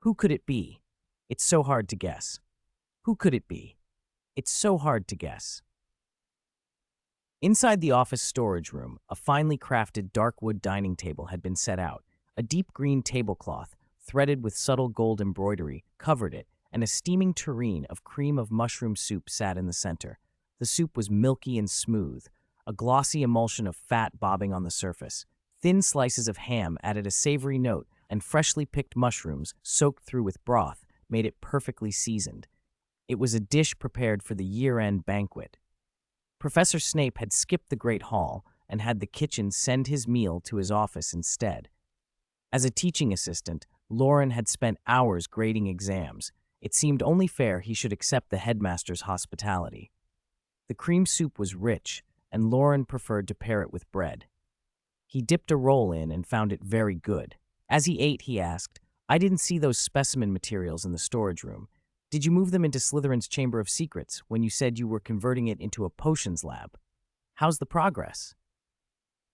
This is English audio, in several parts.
Who could it be? It's so hard to guess. Who could it be? It's so hard to guess. Inside the office storage room, a finely crafted dark wood dining table had been set out. A deep green tablecloth, threaded with subtle gold embroidery, covered it, and a steaming tureen of cream of mushroom soup sat in the center. The soup was milky and smooth, a glossy emulsion of fat bobbing on the surface. Thin slices of ham added a savory note, and freshly picked mushrooms, soaked through with broth, made it perfectly seasoned. It was a dish prepared for the year-end banquet. Professor Snape had skipped the Great Hall and had the kitchen send his meal to his office instead. As a teaching assistant, Loren had spent hours grading exams. It seemed only fair he should accept the headmaster's hospitality. The cream soup was rich, and Loren preferred to pair it with bread. He dipped a roll in and found it very good. As he ate, he asked, "I didn't see those specimen materials in the storage room. Did you move them into Slytherin's Chamber of Secrets when you said you were converting it into a potions lab? How's the progress?"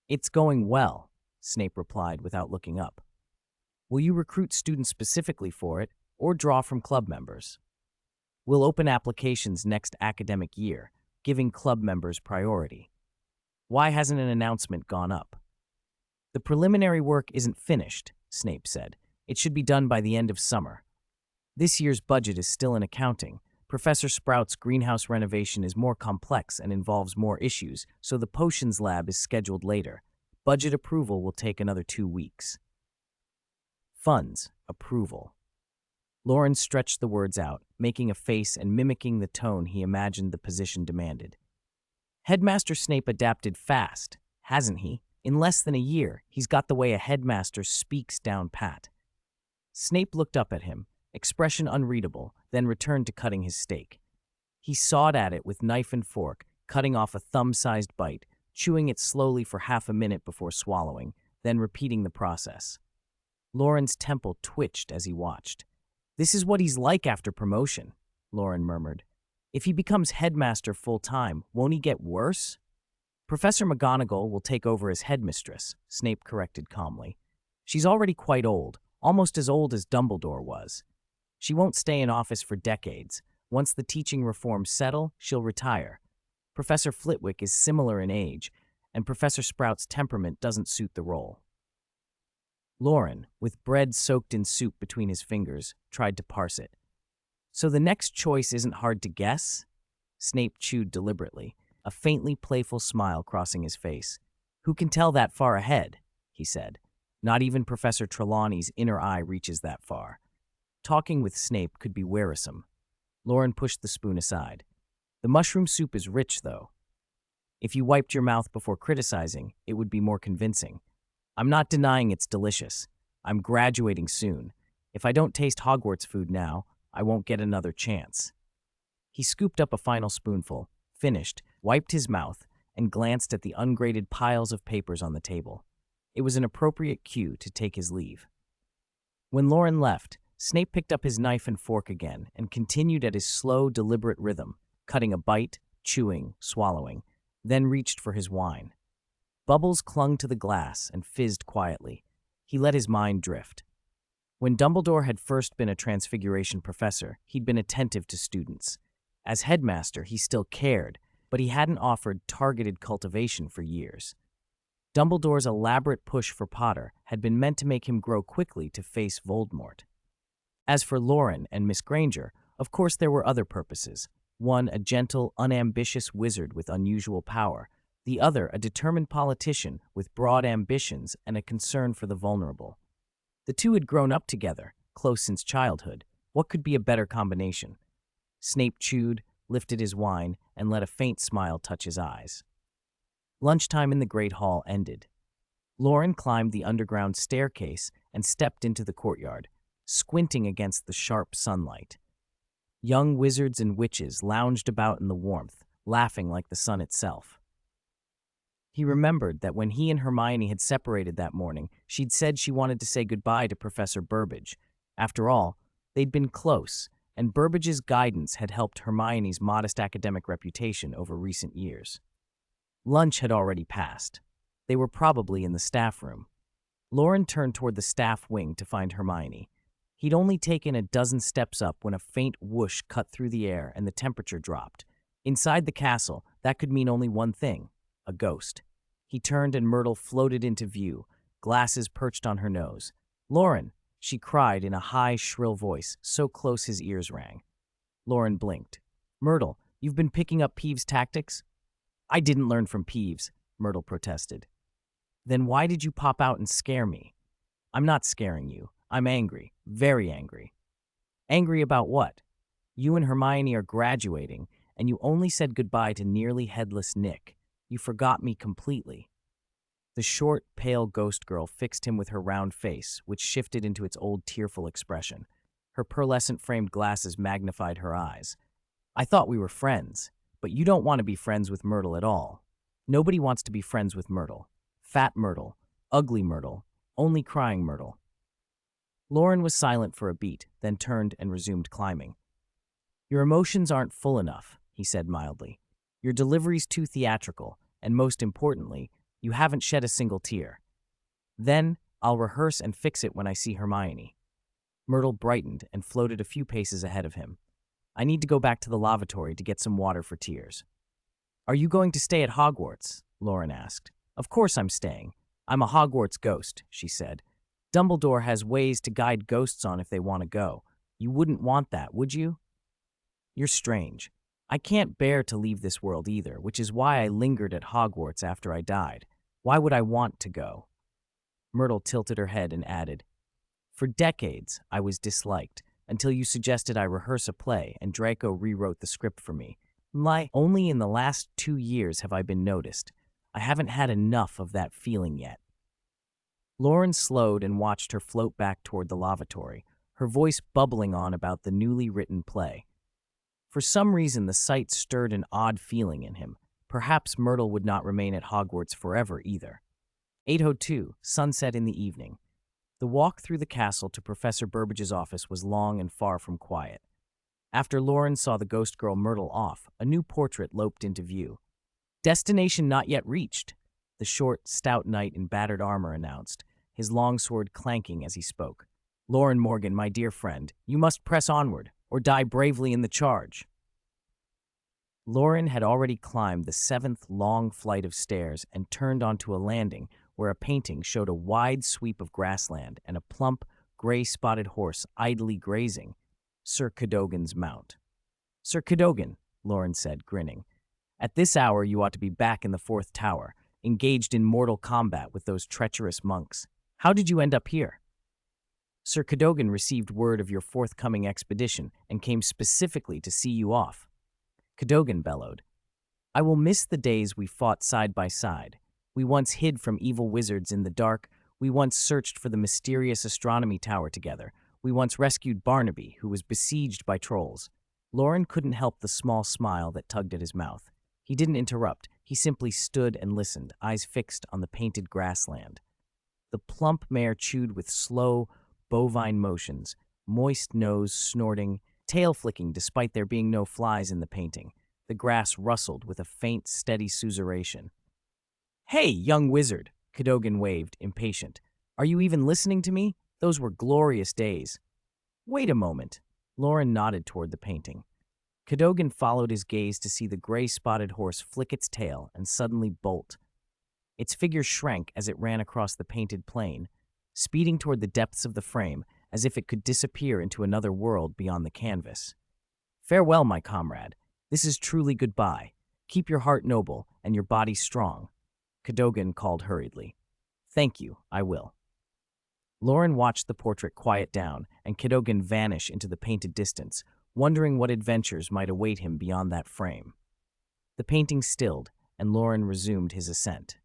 "It's going well," Snape replied without looking up. "Will you recruit students specifically for it, or draw from club members?" "We'll open applications next academic year, giving club members priority." "Why hasn't an announcement gone up?" "The preliminary work isn't finished," Snape said. "It should be done by the end of summer. This year's budget is still in accounting. Professor Sprout's greenhouse renovation is more complex and involves more issues, so the potions lab is scheduled later. Budget approval will take another 2 weeks. Funds, approval. Loren stretched the words out, making a face and mimicking the tone he imagined the position demanded. Headmaster Snape adapted fast, hasn't he? In less than a year, he's got the way a headmaster speaks down pat. Snape looked up at him, expression unreadable, then returned to cutting his steak. He sawed at it with knife and fork, cutting off a thumb-sized bite, chewing it slowly for half a minute before swallowing, then repeating the process. Loren's temple twitched as he watched. "This is what he's like after promotion," Loren murmured. "If he becomes headmaster full-time, won't he get worse?" "Professor McGonagall will take over as headmistress," Snape corrected calmly. "She's already quite old, almost as old as Dumbledore was. She won't stay in office for decades. Once the teaching reforms settle, she'll retire. Professor Flitwick is similar in age, and Professor Sprout's temperament doesn't suit the role." Loren, with bread soaked in soup between his fingers, tried to parse it. "So the next choice isn't hard to guess?" Snape chewed deliberately, a faintly playful smile crossing his face. "Who can tell that far ahead?" he said. "Not even Professor Trelawney's inner eye reaches that far." Talking with Snape could be wearisome. Loren pushed the spoon aside. "The mushroom soup is rich, though. If you wiped your mouth before criticizing, it would be more convincing. I'm not denying it's delicious. I'm graduating soon. If I don't taste Hogwarts food now, I won't get another chance." He scooped up a final spoonful, finished, wiped his mouth, and glanced at the ungraded piles of papers on the table. It was an appropriate cue to take his leave. When Loren left, Snape picked up his knife and fork again and continued at his slow, deliberate rhythm, cutting a bite, chewing, swallowing, then reached for his wine. Bubbles clung to the glass and fizzed quietly. He let his mind drift. When Dumbledore had first been a Transfiguration professor, he'd been attentive to students. As headmaster, he still cared, but he hadn't offered targeted cultivation for years. Dumbledore's elaborate push for Potter had been meant to make him grow quickly to face Voldemort. As for Loren and Miss Granger, of course there were other purposes. One, a gentle, unambitious wizard with unusual power. The other, a determined politician with broad ambitions and a concern for the vulnerable. The two had grown up together, close since childhood. What could be a better combination? Snape chewed, lifted his wine, and let a faint smile touch his eyes. Lunchtime in the Great Hall ended. Loren climbed the underground staircase and stepped into the courtyard, squinting against the sharp sunlight. Young wizards and witches lounged about in the warmth, laughing like the sun itself. He remembered that when he and Hermione had separated that morning, she'd said she wanted to say goodbye to Professor Burbage. After all, they'd been close, and Burbage's guidance had helped Hermione's modest academic reputation over recent years. Lunch had already passed. They were probably in the staff room. Loren turned toward the staff wing to find Hermione. He'd only taken a dozen steps up when a faint whoosh cut through the air and the temperature dropped. Inside the castle, that could mean only one thing: a ghost. He turned and Myrtle floated into view, glasses perched on her nose. "Loren!" she cried in a high, shrill voice, so close his ears rang. Loren blinked. "Myrtle, you've been picking up Peeves' tactics?" "I didn't learn from Peeves," Myrtle protested. "Then why did you pop out and scare me?" "I'm not scaring you. I'm angry. Very angry." "Angry about what?" "You and Hermione are graduating, and you only said goodbye to nearly headless Nick. You forgot me completely." The short, pale ghost girl fixed him with her round face, which shifted into its old tearful expression. Her pearlescent-framed glasses magnified her eyes. "I thought we were friends, but you don't want to be friends with Myrtle at all. Nobody wants to be friends with Myrtle. Fat Myrtle, ugly Myrtle, only crying Myrtle." Loren was silent for a beat, then turned and resumed climbing. "Your emotions aren't full enough," he said mildly. "Your delivery's too theatrical, and most importantly, you haven't shed a single tear. Then, I'll rehearse and fix it when I see Hermione." Myrtle brightened and floated a few paces ahead of him. "I need to go back to the lavatory to get some water for tears." "Are you going to stay at Hogwarts?" Loren asked. "Of course I'm staying. I'm a Hogwarts ghost," she said. "Dumbledore has ways to guide ghosts on if they want to go. You wouldn't want that, would you?" "You're strange. I can't bear to leave this world either, which is why I lingered at Hogwarts after I died. Why would I want to go?" Myrtle tilted her head and added, "For decades, I was disliked, until you suggested I rehearse a play and Draco rewrote the script for me. Only in the last 2 years have I been noticed. I haven't had enough of that feeling yet." Loren slowed and watched her float back toward the lavatory, her voice bubbling on about the newly written play. For some reason, the sight stirred an odd feeling in him. Perhaps Myrtle would not remain at Hogwarts forever either. 8:02, sunset in the evening. The walk through the castle to Professor Burbage's office was long and far from quiet. After Loren saw the ghost girl Myrtle off, a new portrait loped into view. "Destination not yet reached," the short, stout knight in battered armor announced, his longsword clanking as he spoke. "Loren Morgan, my dear friend, you must press onward, or die bravely in the charge." Loren had already climbed the 7th long flight of stairs and turned onto a landing where a painting showed a wide sweep of grassland and a plump, gray-spotted horse idly grazing, Sir Cadogan's mount. "Sir Cadogan," Loren said, grinning, "at this hour you ought to be back in the 4th tower, engaged in mortal combat with those treacherous monks. How did you end up here?" "Sir Cadogan received word of your forthcoming expedition and came specifically to see you off." Cadogan bellowed, "I will miss the days we fought side by side. We once hid from evil wizards in the dark. We once searched for the mysterious astronomy tower together. We once rescued Barnaby, who was besieged by trolls." Loren couldn't help the small smile that tugged at his mouth. He didn't interrupt. He simply stood and listened, eyes fixed on the painted grassland. The plump mare chewed with slow, bovine motions, moist nose snorting, tail flicking despite there being no flies in the painting. The grass rustled with a faint, steady susurration. "Hey, young wizard," Cadogan waved, impatient. "Are you even listening to me? Those were glorious days." "Wait a moment." Loren nodded toward the painting. Cadogan followed his gaze to see the gray-spotted horse flick its tail and suddenly bolt. Its figure shrank as it ran across the painted plain, speeding toward the depths of the frame as if it could disappear into another world beyond the canvas. "Farewell, my comrade. This is truly goodbye. Keep your heart noble and your body strong," Cadogan called hurriedly. "Thank you, I will." Loren watched the portrait quiet down and Cadogan vanish into the painted distance, wondering what adventures might await him beyond that frame. The painting stilled, and Loren resumed his ascent.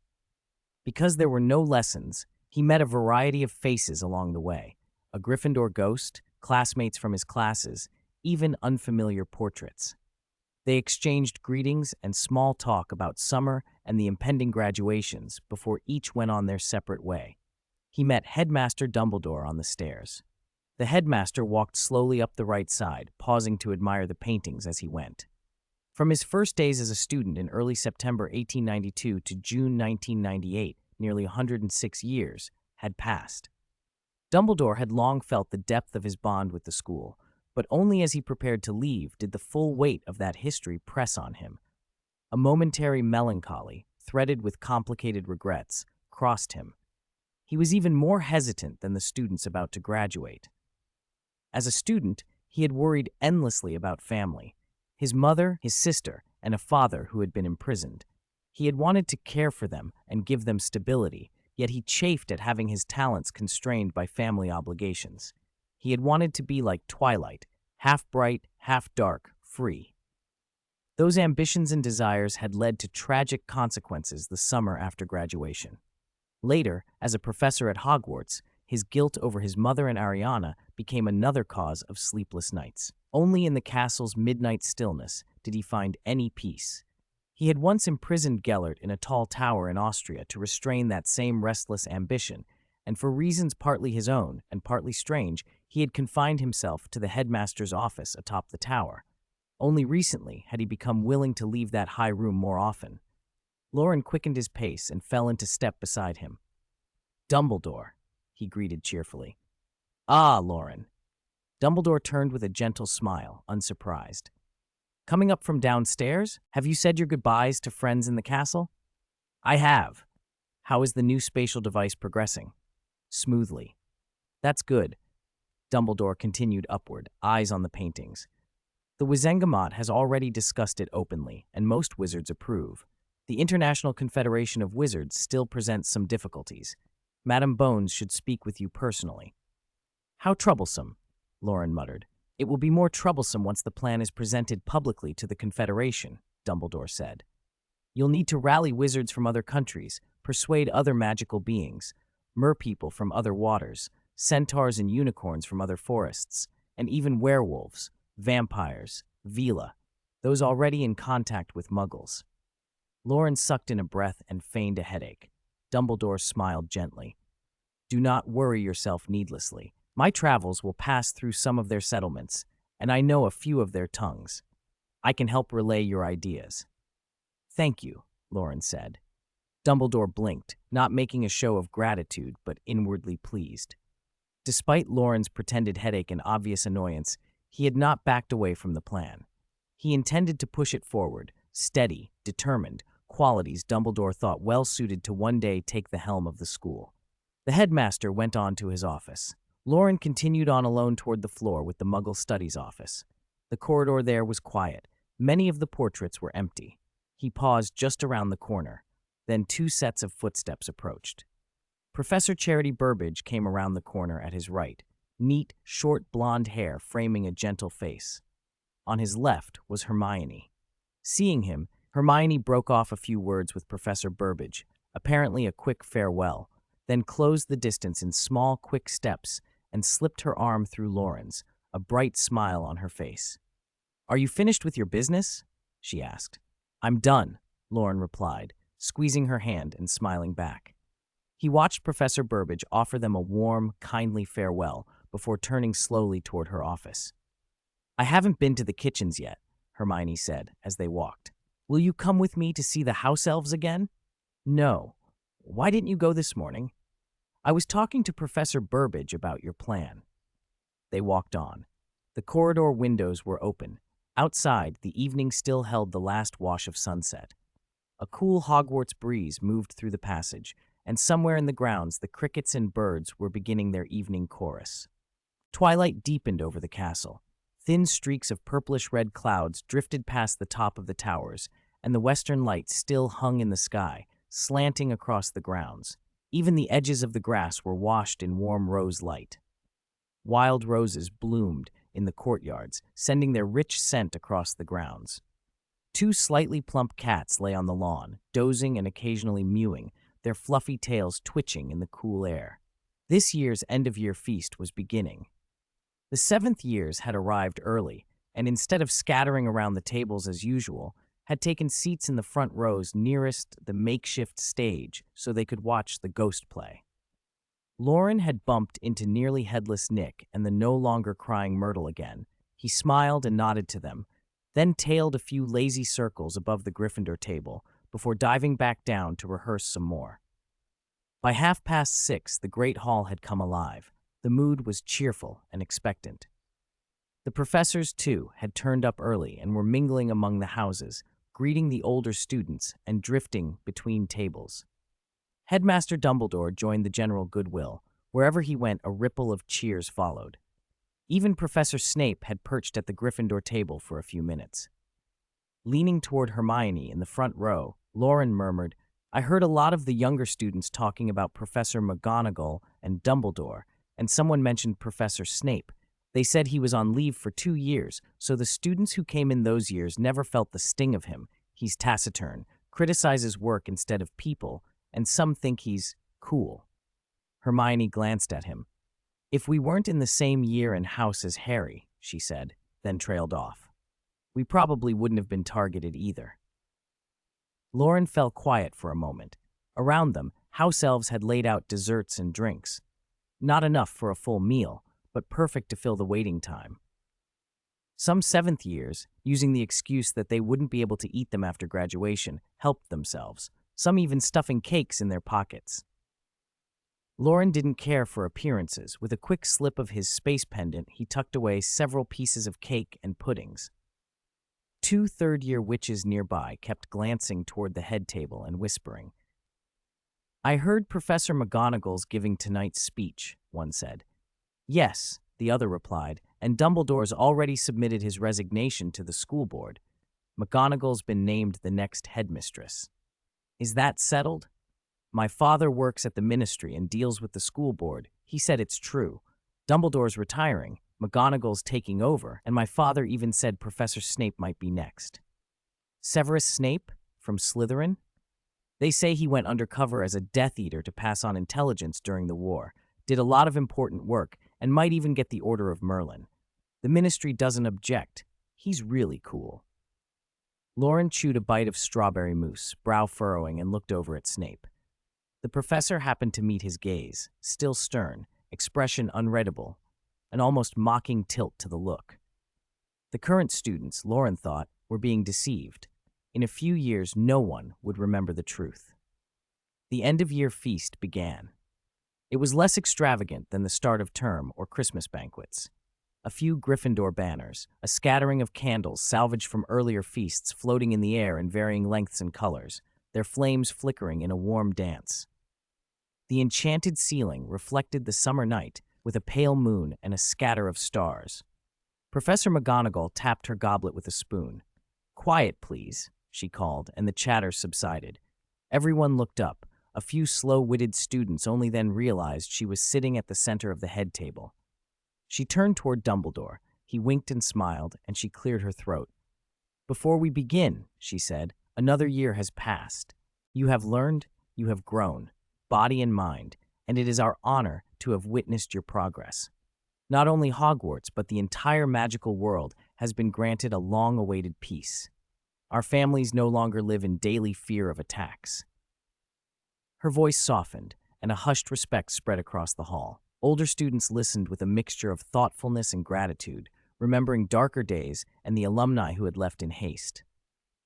Because there were no lessons, he met a variety of faces along the way: a Gryffindor ghost, classmates from his classes, even unfamiliar portraits. They exchanged greetings and small talk about summer and the impending graduations before each went on their separate way. He met Headmaster Dumbledore on the stairs. The headmaster walked slowly up the right side, pausing to admire the paintings as he went. From his first days as a student in early September 1892 to June 1998, nearly 106 years had passed. Dumbledore had long felt the depth of his bond with the school, but only as he prepared to leave did the full weight of that history press on him. A momentary melancholy, threaded with complicated regrets, crossed him. He was even more hesitant than the students about to graduate. As a student, he had worried endlessly about family, his mother, his sister, and a father who had been imprisoned. He had wanted to care for them and give them stability, yet he chafed at having his talents constrained by family obligations. He had wanted to be like twilight, half bright, half dark, free. Those ambitions and desires had led to tragic consequences the summer after graduation. Later, as a professor at Hogwarts, his guilt over his mother and Ariana became another cause of sleepless nights. Only in the castle's midnight stillness did he find any peace. He had once imprisoned Gellert in a tall tower in Austria to restrain that same restless ambition, and for reasons partly his own and partly strange, he had confined himself to the headmaster's office atop the tower. Only recently had he become willing to leave that high room more often. Loren quickened his pace and fell into step beside him. "Dumbledore," he greeted cheerfully. "Ah, Loren." Dumbledore turned with a gentle smile, unsurprised. "Coming up from downstairs? Have you said your goodbyes to friends in the castle?" "I have." "How is the new spatial device progressing?" "Smoothly." "That's good." Dumbledore continued upward, eyes on the paintings. "The Wizengamot has already discussed it openly, and most wizards approve. The International Confederation of Wizards still presents some difficulties. Madame Bones should speak with you personally." "How troublesome," Loren muttered. "It will be more troublesome once the plan is presented publicly to the Confederation," Dumbledore said. "You'll need to rally wizards from other countries, persuade other magical beings, merpeople from other waters, centaurs and unicorns from other forests, and even werewolves, vampires, Vila, those already in contact with muggles." Loren sucked in a breath and feigned a headache. Dumbledore smiled gently. "Do not worry yourself needlessly. My travels will pass through some of their settlements, and I know a few of their tongues. I can help relay your ideas." "Thank you," Loren said. Dumbledore blinked, not making a show of gratitude, but inwardly pleased. Despite Loren's pretended headache and obvious annoyance, he had not backed away from the plan. He intended to push it forward, steady, determined, qualities Dumbledore thought well suited to one day take the helm of the school. The headmaster went on to his office. Loren continued on alone toward the floor with the Muggle Studies office. The corridor there was quiet. Many of the portraits were empty. He paused just around the corner. Then two sets of footsteps approached. Professor Charity Burbage came around the corner at his right, neat, short blonde hair framing a gentle face. On his left was Hermione. Seeing him, Hermione broke off a few words with Professor Burbage, apparently a quick farewell, then closed the distance in small, quick steps and slipped her arm through Loren's, a bright smile on her face. "Are you finished with your business?" she asked. "I'm done," Loren replied, squeezing her hand and smiling back. He watched Professor Burbage offer them a warm, kindly farewell before turning slowly toward her office. "I haven't been to the kitchens yet," Hermione said as they walked. "Will you come with me to see the house elves again?" "No. Why didn't you go this morning?" "I was talking to Professor Burbage about your plan." They walked on. The corridor windows were open. Outside, the evening still held the last wash of sunset. A cool Hogwarts breeze moved through the passage, and somewhere in the grounds the crickets and birds were beginning their evening chorus. Twilight deepened over the castle. Thin streaks of purplish-red clouds drifted past the top of the towers, and the western lights still hung in the sky, slanting across the grounds. Even the edges of the grass were washed in warm rose light. Wild roses bloomed in the courtyards, sending their rich scent across the grounds. Two slightly plump cats lay on the lawn, dozing and occasionally mewing, their fluffy tails twitching in the cool air. This year's end-of-year feast was beginning. The 7th years had arrived early, and instead of scattering around the tables as usual, had taken seats in the front rows nearest the makeshift stage so they could watch the ghost play. Loren had bumped into nearly headless Nick and the no longer crying Myrtle again. He smiled and nodded to them, then tailed a few lazy circles above the Gryffindor table before diving back down to rehearse some more. By 6:30, the great hall had come alive. The mood was cheerful and expectant. The professors, too, had turned up early and were mingling among the houses, greeting the older students and drifting between tables. Headmaster Dumbledore joined the general goodwill. Wherever he went, a ripple of cheers followed. Even Professor Snape had perched at the Gryffindor table for a few minutes. Leaning toward Hermione in the front row, Loren murmured, "I heard a lot of the younger students talking about Professor McGonagall and Dumbledore, and someone mentioned Professor Snape. They said he was on leave for 2 years, so the students who came in those years never felt the sting of him. He's taciturn, criticizes work instead of people, and some think he's cool." Hermione glanced at him. "If we weren't in the same year and house as Harry," she said, then trailed off, "we probably wouldn't have been targeted either." Loren fell quiet for a moment. Around them, house elves had laid out desserts and drinks. Not enough for a full meal, but perfect to fill the waiting time. Some seventh years, using the excuse that they wouldn't be able to eat them after graduation, helped themselves, some even stuffing cakes in their pockets. Loren didn't care for appearances. With a quick slip of his space pendant, he tucked away several pieces of cake and puddings. 2 third-year witches nearby kept glancing toward the head table and whispering. "I heard Professor McGonagall's giving tonight's speech," one said. "Yes," the other replied, "and Dumbledore's already submitted his resignation to the school board. McGonagall's been named the next headmistress." "Is that settled?" "My father works at the ministry and deals with the school board. He said it's true. Dumbledore's retiring, McGonagall's taking over, and my father even said Professor Snape might be next." "Severus Snape? From Slytherin?" "They say he went undercover as a Death Eater to pass on intelligence during the war, did a lot of important work, and might even get the Order of Merlin. The ministry doesn't object. He's really cool." Loren chewed a bite of strawberry mousse, brow furrowing, and looked over at Snape. The professor happened to meet his gaze, still stern, expression unreadable, an almost mocking tilt to the look. The current students, Loren thought, were being deceived. In a few years, no one would remember the truth. The end-of-year feast began. It was less extravagant than the start of term or Christmas banquets. A few Gryffindor banners, a scattering of candles salvaged from earlier feasts floating in the air in varying lengths and colors, their flames flickering in a warm dance. The enchanted ceiling reflected the summer night with a pale moon and a scatter of stars. Professor McGonagall tapped her goblet with a spoon. "Quiet, please," she called, and the chatter subsided. Everyone looked up. A few slow-witted students only then realized she was sitting at the center of the head table. She turned toward Dumbledore. He winked and smiled, and she cleared her throat. "Before we begin," she said, "another year has passed. You have learned, you have grown, body and mind, and it is our honor to have witnessed your progress. Not only Hogwarts, but the entire magical world has been granted a long-awaited peace. Our families no longer live in daily fear of attacks." Her voice softened, and a hushed respect spread across the hall. Older students listened with a mixture of thoughtfulness and gratitude, remembering darker days and the alumni who had left in haste.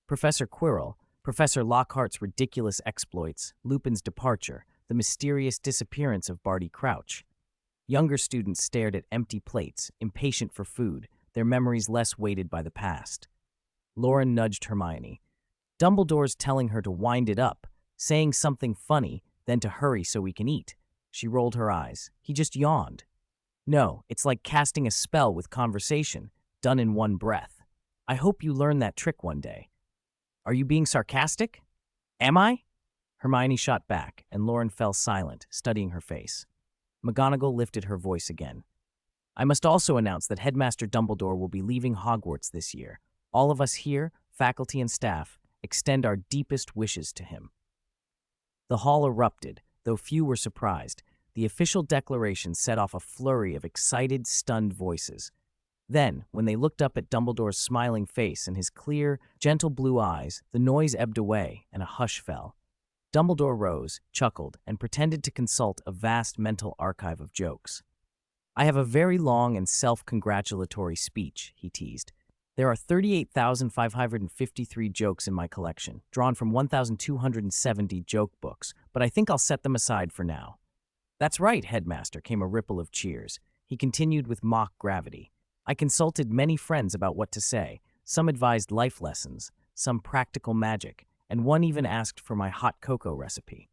Professor Quirrell, Professor Lockhart's ridiculous exploits, Lupin's departure, the mysterious disappearance of Barty Crouch. Younger students stared at empty plates, impatient for food, their memories less weighted by the past. Loren nudged Hermione. "Dumbledore's telling her to wind it up, saying something funny, then to hurry so we can eat." She rolled her eyes. "He just yawned." "No, it's like casting a spell with conversation, done in one breath. I hope you learn that trick one day." "Are you being sarcastic?" "Am I?" Hermione shot back, and Loren fell silent, studying her face. McGonagall lifted her voice again. "I must also announce that Headmaster Dumbledore will be leaving Hogwarts this year. All of us here, faculty and staff, extend our deepest wishes to him." The hall erupted, though few were surprised. The official declaration set off a flurry of excited, stunned voices. Then, when they looked up at Dumbledore's smiling face and his clear, gentle blue eyes, the noise ebbed away and a hush fell. Dumbledore rose, chuckled, and pretended to consult a vast mental archive of jokes. "I have a very long and self-congratulatory speech," he teased. "There are 38,553 jokes in my collection, drawn from 1,270 joke books, but I think I'll set them aside for now." That's right, headmaster, came a ripple of cheers. He continued with mock gravity. I consulted many friends about what to say. Some advised life lessons, some practical magic, and one even asked for my hot cocoa recipe.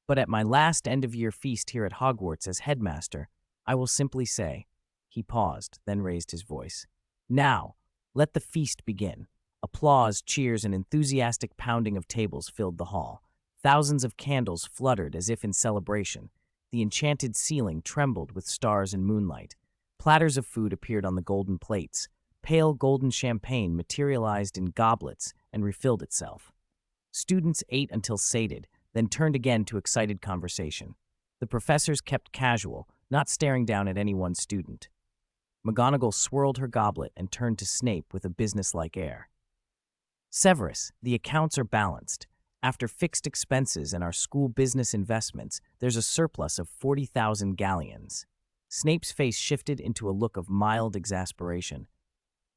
But at my last end-of-year feast here at Hogwarts as headmaster, I will simply say, he paused, then raised his voice. Now, let the feast begin. Applause, cheers, and enthusiastic pounding of tables filled the hall. Thousands of candles fluttered as if in celebration. The enchanted ceiling trembled with stars and moonlight. Platters of food appeared on the golden plates. Pale golden champagne materialized in goblets and refilled itself. Students ate until sated, then turned again to excited conversation. The professors kept casual, not staring down at any one student. McGonagall swirled her goblet and turned to Snape with a businesslike air. Severus, the accounts are balanced. After fixed expenses and our school business investments, there's a surplus of 40,000 galleons. Snape's face shifted into a look of mild exasperation.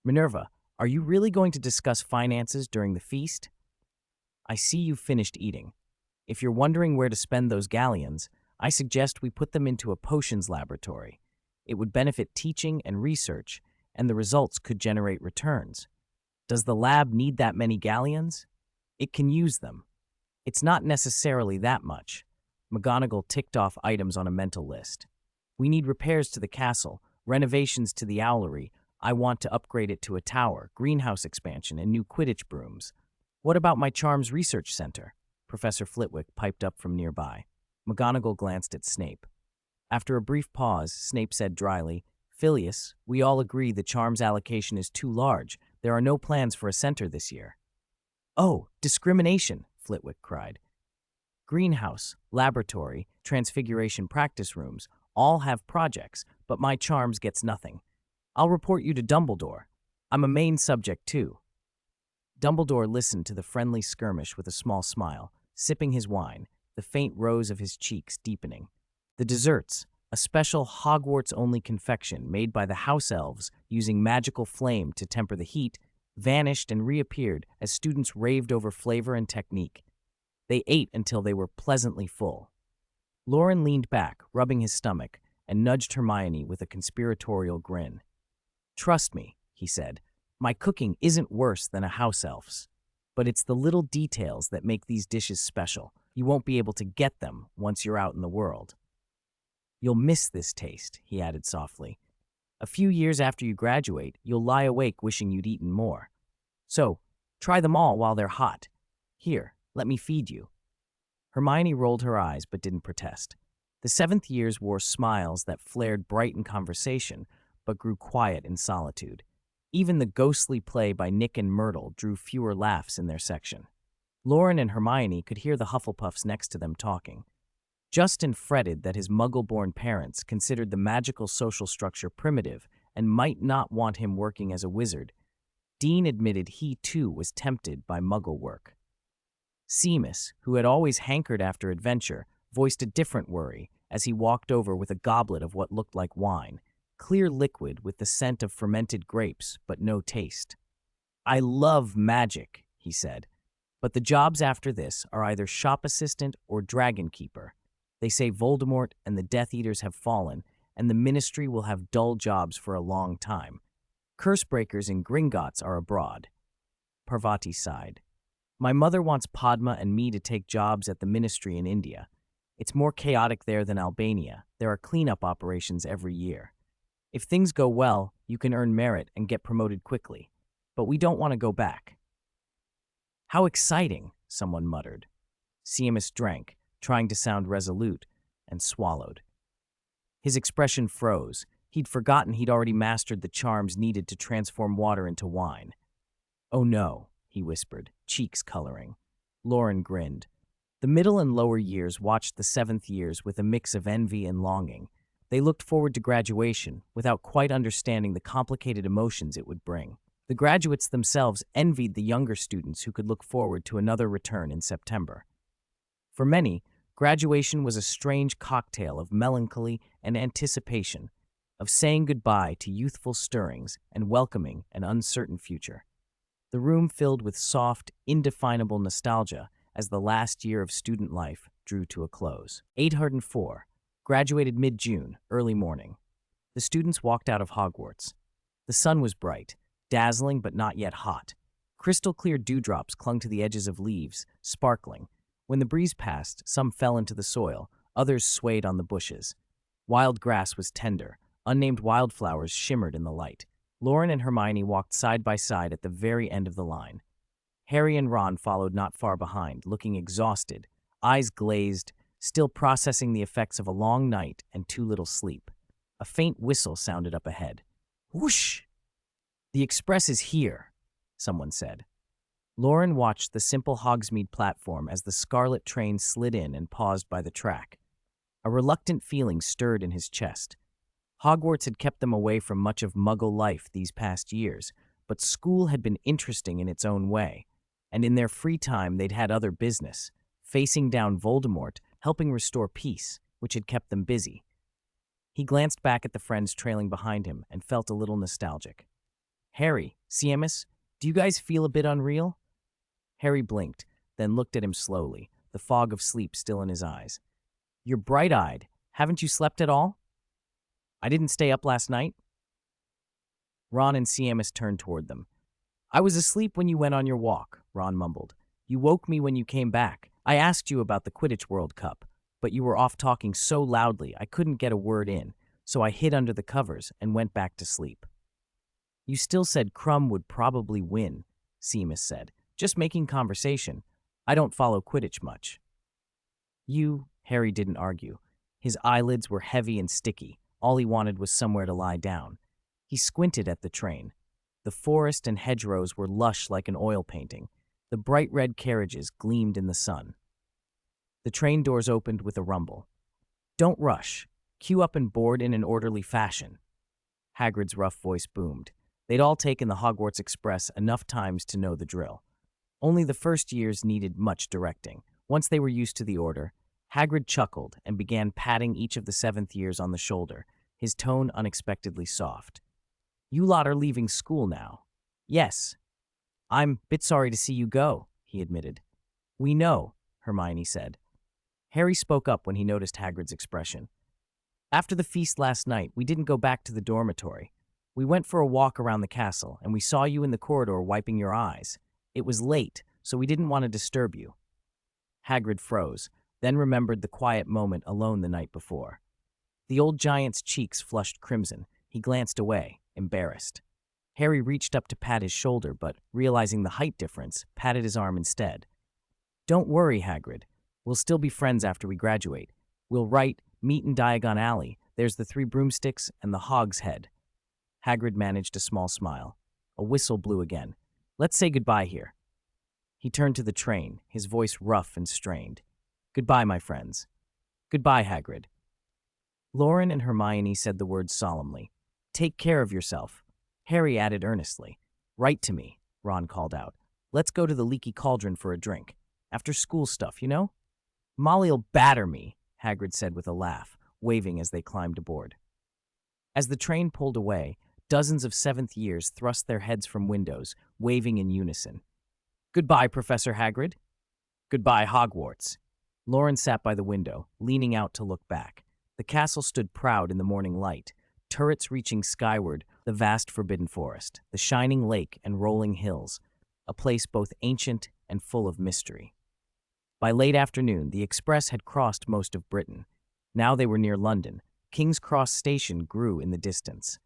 Minerva, are you really going to discuss finances during the feast? I see you've finished eating. If you're wondering where to spend those galleons, I suggest we put them into a potions laboratory. It would benefit teaching and research, and the results could generate returns. Does the lab need that many galleons? It can use them. It's not necessarily that much. McGonagall ticked off items on a mental list. We need repairs to the castle, renovations to the owlery. I want to upgrade it to a tower, greenhouse expansion, and new Quidditch brooms. What about my Charms Research Center? Professor Flitwick piped up from nearby. McGonagall glanced at Snape. After a brief pause, Snape said dryly, Phileas, we all agree the Charms allocation is too large. There are no plans for a center this year. Oh, discrimination, Flitwick cried. Greenhouse, laboratory, Transfiguration practice rooms all have projects, but my Charms gets nothing. I'll report you to Dumbledore. I'm a main subject, too. Dumbledore listened to the friendly skirmish with a small smile, sipping his wine, the faint rose of his cheeks deepening. The desserts, a special Hogwarts-only confection made by the house elves using magical flame to temper the heat, vanished and reappeared as students raved over flavor and technique. They ate until they were pleasantly full. Loren leaned back, rubbing his stomach, and nudged Hermione with a conspiratorial grin. Trust me, he said, my cooking isn't worse than a house elf's. But it's the little details that make these dishes special. You won't be able to get them once you're out in the world. You'll miss this taste, he added softly. A few years after you graduate, you'll lie awake wishing you'd eaten more. So, try them all while they're hot. Here, let me feed you. Hermione rolled her eyes but didn't protest. The seventh years wore smiles that flared bright in conversation but grew quiet in solitude. Even the ghostly play by Nick and Myrtle drew fewer laughs in their section. Loren and Hermione could hear the Hufflepuffs next to them talking. Justin fretted that his Muggle-born parents considered the magical social structure primitive and might not want him working as a wizard. Dean admitted he, too, was tempted by Muggle work. Seamus, who had always hankered after adventure, voiced a different worry as he walked over with a goblet of what looked like wine, clear liquid with the scent of fermented grapes, but no taste. I love magic, he said, but the jobs after this are either shop assistant or dragon keeper. They say Voldemort and the Death Eaters have fallen, and the Ministry will have dull jobs for a long time. Cursebreakers and Gringotts are abroad. Parvati sighed. My mother wants Padma and me to take jobs at the Ministry in India. It's more chaotic there than Albania. There are cleanup operations every year. If things go well, you can earn merit and get promoted quickly. But we don't want to go back. How exciting, someone muttered. Seamus drank, trying to sound resolute, and swallowed. His expression froze. He'd forgotten he'd already mastered the charms needed to transform water into wine. Oh no, he whispered, cheeks coloring. Loren grinned. The middle and lower years watched the seventh years with a mix of envy and longing. They looked forward to graduation without quite understanding the complicated emotions it would bring. The graduates themselves envied the younger students who could look forward to another return in September. For many, graduation was a strange cocktail of melancholy and anticipation, of saying goodbye to youthful stirrings and welcoming an uncertain future. The room filled with soft, indefinable nostalgia as the last year of student life drew to a close. 804. Graduated mid-June, early morning. The students walked out of Hogwarts. The sun was bright, dazzling but not yet hot. Crystal-clear dewdrops clung to the edges of leaves, sparkling. When the breeze passed, some fell into the soil, others swayed on the bushes. Wild grass was tender. Unnamed wildflowers shimmered in the light. Loren and Hermione walked side by side at the very end of the line. Harry and Ron followed not far behind, looking exhausted, eyes glazed, still processing the effects of a long night and too little sleep. A faint whistle sounded up ahead. Whoosh! "The express is here," someone said. Loren watched the simple Hogsmeade platform as the scarlet train slid in and paused by the track. A reluctant feeling stirred in his chest. Hogwarts had kept them away from much of Muggle life these past years, but school had been interesting in its own way, and in their free time they'd had other business, facing down Voldemort, helping restore peace, which had kept them busy. He glanced back at the friends trailing behind him and felt a little nostalgic. "Harry, Seamus, do you guys feel a bit unreal?" Harry blinked, then looked at him slowly, the fog of sleep still in his eyes. "You're bright-eyed. Haven't you slept at all?" "I didn't stay up last night." Ron and Seamus turned toward them. "I was asleep when you went on your walk," Ron mumbled. "You woke me when you came back. I asked you about the Quidditch World Cup, but you were off talking so loudly I couldn't get a word in, so I hid under the covers and went back to sleep." "You still said Crumb would probably win," Seamus said. "Just making conversation. I don't follow Quidditch much." Harry didn't argue. His eyelids were heavy and sticky. All he wanted was somewhere to lie down. He squinted at the train. The forest and hedgerows were lush like an oil painting. The bright red carriages gleamed in the sun. The train doors opened with a rumble. "Don't rush. Queue up and board in an orderly fashion." Hagrid's rough voice boomed. They'd all taken the Hogwarts Express enough times to know the drill. Only the first years needed much directing. Once they were used to the order, Hagrid chuckled and began patting each of the seventh years on the shoulder, his tone unexpectedly soft. "You lot are leaving school now." "Yes." "I'm a bit sorry to see you go," he admitted. "We know," Hermione said. Harry spoke up when he noticed Hagrid's expression. "After the feast last night, we didn't go back to the dormitory. We went for a walk around the castle, and we saw you in the corridor wiping your eyes. It was late, so we didn't want to disturb you." Hagrid froze, then remembered the quiet moment alone the night before. The old giant's cheeks flushed crimson. He glanced away, embarrassed. Harry reached up to pat his shoulder, but, realizing the height difference, patted his arm instead. "Don't worry, Hagrid. We'll still be friends after we graduate. We'll meet in Diagon Alley. There's the 3 broomsticks and the Hog's Head." Hagrid managed a small smile. A whistle blew again. "Let's say goodbye here." He turned to the train, his voice rough and strained. "Goodbye, my friends." "Goodbye, Hagrid." Loren and Hermione said the words solemnly. "Take care of yourself." Harry added earnestly. "Write to me," Ron called out. "Let's go to the Leaky Cauldron for a drink. After school stuff, you know?" "Molly'll batter me," Hagrid said with a laugh, waving as they climbed aboard. As the train pulled away, dozens of seventh years thrust their heads from windows, waving in unison. "Goodbye, Professor Hagrid." "Goodbye, Hogwarts." Loren sat by the window, leaning out to look back. The castle stood proud in the morning light, turrets reaching skyward, the vast forbidden forest, the shining lake and rolling hills, a place both ancient and full of mystery. By late afternoon, the express had crossed most of Britain. Now they were near London. King's Cross Station grew in the distance.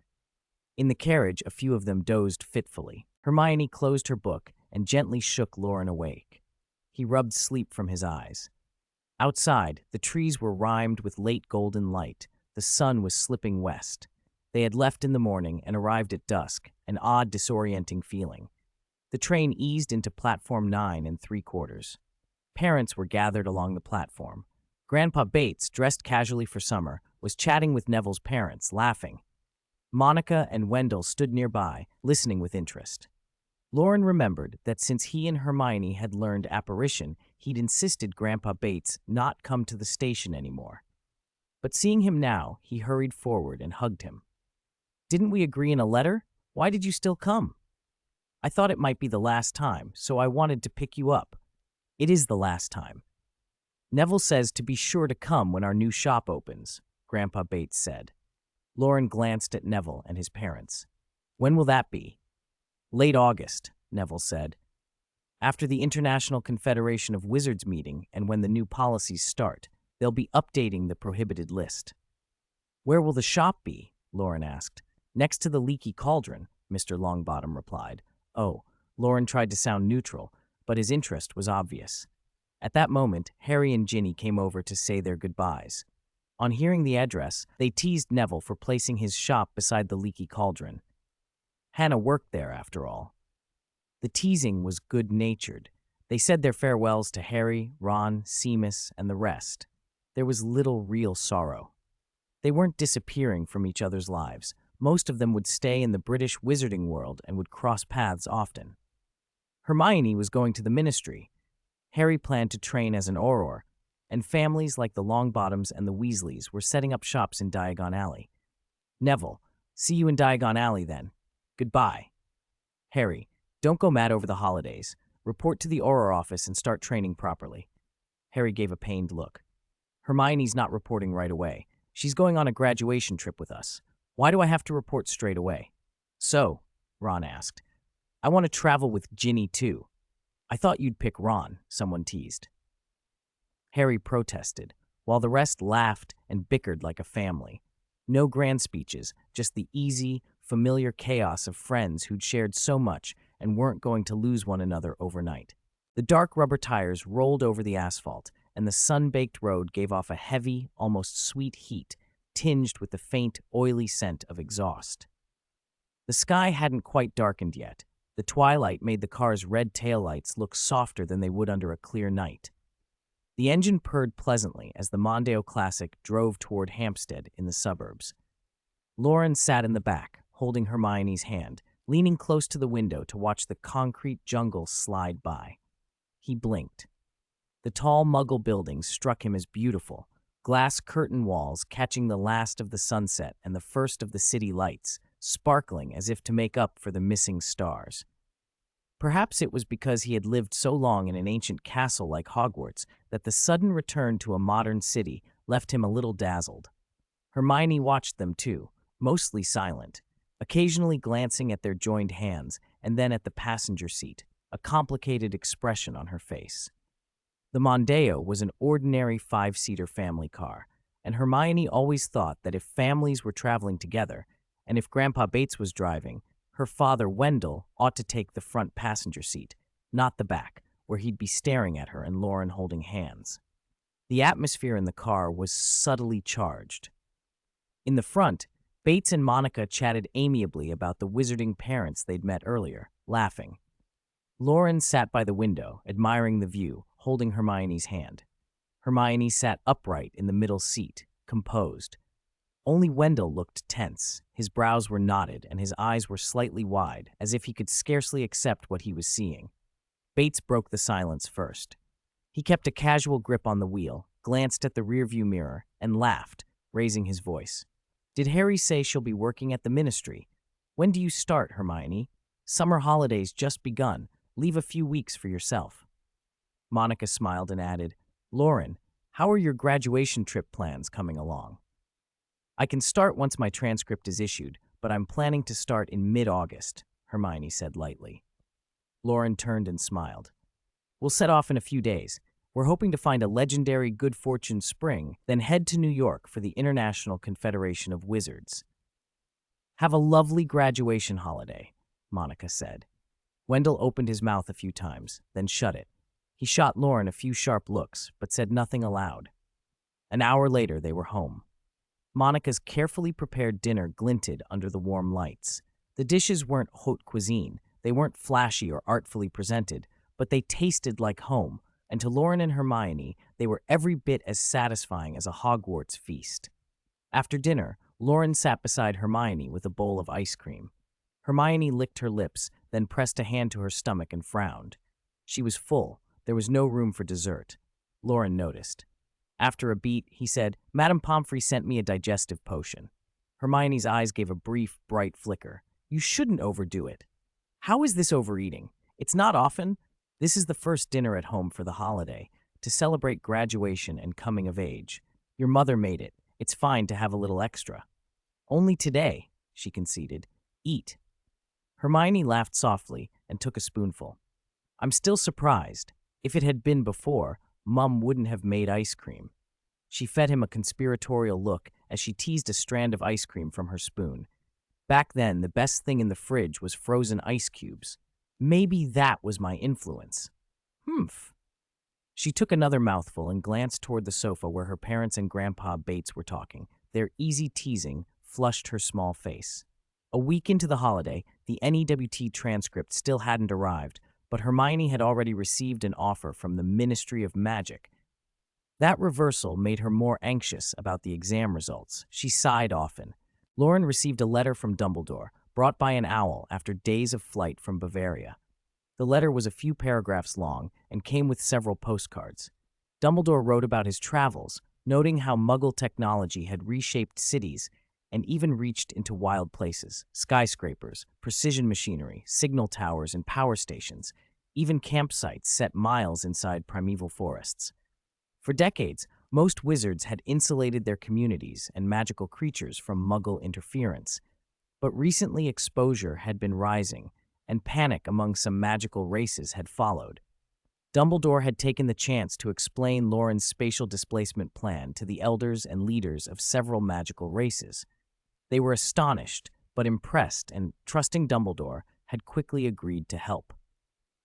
In the carriage, a few of them dozed fitfully. Hermione closed her book and gently shook Loren awake. He rubbed sleep from his eyes. Outside, the trees were rimmed with late golden light. The sun was slipping west. They had left in the morning and arrived at dusk, an odd, disorienting feeling. The train eased into platform 9 3/4. Parents were gathered along the platform. Grandpa Bates, dressed casually for summer, was chatting with Neville's parents, laughing. Monica and Wendell stood nearby, listening with interest. Loren remembered that since he and Hermione had learned apparition, he'd insisted Grandpa Bates not come to the station anymore. But seeing him now, he hurried forward and hugged him. "Didn't we agree in a letter? Why did you still come?" "I thought it might be the last time, so I wanted to pick you up." "It is the last time. Neville says to be sure to come when our new shop opens." Grandpa Bates said. Loren glanced at Neville and his parents. When will that be? Late August, Neville said. After the International Confederation of Wizards meeting and when the new policies start, they'll be updating the prohibited list. Where will the shop be? Loren asked. Next to the leaky cauldron, Mr. Longbottom replied. Oh, Loren tried to sound neutral, but his interest was obvious. At that moment, Harry and Ginny came over to say their goodbyes. On hearing the address, they teased Neville for placing his shop beside the leaky cauldron. Hannah worked there, after all. The teasing was good-natured. They said their farewells to Harry, Ron, Seamus, and the rest. There was little real sorrow. They weren't disappearing from each other's lives. Most of them would stay in the British wizarding world and would cross paths often. Hermione was going to the ministry. Harry planned to train as an Auror, and families like the Longbottoms and the Weasleys were setting up shops in Diagon Alley. Neville, see you in Diagon Alley then. Goodbye. Harry, don't go mad over the holidays. Report to the Auror office and start training properly. Harry gave a pained look. Hermione's not reporting right away. She's going on a graduation trip with us. Why do I have to report straight away? So, Ron asked, I want to travel with Ginny too. I thought you'd pick Ron, someone teased. Harry protested, while the rest laughed and bickered like a family. No grand speeches, just the easy, familiar chaos of friends who'd shared so much and weren't going to lose one another overnight. The dark rubber tires rolled over the asphalt, and the sun-baked road gave off a heavy, almost sweet heat, tinged with the faint, oily scent of exhaust. The sky hadn't quite darkened yet. The twilight made the car's red taillights look softer than they would under a clear night. The engine purred pleasantly as the Mondeo Classic drove toward Hampstead in the suburbs. Loren sat in the back, holding Hermione's hand, leaning close to the window to watch the concrete jungle slide by. He blinked. The tall Muggle buildings struck him as beautiful, glass curtain walls catching the last of the sunset and the first of the city lights, sparkling as if to make up for the missing stars. Perhaps it was because he had lived so long in an ancient castle like Hogwarts that the sudden return to a modern city left him a little dazzled. Hermione watched them too, mostly silent, occasionally glancing at their joined hands and then at the passenger seat, a complicated expression on her face. The Mondeo was an ordinary 5-seater family car, and Hermione always thought that if families were traveling together, and if Grandpa Bates was driving, her father, Wendell, ought to take the front passenger seat, not the back, where he'd be staring at her and Loren holding hands. The atmosphere in the car was subtly charged. In the front, Bates and Monica chatted amiably about the wizarding parents they'd met earlier, laughing. Loren sat by the window, admiring the view, holding Hermione's hand. Hermione sat upright in the middle seat, composed. Only Wendell looked tense. His brows were knotted and his eyes were slightly wide, as if he could scarcely accept what he was seeing. Bates broke the silence first. He kept a casual grip on the wheel, glanced at the rearview mirror, and laughed, raising his voice. Did Harry say she'll be working at the ministry? When do you start, Hermione? Summer holidays just begun. Leave a few weeks for yourself. Monica smiled and added, Loren, how are your graduation trip plans coming along? I can start once my transcript is issued, but I'm planning to start in mid-August, Hermione said lightly. Loren turned and smiled. We'll set off in a few days. We're hoping to find a legendary Good Fortune spring, then head to New York for the International Confederation of Wizards. Have a lovely graduation holiday, Monica said. Wendell opened his mouth a few times, then shut it. He shot Loren a few sharp looks, but said nothing aloud. An hour later, they were home. Monica's carefully prepared dinner glinted under the warm lights. The dishes weren't haute cuisine, they weren't flashy or artfully presented, but they tasted like home, and to Loren and Hermione, they were every bit as satisfying as a Hogwarts feast. After dinner, Loren sat beside Hermione with a bowl of ice cream. Hermione licked her lips, then pressed a hand to her stomach and frowned. She was full. There was no room for dessert. Loren noticed. After a beat, he said, Madame Pomfrey sent me a digestive potion. Hermione's eyes gave a brief, bright flicker. You shouldn't overdo it. How is this overeating? It's not often. This is the first dinner at home for the holiday, to celebrate graduation and coming of age. Your mother made it, It's fine to have a little extra. Only today, she conceded. Eat. Hermione laughed softly and took a spoonful. I'm still surprised. If it had been before, Mum wouldn't have made ice cream. She fed him a conspiratorial look as she teased a strand of ice cream from her spoon. Back then, the best thing in the fridge was frozen ice cubes. Maybe that was my influence. Humph. She took another mouthful and glanced toward the sofa where her parents and Grandpa Bates were talking. Their easy teasing flushed her small face. A week into the holiday, the NEWT transcript still hadn't arrived, but Hermione had already received an offer from the Ministry of Magic. That reversal made her more anxious about the exam results. She sighed often. Loren received a letter from Dumbledore, brought by an owl after days of flight from Bavaria. The letter was a few paragraphs long and came with several postcards. Dumbledore wrote about his travels, noting how Muggle technology had reshaped cities and even reached into wild places: skyscrapers, precision machinery, signal towers, and power stations, even campsites set miles inside primeval forests. For decades, most wizards had insulated their communities and magical creatures from Muggle interference. But recently exposure had been rising, and panic among some magical races had followed. Dumbledore had taken the chance to explain Loren's spatial displacement plan to the elders and leaders of several magical races. They were astonished, but impressed, and, trusting Dumbledore, had quickly agreed to help.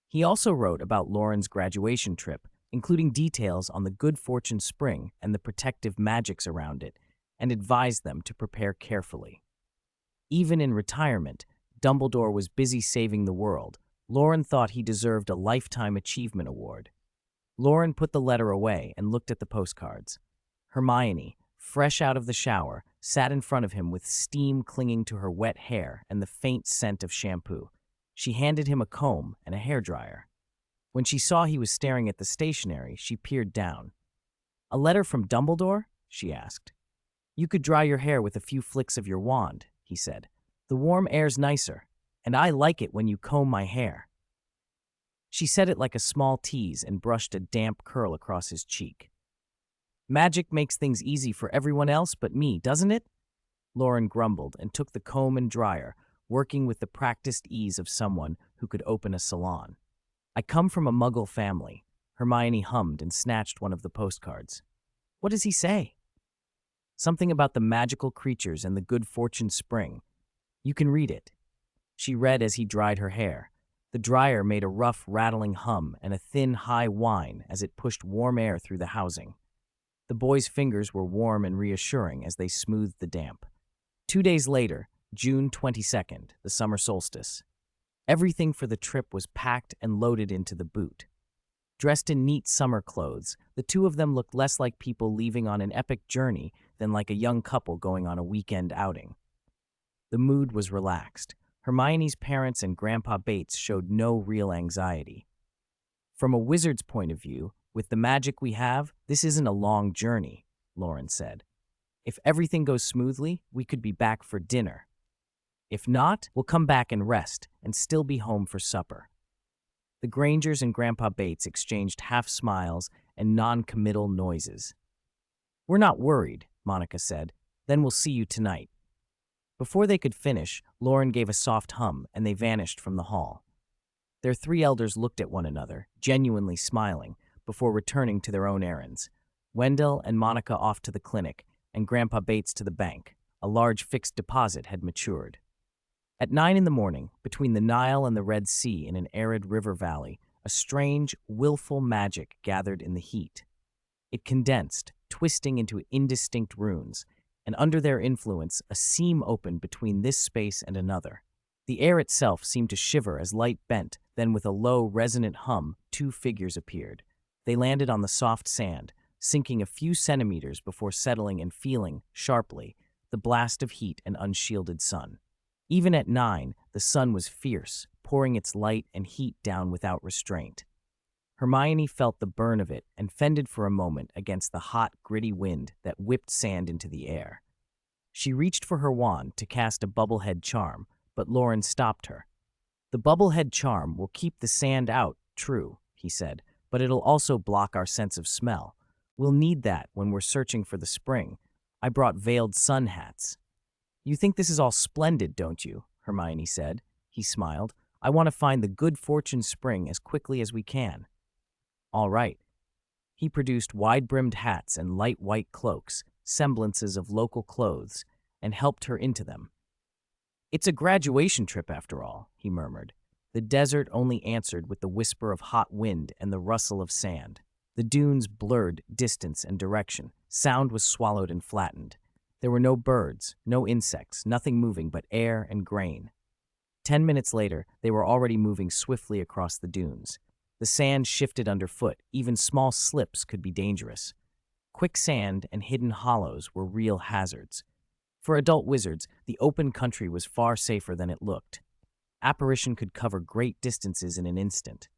He also wrote about Loren's graduation trip, including details on the Good Fortune Spring and the protective magics around it, and advised them to prepare carefully. Even in retirement, Dumbledore was busy saving the world. Loren thought he deserved a Lifetime Achievement Award. Loren put the letter away and looked at the postcards. Hermione, fresh out of the shower, sat in front of him with steam clinging to her wet hair and the faint scent of shampoo. She handed him a comb and a hairdryer. When she saw he was staring at the stationery, she peered down. "A letter from Dumbledore?" she asked. "You could dry your hair with a few flicks of your wand," he said. "The warm air's nicer, and I like it when you comb my hair." She said it like a small tease and brushed a damp curl across his cheek. "Magic makes things easy for everyone else but me, doesn't it?" Loren grumbled and took the comb and dryer, working with the practiced ease of someone who could open a salon. "I come from a Muggle family." Hermione hummed and snatched one of the postcards. "What does he say?" "Something about the magical creatures and the Good Fortune Spring. You can read it." She read as he dried her hair. The dryer made a rough, rattling hum and a thin, high whine as it pushed warm air through the housing. The boy's fingers were warm and reassuring as they smoothed the damp. 2 days later, June 22nd, the summer solstice. Everything for the trip was packed and loaded into the boot. Dressed in neat summer clothes, the two of them looked less like people leaving on an epic journey than like a young couple going on a weekend outing. The mood was relaxed. Hermione's parents and Grandpa Bates showed no real anxiety. "From a wizard's point of view, with the magic we have, this isn't a long journey," Loren said. "If everything goes smoothly, we could be back for dinner. If not, we'll come back and rest and still be home for supper." The Grangers and Grandpa Bates exchanged half smiles and non-committal noises. "We're not worried," Monica said. "Then we'll see you tonight." Before they could finish, Loren gave a soft hum and they vanished from the hall. Their three elders looked at one another, genuinely smiling, before returning to their own errands. Wendell and Monica off to the clinic, and Grandpa Bates to the bank. A large fixed deposit had matured. At 9 in the morning, between the Nile and the Red Sea in an arid river valley, a strange, willful magic gathered in the heat. It condensed, twisting into indistinct runes, and under their influence, a seam opened between this space and another. The air itself seemed to shiver as light bent, then with a low, resonant hum, two figures appeared. They landed on the soft sand, sinking a few centimeters before settling and feeling, sharply, the blast of heat and unshielded sun. Even at 9, the sun was fierce, pouring its light and heat down without restraint. Hermione felt the burn of it and fended for a moment against the hot, gritty wind that whipped sand into the air. She reached for her wand to cast a bubblehead charm, but Loren stopped her. "The bubblehead charm will keep the sand out, true," he said, "but it'll also block our sense of smell. We'll need that when we're searching for the spring. I brought veiled sun hats. You think this is all splendid, don't you? Hermione said. He smiled. I want to find the good fortune spring as quickly as we can. All right. He produced wide-brimmed hats and light white cloaks, semblances of local clothes, and helped her into them. It's a graduation trip after all, he murmured. The desert only answered with the whisper of hot wind and the rustle of sand. The dunes blurred distance and direction. Sound was swallowed and flattened. There were no birds, no insects, nothing moving but air and grain. 10 minutes later, they were already moving swiftly across the dunes. The sand shifted underfoot. Even small slips could be dangerous. Quicksand and hidden hollows were real hazards. For adult wizards, the open country was far safer than it looked. Apparition could cover great distances in an instant.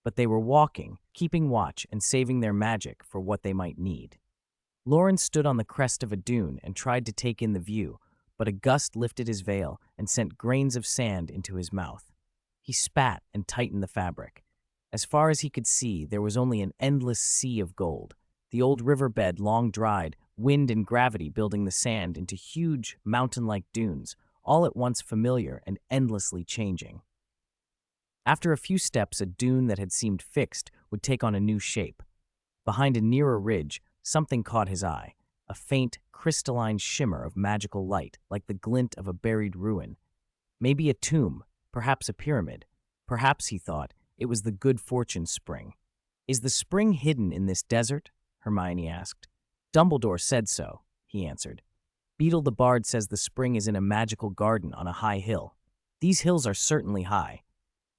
But they were walking, keeping watch, and saving their magic for what they might need. Loren stood on the crest of a dune and tried to take in the view, but a gust lifted his veil and sent grains of sand into his mouth. He spat and tightened the fabric. As far as he could see, there was only an endless sea of gold. The old riverbed long dried, wind and gravity building the sand into huge, mountain-like dunes, all at once familiar and endlessly changing. After a few steps, a dune that had seemed fixed would take on a new shape. Behind a nearer ridge, something caught his eye, a faint, crystalline shimmer of magical light, like the glint of a buried ruin. Maybe a tomb, perhaps a pyramid. Perhaps, he thought, it was the good fortune spring. Is the spring hidden in this desert? Hermione asked. Dumbledore said so, he answered. Beetle the Bard says the spring is in a magical garden on a high hill. These hills are certainly high.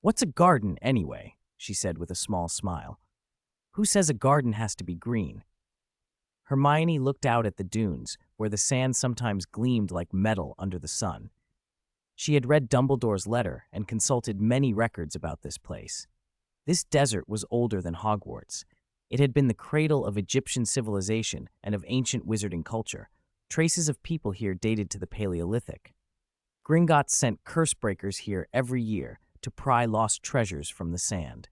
What's a garden, anyway? She said with a small smile. Who says a garden has to be green? Hermione looked out at the dunes, where the sand sometimes gleamed like metal under the sun. She had read Dumbledore's letter and consulted many records about this place. This desert was older than Hogwarts. It had been the cradle of Egyptian civilization and of ancient wizarding culture. Traces of people here dated to the Paleolithic. Gringotts sent curse-breakers here every year to pry lost treasures from the sand.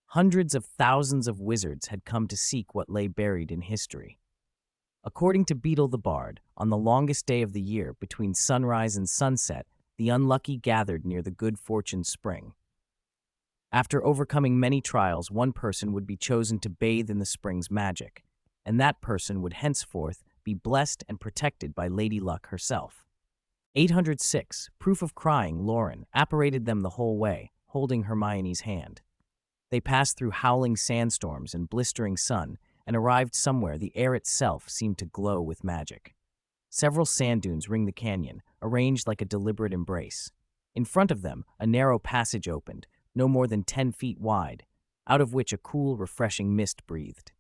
Hundreds of thousands of wizards had come to seek what lay buried in history. According to Beetle the Bard, on the longest day of the year, between sunrise and sunset, the unlucky gathered near the good fortune spring. After overcoming many trials, one person would be chosen to bathe in the spring's magic, and that person would henceforth be blessed and protected by Lady Luck herself. 806, proof of crying, Loren, apparated them the whole way, holding Hermione's hand. They passed through howling sandstorms and blistering sun and arrived somewhere the air itself seemed to glow with magic. Several sand dunes ring the canyon, arranged like a deliberate embrace. In front of them, a narrow passage opened, no more than 10 feet wide, out of which a cool, refreshing mist breathed.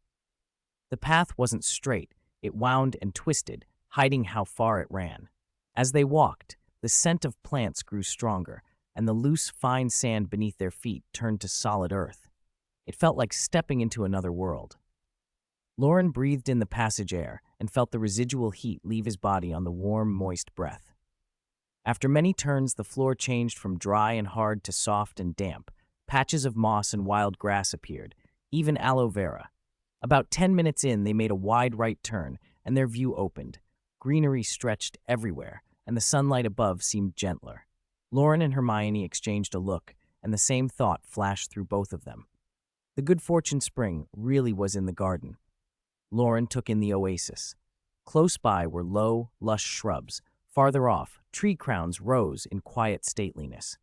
The path wasn't straight. It wound and twisted, hiding how far it ran. As they walked, the scent of plants grew stronger, and the loose, fine sand beneath their feet turned to solid earth. It felt like stepping into another world. Loren breathed in the passage air and felt the residual heat leave his body on the warm, moist breath. After many turns, the floor changed from dry and hard to soft and damp. Patches of moss and wild grass appeared, even aloe vera. About 10 minutes in, they made a wide right turn, and their view opened. Greenery stretched everywhere, and the sunlight above seemed gentler. Loren and Hermione exchanged a look, and the same thought flashed through both of them. The good fortune spring really was in the garden. Loren took in the oasis. Close by were low, lush shrubs. Farther off, tree crowns rose in quiet stateliness.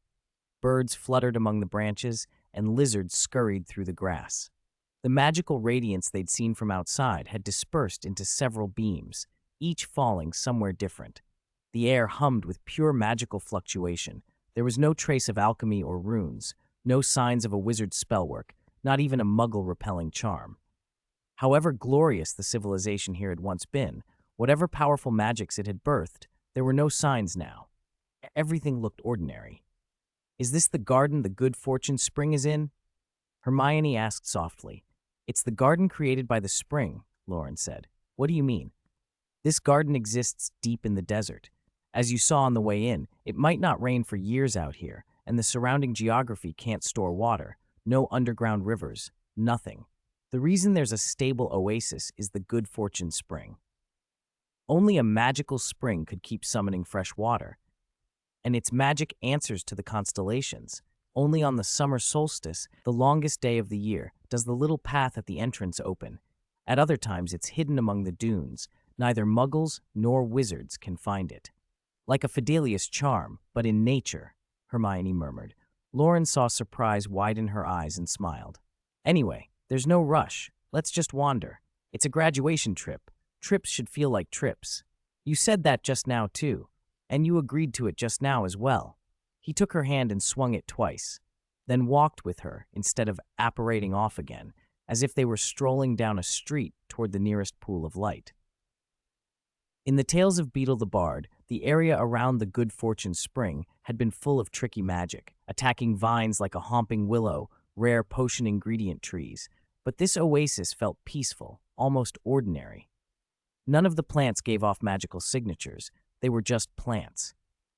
Birds fluttered among the branches, and lizards scurried through the grass. The magical radiance they'd seen from outside had dispersed into several beams, each falling somewhere different. The air hummed with pure magical fluctuation. There was no trace of alchemy or runes, no signs of a wizard's spellwork, not even a muggle-repelling charm. However glorious the civilization here had once been, whatever powerful magics it had birthed, there were no signs now. Everything looked ordinary. Is this the garden the good fortune spring is in? Hermione asked softly. It's the garden created by the spring, Loren said. What do you mean? This garden exists deep in the desert. As you saw on the way in, it might not rain for years out here, and the surrounding geography can't store water. No underground rivers, nothing. The reason there's a stable oasis is the good fortune spring. Only a magical spring could keep summoning fresh water, and its magic answers to the constellations. Only on the summer solstice, the longest day of the year, does the little path at the entrance open. At other times, it's hidden among the dunes. Neither muggles nor wizards can find it. Like a Fidelius charm, but in nature, Hermione murmured. Loren saw surprise widen her eyes and smiled. Anyway, there's no rush. Let's just wander. It's a graduation trip. Trips should feel like trips. You said that just now, too. And you agreed to it just now as well. He took her hand and swung it twice, then walked with her instead of apparating off again, as if they were strolling down a street toward the nearest pool of light. In the tales of Beetle the Bard, the area around the Good Fortune Spring had been full of tricky magic, attacking vines like a homping willow, rare potion ingredient trees. But this oasis felt peaceful, almost ordinary. None of the plants gave off magical signatures. They were just plants.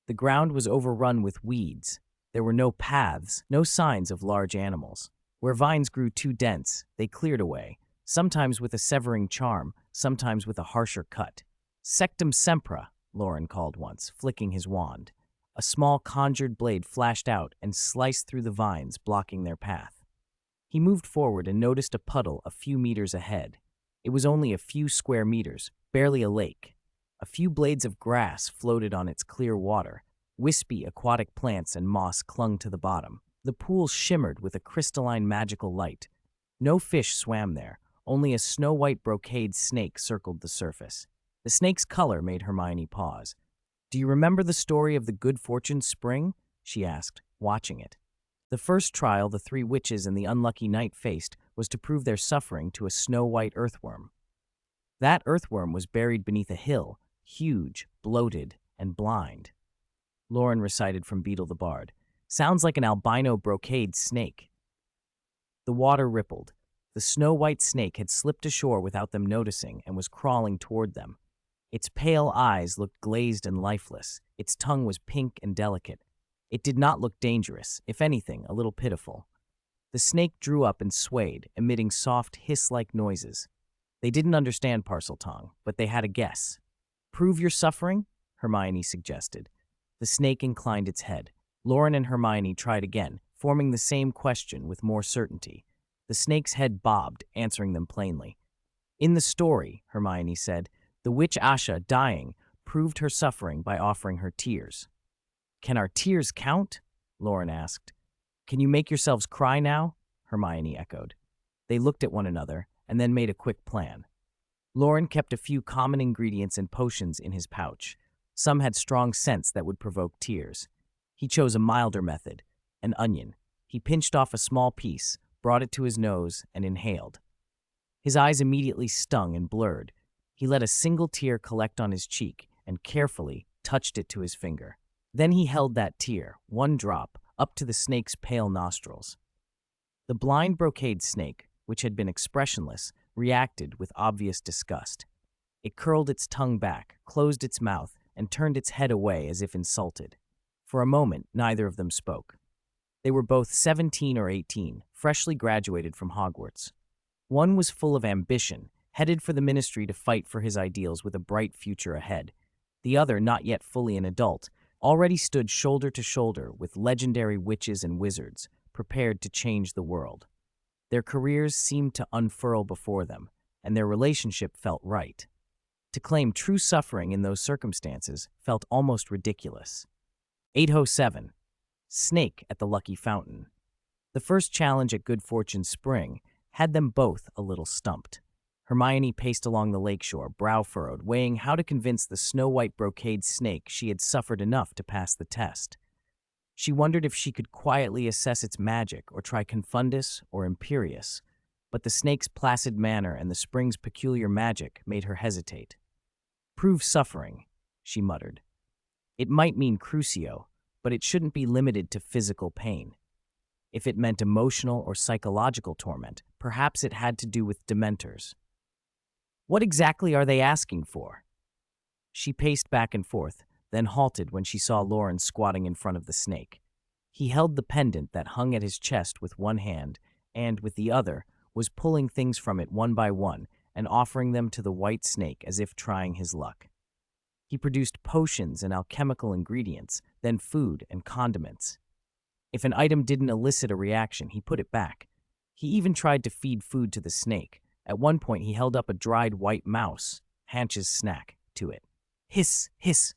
The ground was overrun with weeds. There were no paths, no signs of large animals. Where vines grew too dense, they cleared away, sometimes with a severing charm, sometimes with a harsher cut. Sectum sempra, Loren called once, flicking his wand. A small conjured blade flashed out and sliced through the vines, blocking their path. He moved forward and noticed a puddle a few meters ahead. It was only a few square meters, barely a lake. A few blades of grass floated on its clear water. Wispy aquatic plants and moss clung to the bottom. The pool shimmered with a crystalline magical light. No fish swam there, only a snow-white brocade snake circled the surface. The snake's color made Hermione pause. "Do you remember the story of the Good Fortune Spring?" she asked, watching it. The first trial the three witches and the unlucky knight faced was to prove their suffering to a snow-white earthworm. That earthworm was buried beneath a hill, huge, bloated, and blind. Loren recited from Beetle the Bard. "Sounds like an albino brocade snake." The water rippled. The snow-white snake had slipped ashore without them noticing and was crawling toward them. Its pale eyes looked glazed and lifeless. Its tongue was pink and delicate. It did not look dangerous, if anything, a little pitiful. The snake drew up and swayed, emitting soft hiss-like noises. They didn't understand Parseltongue, but they had a guess. "Prove your suffering?" Hermione suggested. The snake inclined its head. Loren and Hermione tried again, forming the same question with more certainty. The snake's head bobbed, answering them plainly. "In the story," Hermione said, "the witch Asha, dying, proved her suffering by offering her tears." "Can our tears count?" Loren asked. "Can you make yourselves cry now?" Hermione echoed. They looked at one another and then made a quick plan. Loren kept a few common ingredients and potions in his pouch. Some had strong scents that would provoke tears. He chose a milder method, an onion. He pinched off a small piece, brought it to his nose, and inhaled. His eyes immediately stung and blurred. He let a single tear collect on his cheek and carefully touched it to his finger. Then he held that tear, one drop, up to the snake's pale nostrils. The blind brocade snake, which had been expressionless, reacted with obvious disgust. It curled its tongue back, closed its mouth, and turned its head away as if insulted. For a moment, neither of them spoke. They were both 17 or 18, freshly graduated from Hogwarts. One was full of ambition, headed for the ministry to fight for his ideals with a bright future ahead. The other, not yet fully an adult, already stood shoulder to shoulder with legendary witches and wizards, prepared to change the world. Their careers seemed to unfurl before them, and their relationship felt right. To claim true suffering in those circumstances felt almost ridiculous. 807. Snake at the Lucky Fountain. The first challenge at Good Fortune Spring had them both a little stumped. Hermione paced along the lakeshore, brow furrowed, weighing how to convince the snow-white brocade snake she had suffered enough to pass the test. She wondered if she could quietly assess its magic or try Confundus or Imperious, but the snake's placid manner and the spring's peculiar magic made her hesitate. "Prove suffering," she muttered. It might mean Crucio, but it shouldn't be limited to physical pain. If it meant emotional or psychological torment, perhaps it had to do with Dementors. What exactly are they asking for? She paced back and forth, then halted when she saw Loren squatting in front of the snake. He held the pendant that hung at his chest with one hand, and, with the other, was pulling things from it one by one and offering them to the white snake as if trying his luck. He produced potions and alchemical ingredients, then food and condiments. If an item didn't elicit a reaction, he put it back. He even tried to feed food to the snake. At one point, he held up a dried white mouse, Hanch's snack, to it. Hiss, hiss.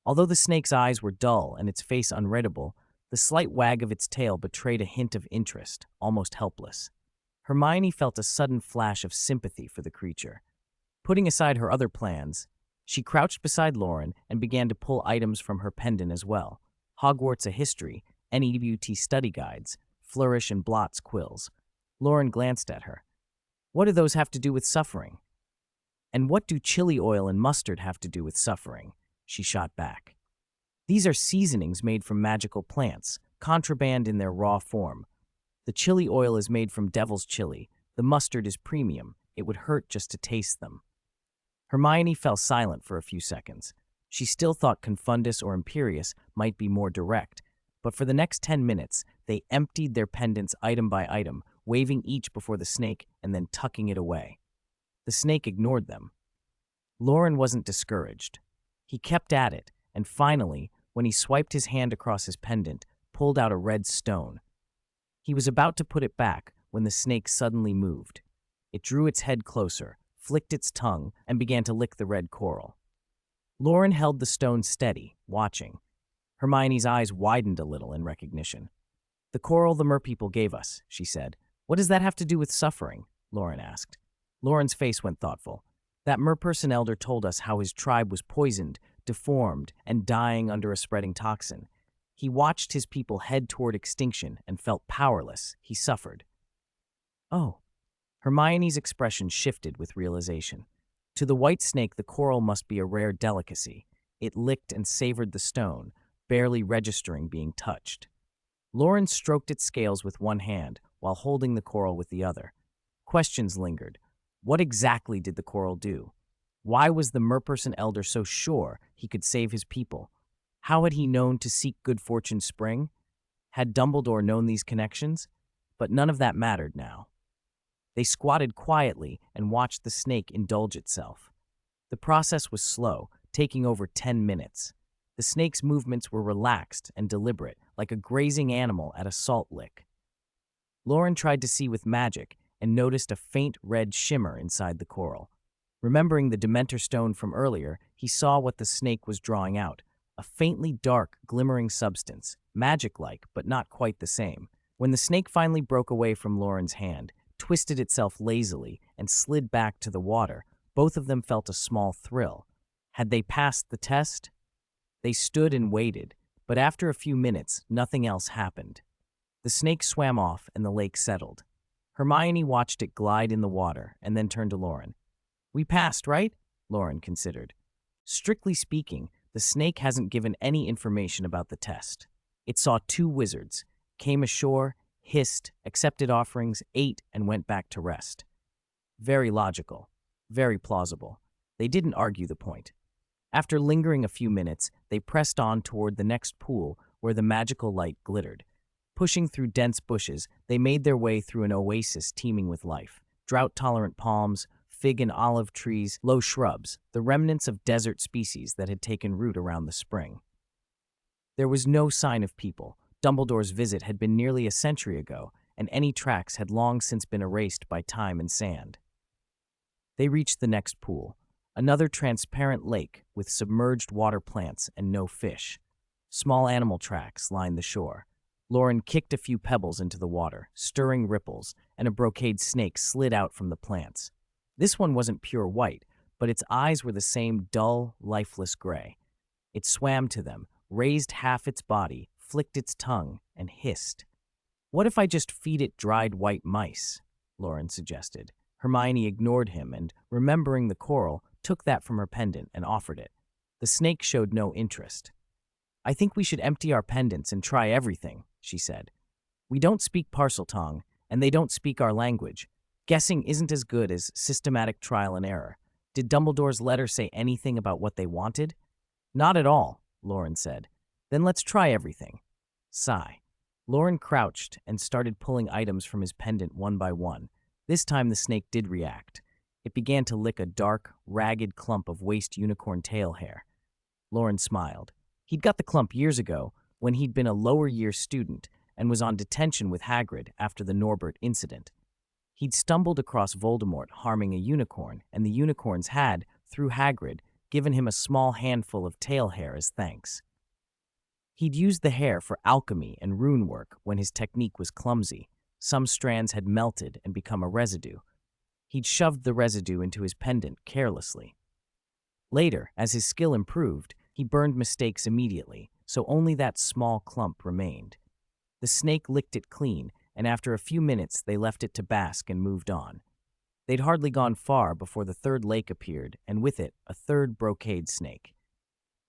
Although the snake's eyes were dull and its face unreadable, the slight wag of its tail betrayed a hint of interest, almost helpless. Hermione felt a sudden flash of sympathy for the creature. Putting aside her other plans, she crouched beside Loren and began to pull items from her pendant as well. Hogwarts a history, NEWT study guides, flourish and blots quills. Loren glanced at her. What do those have to do with suffering? And what do chili oil and mustard have to do with suffering? She shot back. These are seasonings made from magical plants, contraband in their raw form. The chili oil is made from devil's chili. The mustard is premium. It would hurt just to taste them. Hermione fell silent for a few seconds. She still thought Confundus or Imperius might be more direct, but for the next 10 minutes, they emptied their pendants item by item, waving each before the snake and then tucking it away. The snake ignored them. Loren wasn't discouraged. He kept at it, and finally, when he swiped his hand across his pendant, pulled out a red stone. He was about to put it back when the snake suddenly moved. It drew its head closer, flicked its tongue, and began to lick the red coral. Loren held the stone steady, watching. Hermione's eyes widened a little in recognition. The coral the merpeople gave us, she said. What does that have to do with suffering? Loren asked. Loren's face went thoughtful. That merperson elder told us how his tribe was poisoned, deformed, and dying under a spreading toxin. He watched his people head toward extinction and felt powerless. He suffered. Oh. Hermione's expression shifted with realization. To the white snake, the coral must be a rare delicacy. It licked and savored the stone, barely registering being touched. Loren stroked its scales with one hand while holding the coral with the other. Questions lingered. What exactly did the coral do? Why was the merperson elder so sure he could save his people? How had he known to seek good fortune spring? Had Dumbledore known these connections? But none of that mattered now. They squatted quietly and watched the snake indulge itself. The process was slow, taking over 10 minutes. The snake's movements were relaxed and deliberate, like a grazing animal at a salt lick. Loren tried to see with magic and noticed a faint red shimmer inside the coral. Remembering the Dementor stone from earlier, he saw what the snake was drawing out, a faintly dark, glimmering substance, magic-like, but not quite the same. When the snake finally broke away from Loren's hand, twisted itself lazily, and slid back to the water, both of them felt a small thrill. Had they passed the test? They stood and waited, but after a few minutes, nothing else happened. The snake swam off and the lake settled. Hermione watched it glide in the water and then turned to Loren. We passed, right? Loren considered. Strictly speaking, the snake hasn't given any information about the test. It saw 2 wizards, came ashore, hissed, accepted offerings, ate, and went back to rest. Very logical, very plausible. They didn't argue the point. After lingering a few minutes, they pressed on toward the next pool where the magical light glittered. Pushing through dense bushes, they made their way through an oasis teeming with life. Drought-tolerant palms, fig and olive trees, low shrubs, the remnants of desert species that had taken root around the spring. There was no sign of people. Dumbledore's visit had been nearly a century ago, and any tracks had long since been erased by time and sand. They reached the next pool, another transparent lake with submerged water plants and no fish. Small animal tracks lined the shore. Loren kicked a few pebbles into the water, stirring ripples, and a brocade snake slid out from the plants. This one wasn't pure white, but its eyes were the same dull, lifeless gray. It swam to them, raised half its body, flicked its tongue, and hissed. What if I just feed it dried white mice? Loren suggested. Hermione ignored him and, remembering the coral, took that from her pendant and offered it. The snake showed no interest. I think we should empty our pendants and try everything, she said. We don't speak Parseltongue, and they don't speak our language. Guessing isn't as good as systematic trial and error. Did Dumbledore's letter say anything about what they wanted? Not at all, Loren said. Then let's try everything. Sigh. Loren crouched and started pulling items from his pendant one by one. This time the snake did react. It began to lick a dark, ragged clump of waste unicorn tail hair. Loren smiled. He'd got the clump years ago when he'd been a lower-year student and was on detention with Hagrid after the Norbert incident. He'd stumbled across Voldemort harming a unicorn, and the unicorns had, through Hagrid, given him a small handful of tail hair as thanks. He'd used the hair for alchemy and rune work when his technique was clumsy. Some strands had melted and become a residue. He'd shoved the residue into his pendant carelessly. Later, as his skill improved, he burned mistakes immediately, so only that small clump remained. The snake licked it clean, and after a few minutes they left it to bask and moved on. They'd hardly gone far before the third lake appeared, and with it, a third brocade snake.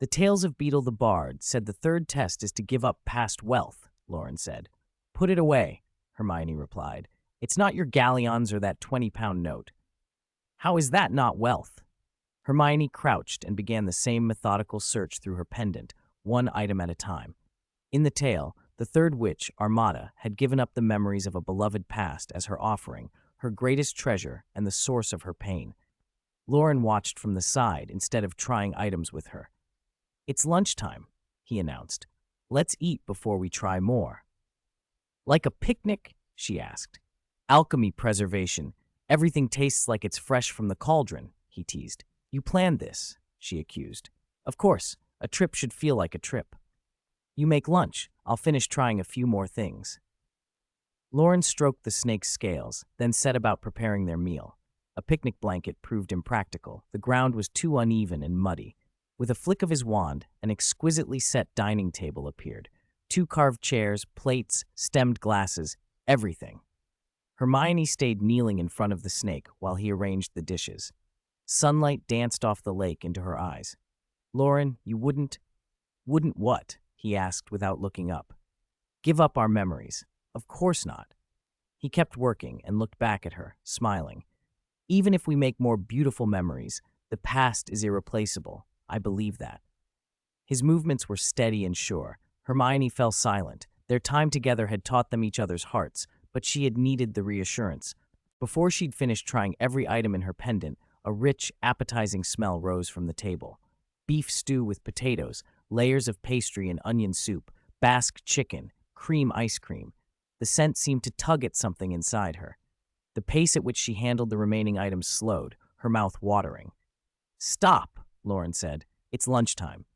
The Tales of Beetle the Bard said the third test is to give up past wealth, Loren said. Put it away, Hermione replied. It's not your galleons or that 20-pound note. How is that not wealth? Hermione crouched and began the same methodical search through her pendant, one item at a time. In the tale, the third witch, Armada, had given up the memories of a beloved past as her offering, her greatest treasure and the source of her pain. Loren watched from the side instead of trying items with her. It's lunchtime, he announced. Let's eat before we try more. Like a picnic? She asked. Alchemy preservation. Everything tastes like it's fresh from the cauldron, he teased. You planned this, she accused. Of course, a trip should feel like a trip. You make lunch. I'll finish trying a few more things. Loren stroked the snake's scales, then set about preparing their meal. A picnic blanket proved impractical. The ground was too uneven and muddy. With a flick of his wand, an exquisitely set dining table appeared. 2 carved chairs, plates, stemmed glasses, everything. Hermione stayed kneeling in front of the snake while he arranged the dishes. Sunlight danced off the lake into her eyes. Loren, you wouldn't what? He asked without looking up. Give up our memories. Of course not. He kept working and looked back at her, smiling. Even if we make more beautiful memories, the past is irreplaceable. I believe that. His movements were steady and sure. Hermione fell silent. Their time together had taught them each other's hearts, but she had needed the reassurance. Before she'd finished trying every item in her pendant, a rich, appetizing smell rose from the table. Beef stew with potatoes, layers of pastry and onion soup, Basque chicken, cream ice cream. The scent seemed to tug at something inside her. The pace at which she handled the remaining items slowed, her mouth watering. Stop, Loren said. It's lunchtime.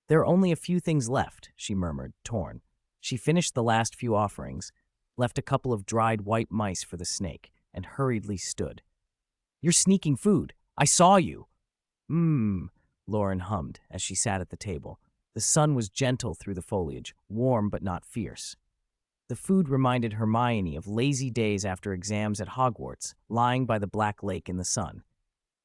There are only a few things left, she murmured, torn. She finished the last few offerings, left a couple of dried white mice for the snake, and hurriedly stood. You're sneaking food. I saw you. Loren hummed as she sat at the table. The sun was gentle through the foliage, warm but not fierce. The food reminded Hermione of lazy days after exams at Hogwarts, lying by the black lake in the sun.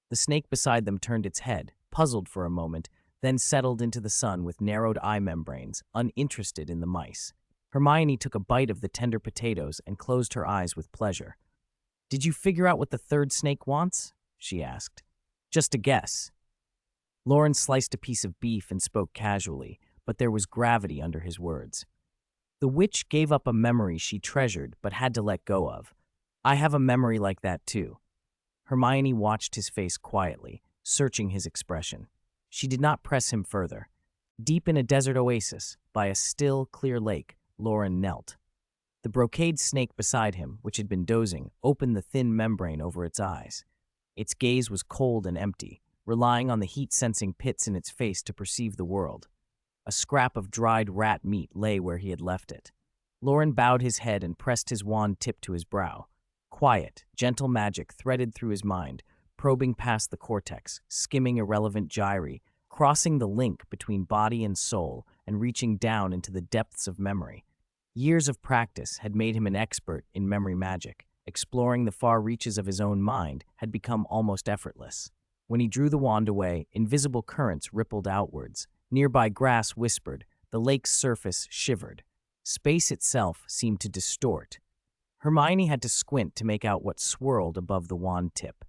The snake beside them turned its head, puzzled for a moment, then settled into the sun with narrowed eye membranes, uninterested in the mice. Hermione took a bite of the tender potatoes and closed her eyes with pleasure. Did you figure out what the third snake wants? She asked. Just a guess. Loren sliced a piece of beef and spoke casually, but there was gravity under his words. The witch gave up a memory she treasured but had to let go of. I have a memory like that too. Hermione watched his face quietly, searching his expression. She did not press him further. Deep in a desert oasis, by a still, clear lake, Loren knelt. The brocade snake beside him, which had been dozing, opened the thin membrane over its eyes. Its gaze was cold and empty, relying on the heat-sensing pits in its face to perceive the world. A scrap of dried rat meat lay where he had left it. Loren bowed his head and pressed his wand tip to his brow. Quiet, gentle magic threaded through his mind, probing past the cortex, skimming irrelevant gyri, crossing the link between body and soul, and reaching down into the depths of memory. Years of practice had made him an expert in memory magic. Exploring the far reaches of his own mind had become almost effortless. When he drew the wand away, invisible currents rippled outwards. Nearby grass whispered, the lake's surface shivered. Space itself seemed to distort. Hermione had to squint to make out what swirled above the wand tip.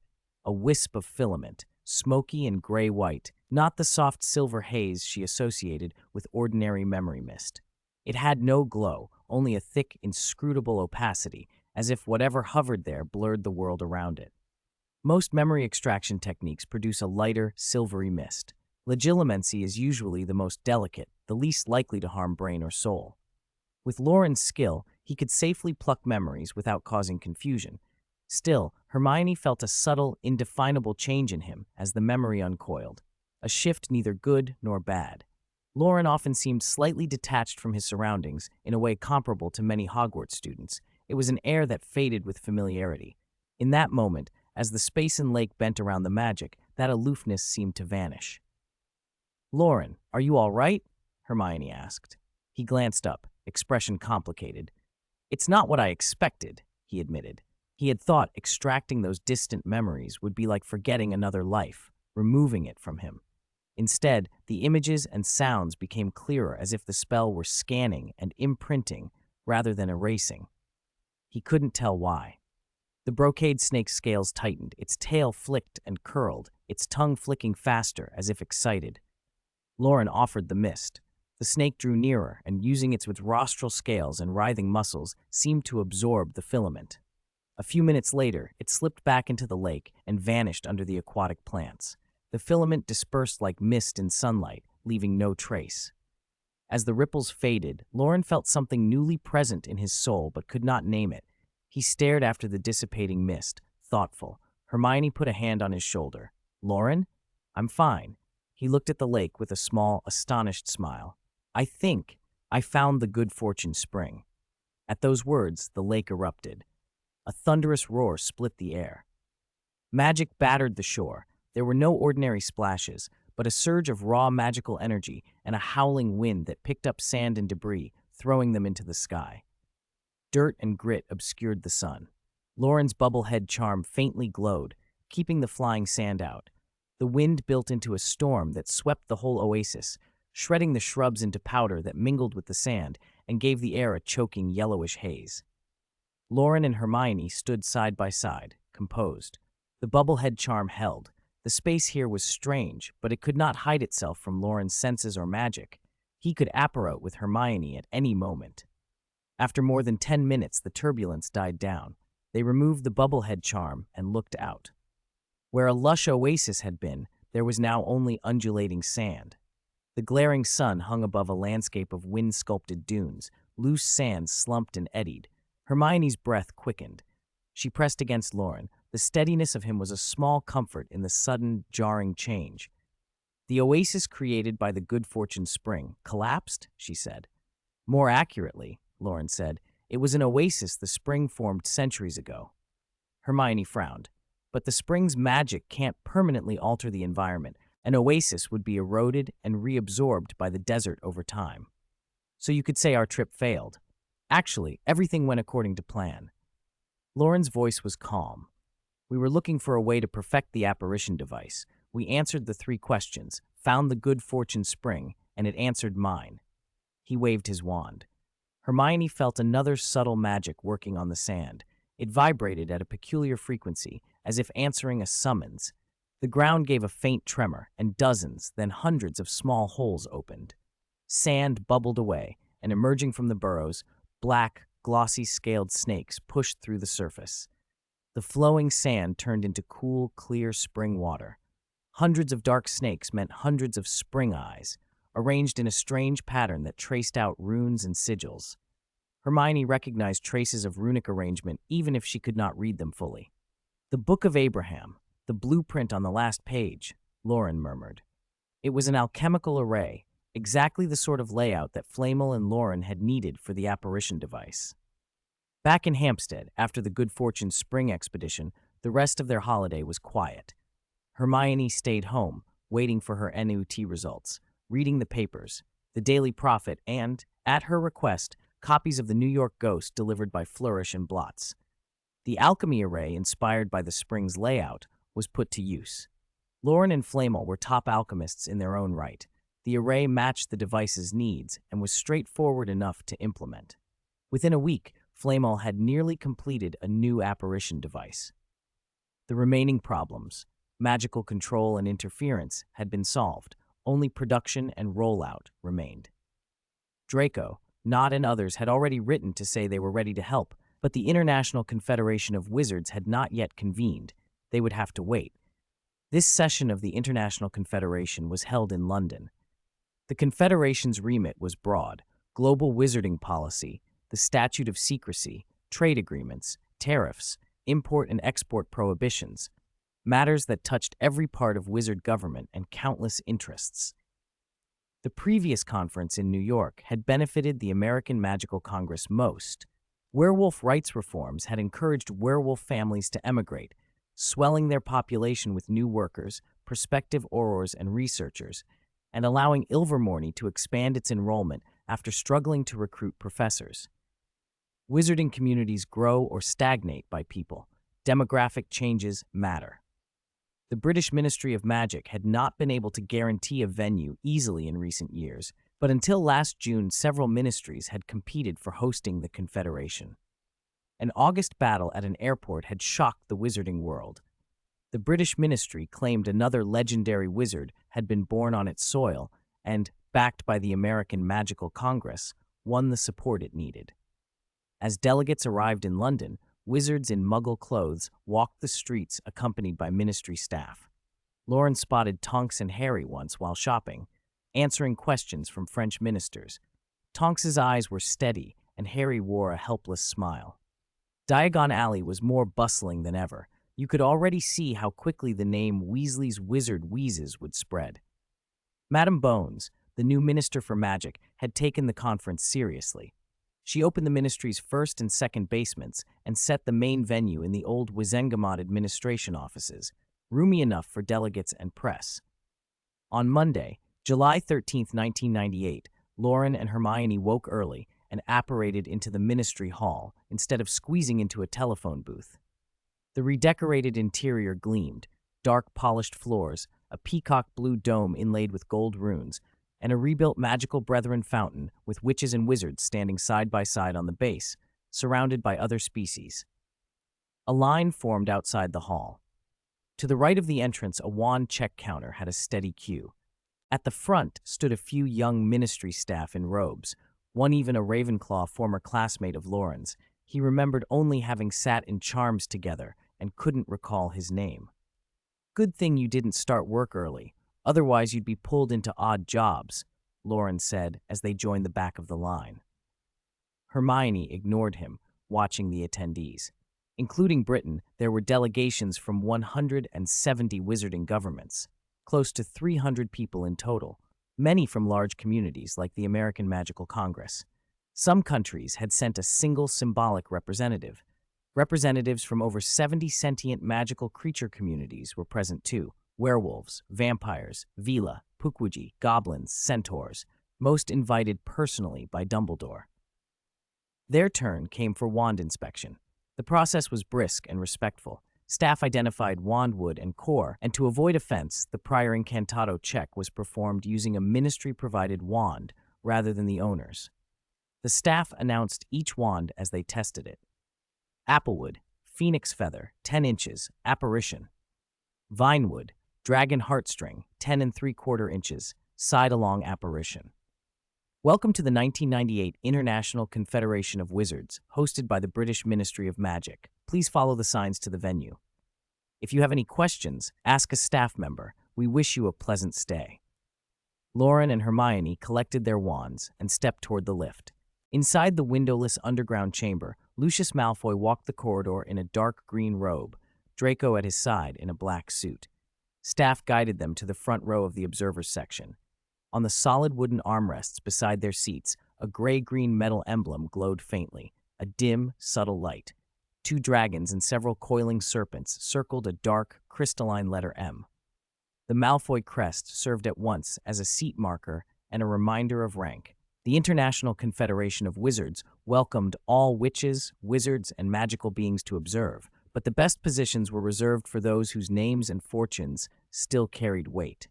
A wisp of filament, smoky and gray-white, not the soft silver haze she associated with ordinary memory mist. It had no glow, only a thick, inscrutable opacity, as if whatever hovered there blurred the world around it. Most memory extraction techniques produce a lighter, silvery mist. Legilimency is usually the most delicate, the least likely to harm brain or soul. With Loren's skill, he could safely pluck memories without causing confusion. Still, Hermione felt a subtle, indefinable change in him as the memory uncoiled, a shift neither good nor bad. Loren often seemed slightly detached from his surroundings in a way comparable to many Hogwarts students. It was an air that faded with familiarity. In that moment, as the space and lake bent around the magic, that aloofness seemed to vanish. "Loren, are you all right?" Hermione asked. He glanced up, expression complicated. "It's not what I expected," he admitted. He had thought extracting those distant memories would be like forgetting another life, removing it from him. Instead, the images and sounds became clearer as if the spell were scanning and imprinting rather than erasing. He couldn't tell why. The brocade snake's scales tightened, its tail flicked and curled, its tongue flicking faster as if excited. Loren offered the mist. The snake drew nearer and, using its rostral scales and writhing muscles, seemed to absorb the filament. A few minutes later, it slipped back into the lake and vanished under the aquatic plants. The filament dispersed like mist in sunlight, leaving no trace. As the ripples faded, Loren felt something newly present in his soul but could not name it. He stared after the dissipating mist, thoughtful. Hermione put a hand on his shoulder. "Loren? I'm fine." He looked at the lake with a small, astonished smile. "I think I found the good fortune spring." At those words, the lake erupted. A thunderous roar split the air. Magic battered the shore. There were no ordinary splashes, but a surge of raw magical energy and a howling wind that picked up sand and debris, throwing them into the sky. Dirt and grit obscured the sun. Loren's bubblehead charm faintly glowed, keeping the flying sand out. The wind built into a storm that swept the whole oasis, shredding the shrubs into powder that mingled with the sand and gave the air a choking yellowish haze. Loren and Hermione stood side by side, composed. The bubblehead charm held. The space here was strange, but it could not hide itself from Loren's senses or magic. He could apparote with Hermione at any moment. After more than 10 minutes, the turbulence died down. They removed the bubblehead charm and looked out. Where a lush oasis had been, there was now only undulating sand. The glaring sun hung above a landscape of wind-sculpted dunes. Loose sand slumped and eddied. Hermione's breath quickened. She pressed against Loren. The steadiness of him was a small comfort in the sudden, jarring change. "The oasis created by the good fortune spring collapsed," she said. "More accurately," Loren said, "it was an oasis the spring formed centuries ago." Hermione frowned. "But the spring's magic can't permanently alter the environment. An oasis would be eroded and reabsorbed by the desert over time. So you could say our trip failed. Actually, everything went according to plan." Loren's voice was calm. "We were looking for a way to perfect the apparition device. We answered the 3 questions, found the good fortune spring, and it answered mine." He waved his wand. Hermione felt another subtle magic working on the sand. It vibrated at a peculiar frequency, as if answering a summons. The ground gave a faint tremor, and dozens, then hundreds of small holes opened. Sand bubbled away, and emerging from the burrows, black, glossy scaled snakes pushed through the surface. The flowing sand turned into cool, clear spring water. Hundreds of dark snakes meant hundreds of spring eyes, arranged in a strange pattern that traced out runes and sigils. Hermione recognized traces of runic arrangement even if she could not read them fully. "The Book of Abraham, the blueprint on the last page," Loren murmured. It was an alchemical array, exactly the sort of layout that Flamel and Loren had needed for the apparition device. Back in Hampstead, after the Good Fortune spring expedition, the rest of their holiday was quiet. Hermione stayed home, waiting for her NUT results, reading the papers, the Daily Prophet, and, at her request, copies of the New York Ghost delivered by Flourish and Blots. The alchemy array, inspired by the spring's layout, was put to use. Loren and Flamel were top alchemists in their own right. The array matched the device's needs and was straightforward enough to implement. Within a week, Flamel had nearly completed a new apparition device. The remaining problems, magical control and interference, had been solved. Only production and rollout remained. Draco, Nott, and others had already written to say they were ready to help, but the International Confederation of Wizards had not yet convened. They would have to wait. This session of the International Confederation was held in London. The Confederation's remit was broad: global wizarding policy, the statute of secrecy, trade agreements, tariffs, import and export prohibitions, matters that touched every part of wizard government and countless interests. The previous conference in New York had benefited the American Magical Congress most. Werewolf rights reforms had encouraged werewolf families to emigrate, swelling their population with new workers, prospective aurors, and researchers, and allowing Ilvermorny to expand its enrollment after struggling to recruit professors. Wizarding communities grow or stagnate by people. Demographic changes matter. The British Ministry of Magic had not been able to guarantee a venue easily in recent years, but until last June, several ministries had competed for hosting the Confederation. An August battle at an airport had shocked the wizarding world. The British ministry claimed another legendary wizard had been born on its soil and, backed by the American Magical Congress, won the support it needed. As delegates arrived in London, wizards in Muggle clothes walked the streets accompanied by ministry staff. Loren spotted Tonks and Harry once while shopping, answering questions from French ministers. Tonks's eyes were steady, and Harry wore a helpless smile. Diagon Alley was more bustling than ever. You could already see how quickly the name Weasley's Wizard Wheezes would spread. Madame Bones, the new Minister for Magic, had taken the conference seriously. She opened the ministry's first and second basements and set the main venue in the old Wizengamot administration offices, roomy enough for delegates and press. On Monday, July 13, 1998, Loren and Hermione woke early and apparated into the ministry hall instead of squeezing into a telephone booth. The redecorated interior gleamed: dark polished floors, a peacock blue dome inlaid with gold runes, and a rebuilt Magical Brethren fountain with witches and wizards standing side by side on the base, surrounded by other species. A line formed outside the hall. To the right of the entrance, a wand check counter had a steady queue. At the front stood a few young ministry staff in robes, one even a Ravenclaw former classmate of Loren's. He remembered only having sat in charms together and couldn't recall his name. "Good thing you didn't start work early. Otherwise, you'd be pulled into odd jobs," Loren said as they joined the back of the line. Hermione ignored him, watching the attendees. Including Britain, there were delegations from 170 wizarding governments, close to 300 people in total, many from large communities like the American Magical Congress. Some countries had sent a single symbolic representative. Representatives from over 70 sentient magical creature communities were present too: werewolves, vampires, Vila, Pukwudgie, goblins, centaurs, most invited personally by Dumbledore. Their turn came for wand inspection. The process was brisk and respectful. Staff identified wandwood and core, and to avoid offense, the prior incantato check was performed using a ministry-provided wand rather than the owner's. The staff announced each wand as they tested it. Applewood, Phoenix Feather, 10 inches, apparition. Vinewood, Dragon Heartstring, 10 3/4 inches, side-along apparition. Welcome to the 1998 International Confederation of Wizards, hosted by the British Ministry of Magic. Please follow the signs to the venue. If you have any questions, ask a staff member. We wish you a pleasant stay. Loren and Hermione collected their wands and stepped toward the lift. Inside the windowless underground chamber, Lucius Malfoy walked the corridor in a dark green robe, Draco at his side in a black suit. Staff guided them to the front row of the observers section. On the solid wooden armrests beside their seats, a gray-green metal emblem glowed faintly, a dim, subtle light. 2 dragons and several coiling serpents circled a dark, crystalline letter M. The Malfoy crest served at once as a seat marker and a reminder of rank. The International Confederation of Wizards welcomed all witches, wizards, and magical beings to observe, but the best positions were reserved for those whose names and fortunes still carried weight.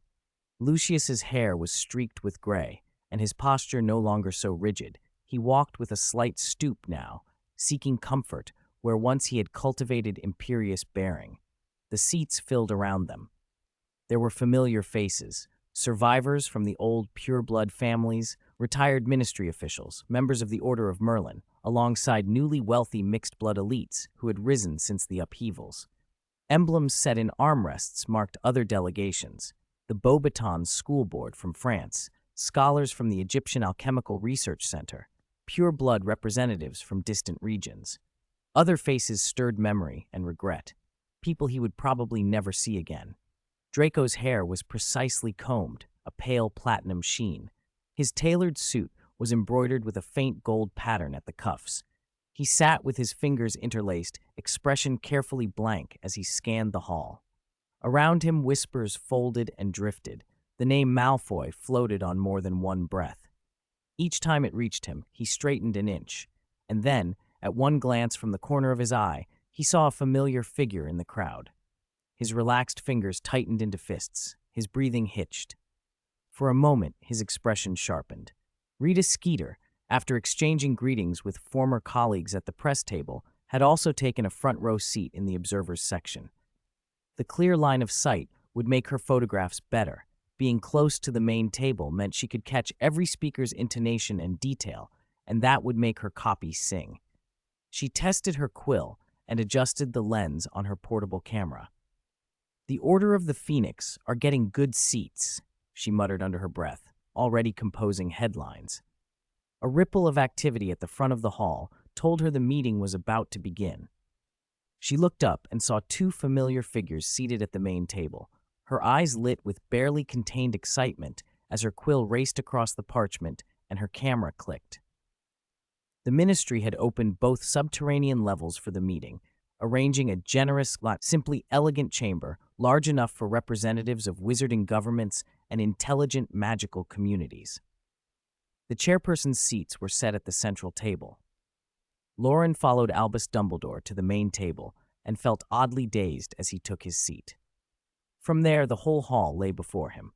Lucius's hair was streaked with gray, and his posture no longer so rigid. He walked with a slight stoop now, seeking comfort where once he had cultivated imperious bearing. The seats filled around them. There were familiar faces, survivors from the old pure-blood families, retired ministry officials, members of the Order of Merlin, alongside newly wealthy mixed-blood elites who had risen since the upheavals. Emblems set in armrests marked other delegations: the Beauxbatons School Board from France, scholars from the Egyptian Alchemical Research Center, pure-blood representatives from distant regions. Other faces stirred memory and regret, people he would probably never see again. Draco's hair was precisely combed, a pale platinum sheen. His tailored suit was embroidered with a faint gold pattern at the cuffs. He sat with his fingers interlaced, expression carefully blank as he scanned the hall. Around him, whispers folded and drifted. The name Malfoy floated on more than one breath. Each time it reached him, he straightened an inch. And then, at one glance from the corner of his eye, he saw a familiar figure in the crowd. His relaxed fingers tightened into fists. His breathing hitched. For a moment, his expression sharpened. Rita Skeeter, after exchanging greetings with former colleagues at the press table, had also taken a front-row seat in the observers section. The clear line of sight would make her photographs better. Being close to the main table meant she could catch every speaker's intonation and detail, and that would make her copy sing. She tested her quill and adjusted the lens on her portable camera. "The Order of the Phoenix are getting good seats," she muttered under her breath, already composing headlines. A ripple of activity at the front of the hall told her the meeting was about to begin. She looked up and saw two familiar figures seated at the main table. Her eyes lit with barely contained excitement as her quill raced across the parchment and her camera clicked. The ministry had opened both subterranean levels for the meeting, arranging a generous, simply elegant chamber large enough for representatives of wizarding governments and intelligent magical communities. The chairperson's seats were set at the central table. Loren followed Albus Dumbledore to the main table and felt oddly dazed as he took his seat. From there, the whole hall lay before him.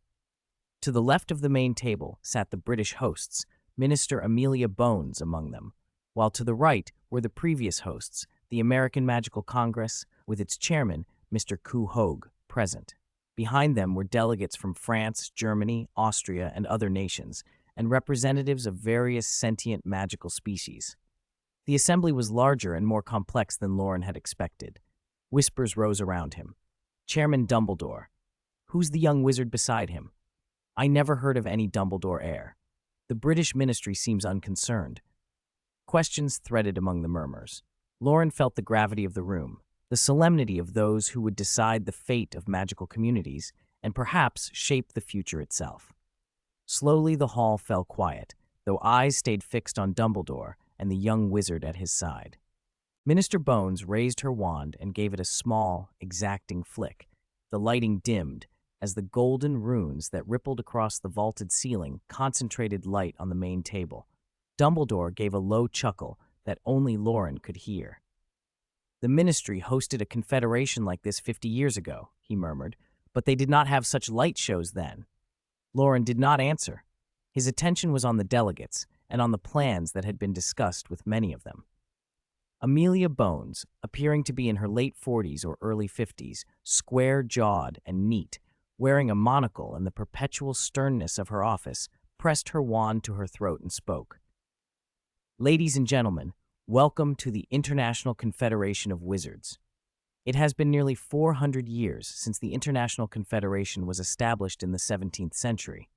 To the left of the main table sat the British hosts, Minister Amelia Bones among them, while to the right were the previous hosts, the American Magical Congress, with its chairman, Mr. Hogue, present. Behind them were delegates from France, Germany, Austria, and other nations, and representatives of various sentient magical species. The assembly was larger and more complex than Loren had expected. Whispers rose around him. "Chairman Dumbledore. Who's the young wizard beside him? I never heard of any Dumbledore heir. The British ministry seems unconcerned." Questions threaded among the murmurs. Loren felt the gravity of the room, the solemnity of those who would decide the fate of magical communities and perhaps shape the future itself. Slowly the hall fell quiet, though eyes stayed fixed on Dumbledore and the young wizard at his side. Minister Bones raised her wand and gave it a small, exacting flick. The lighting dimmed as the golden runes that rippled across the vaulted ceiling concentrated light on the main table. Dumbledore gave a low chuckle that only Loren could hear. "The ministry hosted a confederation like this 50 years ago," he murmured, "but they did not have such light shows then." Loren did not answer. His attention was on the delegates and on the plans that had been discussed with many of them. Amelia Bones, appearing to be in her late 40s or early 50s, square-jawed and neat, wearing a monocle and the perpetual sternness of her office, pressed her wand to her throat and spoke. "Ladies and gentlemen, welcome to the International Confederation of Wizards. It has been nearly 400 years since the International Confederation was established in the 17th century.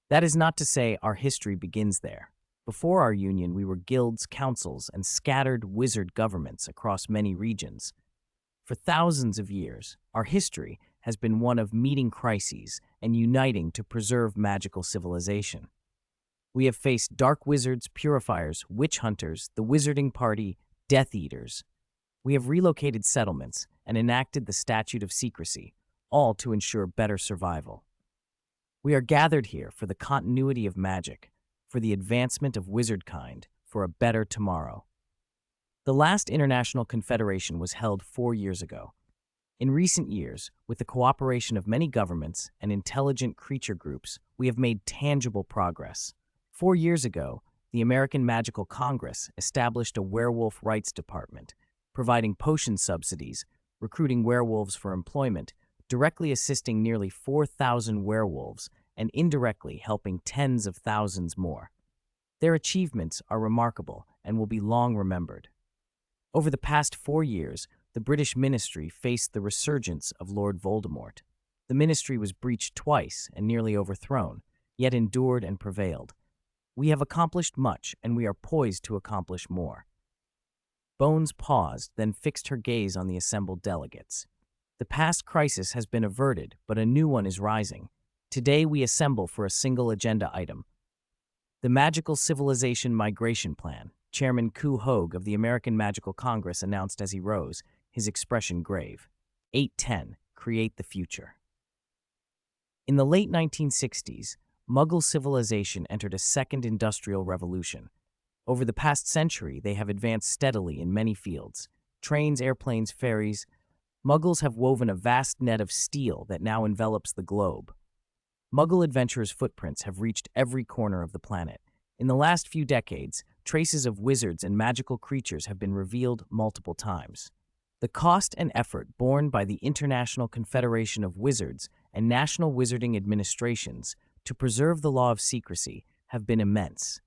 That is not to say our history begins there. Before our union, we were guilds, councils, and scattered wizard governments across many regions. For thousands of years, our history has been one of meeting crises and uniting to preserve magical civilization. We have faced dark wizards, purifiers, witch hunters, the wizarding party, Death Eaters. We have relocated settlements and enacted the Statute of Secrecy, all to ensure better survival. We are gathered here for the continuity of magic, for the advancement of wizardkind, for a better tomorrow. The last International Confederation was held 4 years ago. In recent years, with the cooperation of many governments and intelligent creature groups, we have made tangible progress. 4 years ago, the American Magical Congress established a werewolf rights department, providing potion subsidies, recruiting werewolves for employment, directly assisting nearly 4,000 werewolves, and indirectly helping tens of thousands more. Their achievements are remarkable and will be long remembered. Over the past 4 years, the British ministry faced the resurgence of Lord Voldemort. The ministry was breached twice and nearly overthrown, yet endured and prevailed. We have accomplished much, and we are poised to accomplish more. Bones paused, then fixed her gaze on the assembled delegates. The past crisis has been averted, but a new one is rising. Today we assemble for a single agenda item: the Magical Civilization Migration Plan. Chairman Ku Hogue of the American Magical Congress announced as he rose, his expression grave. 810. Create the future. In the late 1960s, Muggle civilization entered a second industrial revolution. Over the past century, they have advanced steadily in many fields: trains, airplanes, ferries. Muggles have woven a vast net of steel that now envelops the globe. Muggle adventurers' footprints have reached every corner of the planet. In the last few decades, traces of wizards and magical creatures have been revealed multiple times. The cost and effort borne by the International Confederation of Wizards and National Wizarding Administrations to preserve the law of secrecy have been immense.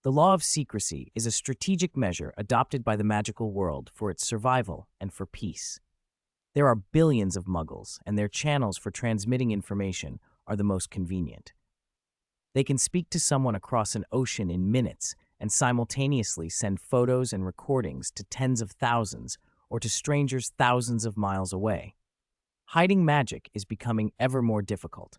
The law of secrecy is a strategic measure adopted by the magical world for its survival and for peace. There are billions of Muggles, and their channels for transmitting information are the most convenient. They can speak to someone across an ocean in minutes and simultaneously send photos and recordings to tens of thousands or to strangers thousands of miles away. Hiding magic is becoming ever more difficult.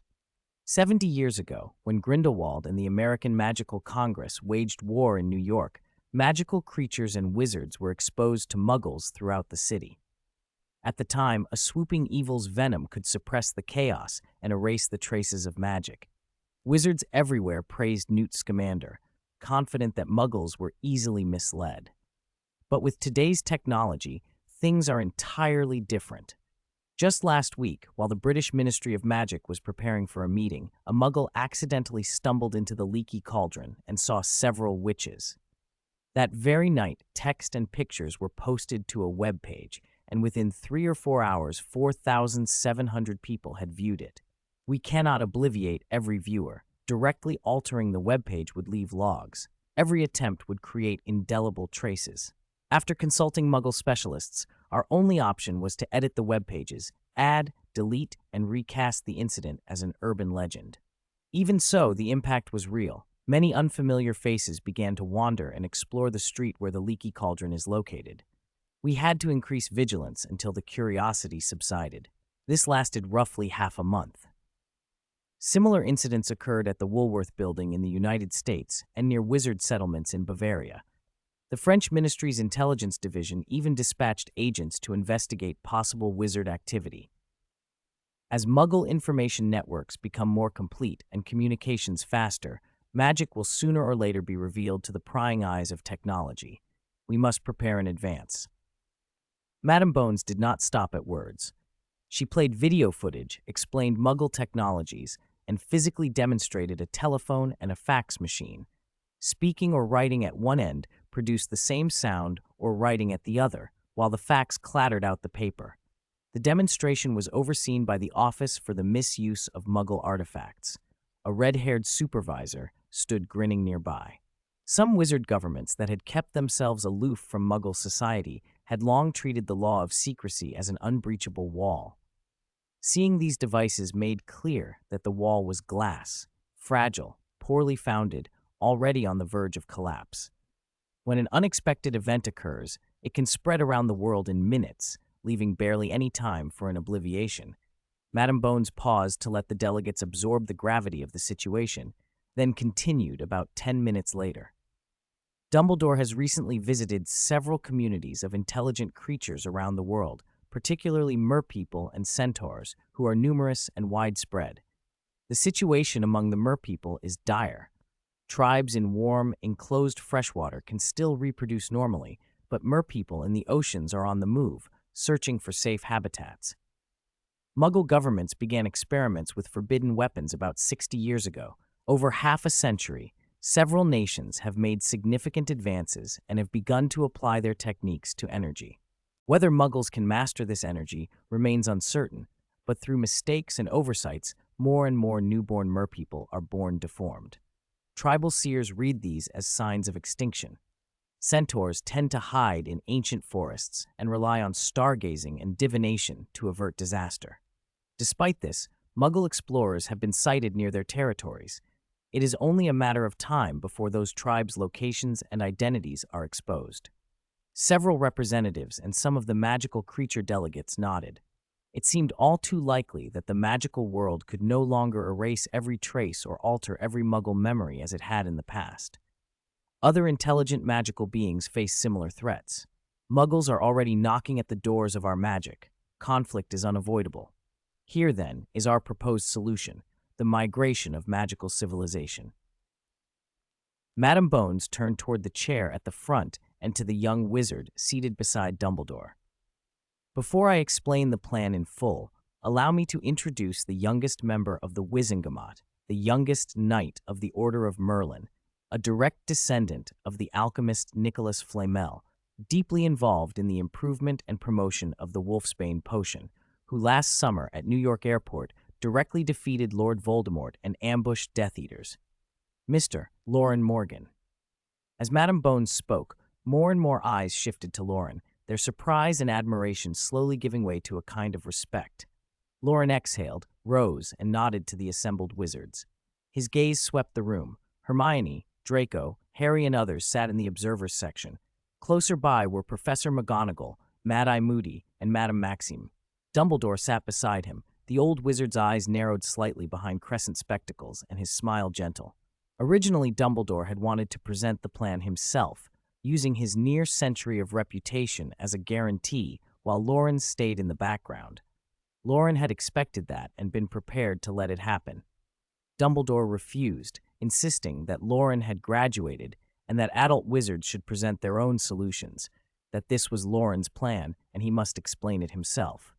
70 years ago, when Grindelwald and the American Magical Congress waged war in New York, magical creatures and wizards were exposed to Muggles throughout the city. At the time, a swooping evil's venom could suppress the chaos and erase the traces of magic. Wizards everywhere praised Newt Scamander, confident that Muggles were easily misled. But with today's technology, things are entirely different. Just last week, while the British Ministry of Magic was preparing for a meeting, a Muggle accidentally stumbled into the leaky cauldron and saw several witches. That very night, text and pictures were posted to a web page, and within 3 or 4 hours, 4,700 people had viewed it. We cannot obviate every viewer. Directly altering the web page would leave logs. Every attempt would create indelible traces. After consulting Muggle specialists, our only option was to edit the web pages, add, delete, and recast the incident as an urban legend. Even so, the impact was real. Many unfamiliar faces began to wander and explore the street where the leaky cauldron is located. We had to increase vigilance until the curiosity subsided. This lasted roughly half a month. Similar incidents occurred at the Woolworth Building in the United States and near wizard settlements in Bavaria. The French Ministry's Intelligence Division even dispatched agents to investigate possible wizard activity. As Muggle information networks become more complete and communications faster, magic will sooner or later be revealed to the prying eyes of technology. We must prepare in advance. Madame Bones did not stop at words. She played video footage, explained Muggle technologies, and physically demonstrated a telephone and a fax machine. Speaking or writing at one end produced the same sound or writing at the other, while the fax clattered out the paper. The demonstration was overseen by the Office for the Misuse of Muggle Artifacts. A red-haired supervisor stood grinning nearby. Some wizard governments that had kept themselves aloof from Muggle society had long treated the law of secrecy as an unbreachable wall. Seeing these devices made clear that the wall was glass, fragile, poorly founded, already on the verge of collapse. When an unexpected event occurs, it can spread around the world in minutes, leaving barely any time for an obliviation. Madame Bones paused to let the delegates absorb the gravity of the situation, then continued about 10 minutes later. Dumbledore has recently visited several communities of intelligent creatures around the world, particularly merpeople and centaurs, who are numerous and widespread. The situation among the merpeople is dire. Tribes in warm, enclosed freshwater can still reproduce normally, but merpeople in the oceans are on the move, searching for safe habitats. Muggle governments began experiments with forbidden weapons about 60 years ago. Over half a century, several nations have made significant advances and have begun to apply their techniques to energy. Whether Muggles can master this energy remains uncertain, but through mistakes and oversights, more and more newborn merpeople are born deformed. Tribal seers read these as signs of extinction. Centaurs tend to hide in ancient forests and rely on stargazing and divination to avert disaster. Despite this, Muggle explorers have been sighted near their territories. It is only a matter of time before those tribes' locations and identities are exposed. Several representatives and some of the magical creature delegates nodded. It seemed all too likely that the magical world could no longer erase every trace or alter every Muggle memory as it had in the past. Other intelligent magical beings face similar threats. Muggles are already knocking at the doors of our magic. Conflict is unavoidable. Here, then, is our proposed solution, the migration of magical civilization. Madame Bones turned toward the chair at the front and to the young wizard seated beside Dumbledore. Before I explain the plan in full, allow me to introduce the youngest member of the Wizengamot, the youngest knight of the Order of Merlin, a direct descendant of the alchemist Nicholas Flamel, deeply involved in the improvement and promotion of the Wolfsbane potion, who last summer at New York Airport directly defeated Lord Voldemort and ambushed Death Eaters. Mr. Loren Morgan. As Madame Bones spoke, more and more eyes shifted to Loren, their surprise and admiration slowly giving way to a kind of respect. Loren exhaled, rose, and nodded to the assembled wizards. His gaze swept the room. Hermione, Draco, Harry, and others sat in the observers section. Closer by were Professor McGonagall, Mad-Eye Moody, and Madame Maxime. Dumbledore sat beside him, the old wizard's eyes narrowed slightly behind crescent spectacles and his smile gentle. Originally, Dumbledore had wanted to present the plan himself, using his near century of reputation as a guarantee while Loren stayed in the background. Loren had expected that and been prepared to let it happen. Dumbledore refused, insisting that Loren had graduated and that adult wizards should present their own solutions, that this was Loren's plan and he must explain it himself.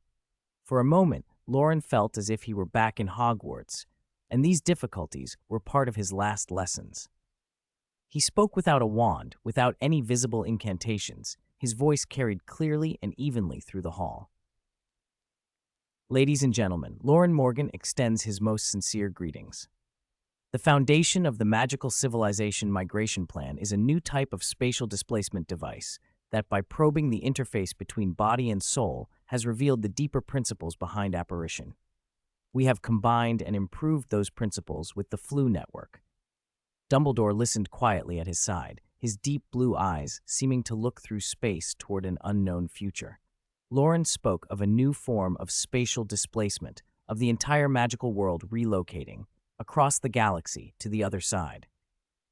For a moment, Loren felt as if he were back in Hogwarts, and these difficulties were part of his last lessons. He spoke without a wand, without any visible incantations. His voice carried clearly and evenly through the hall. Ladies and gentlemen, Loren Morgan extends his most sincere greetings. The foundation of the Magical Civilization Migration Plan is a new type of spatial displacement device that, by probing the interface between body and soul, has revealed the deeper principles behind apparition. We have combined and improved those principles with the Flu Network. Dumbledore listened quietly at his side, his deep blue eyes seeming to look through space toward an unknown future. Loren spoke of a new form of spatial displacement, of the entire magical world relocating, across the galaxy to the other side.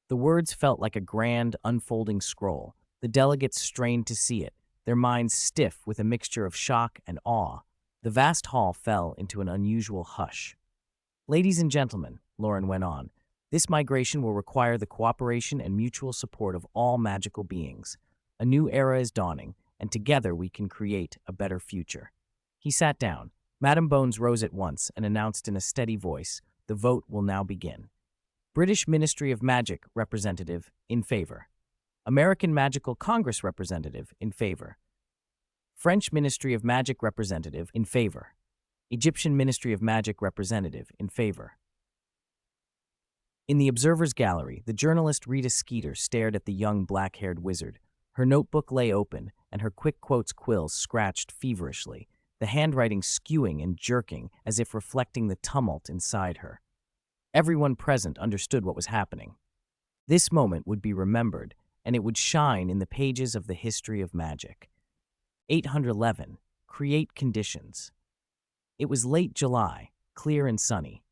The words felt like a grand, unfolding scroll. The delegates strained to see it, their minds stiff with a mixture of shock and awe. The vast hall fell into an unusual hush. Ladies and gentlemen, Loren went on, this migration will require the cooperation and mutual support of all magical beings. A new era is dawning, and together we can create a better future. He sat down. Madame Bones rose at once and announced in a steady voice, the vote will now begin. British Ministry of Magic representative, in favor. American Magical Congress representative, in favor. French Ministry of Magic representative, in favor. Egyptian Ministry of Magic representative, in favor. In the observer's gallery, the journalist Rita Skeeter stared at the young black-haired wizard. Her notebook lay open, and her quick quotes quills scratched feverishly, the handwriting skewing and jerking as if reflecting the tumult inside her. Everyone present understood what was happening. This moment would be remembered, and it would shine in the pages of the history of magic. 811. Create conditions. It was late July, clear and sunny.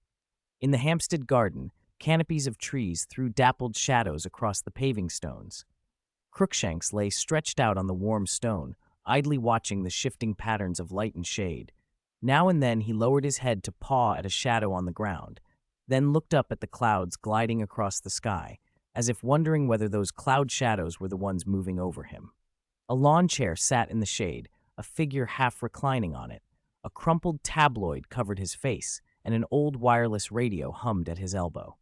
In the Hampstead garden, canopies of trees threw dappled shadows across the paving stones. Crookshanks lay stretched out on the warm stone, idly watching the shifting patterns of light and shade. Now and then he lowered his head to paw at a shadow on the ground, then looked up at the clouds gliding across the sky, as if wondering whether those cloud shadows were the ones moving over him. A lawn chair sat in the shade, a figure half reclining on it. A crumpled tabloid covered his face, and an old wireless radio hummed at his elbow.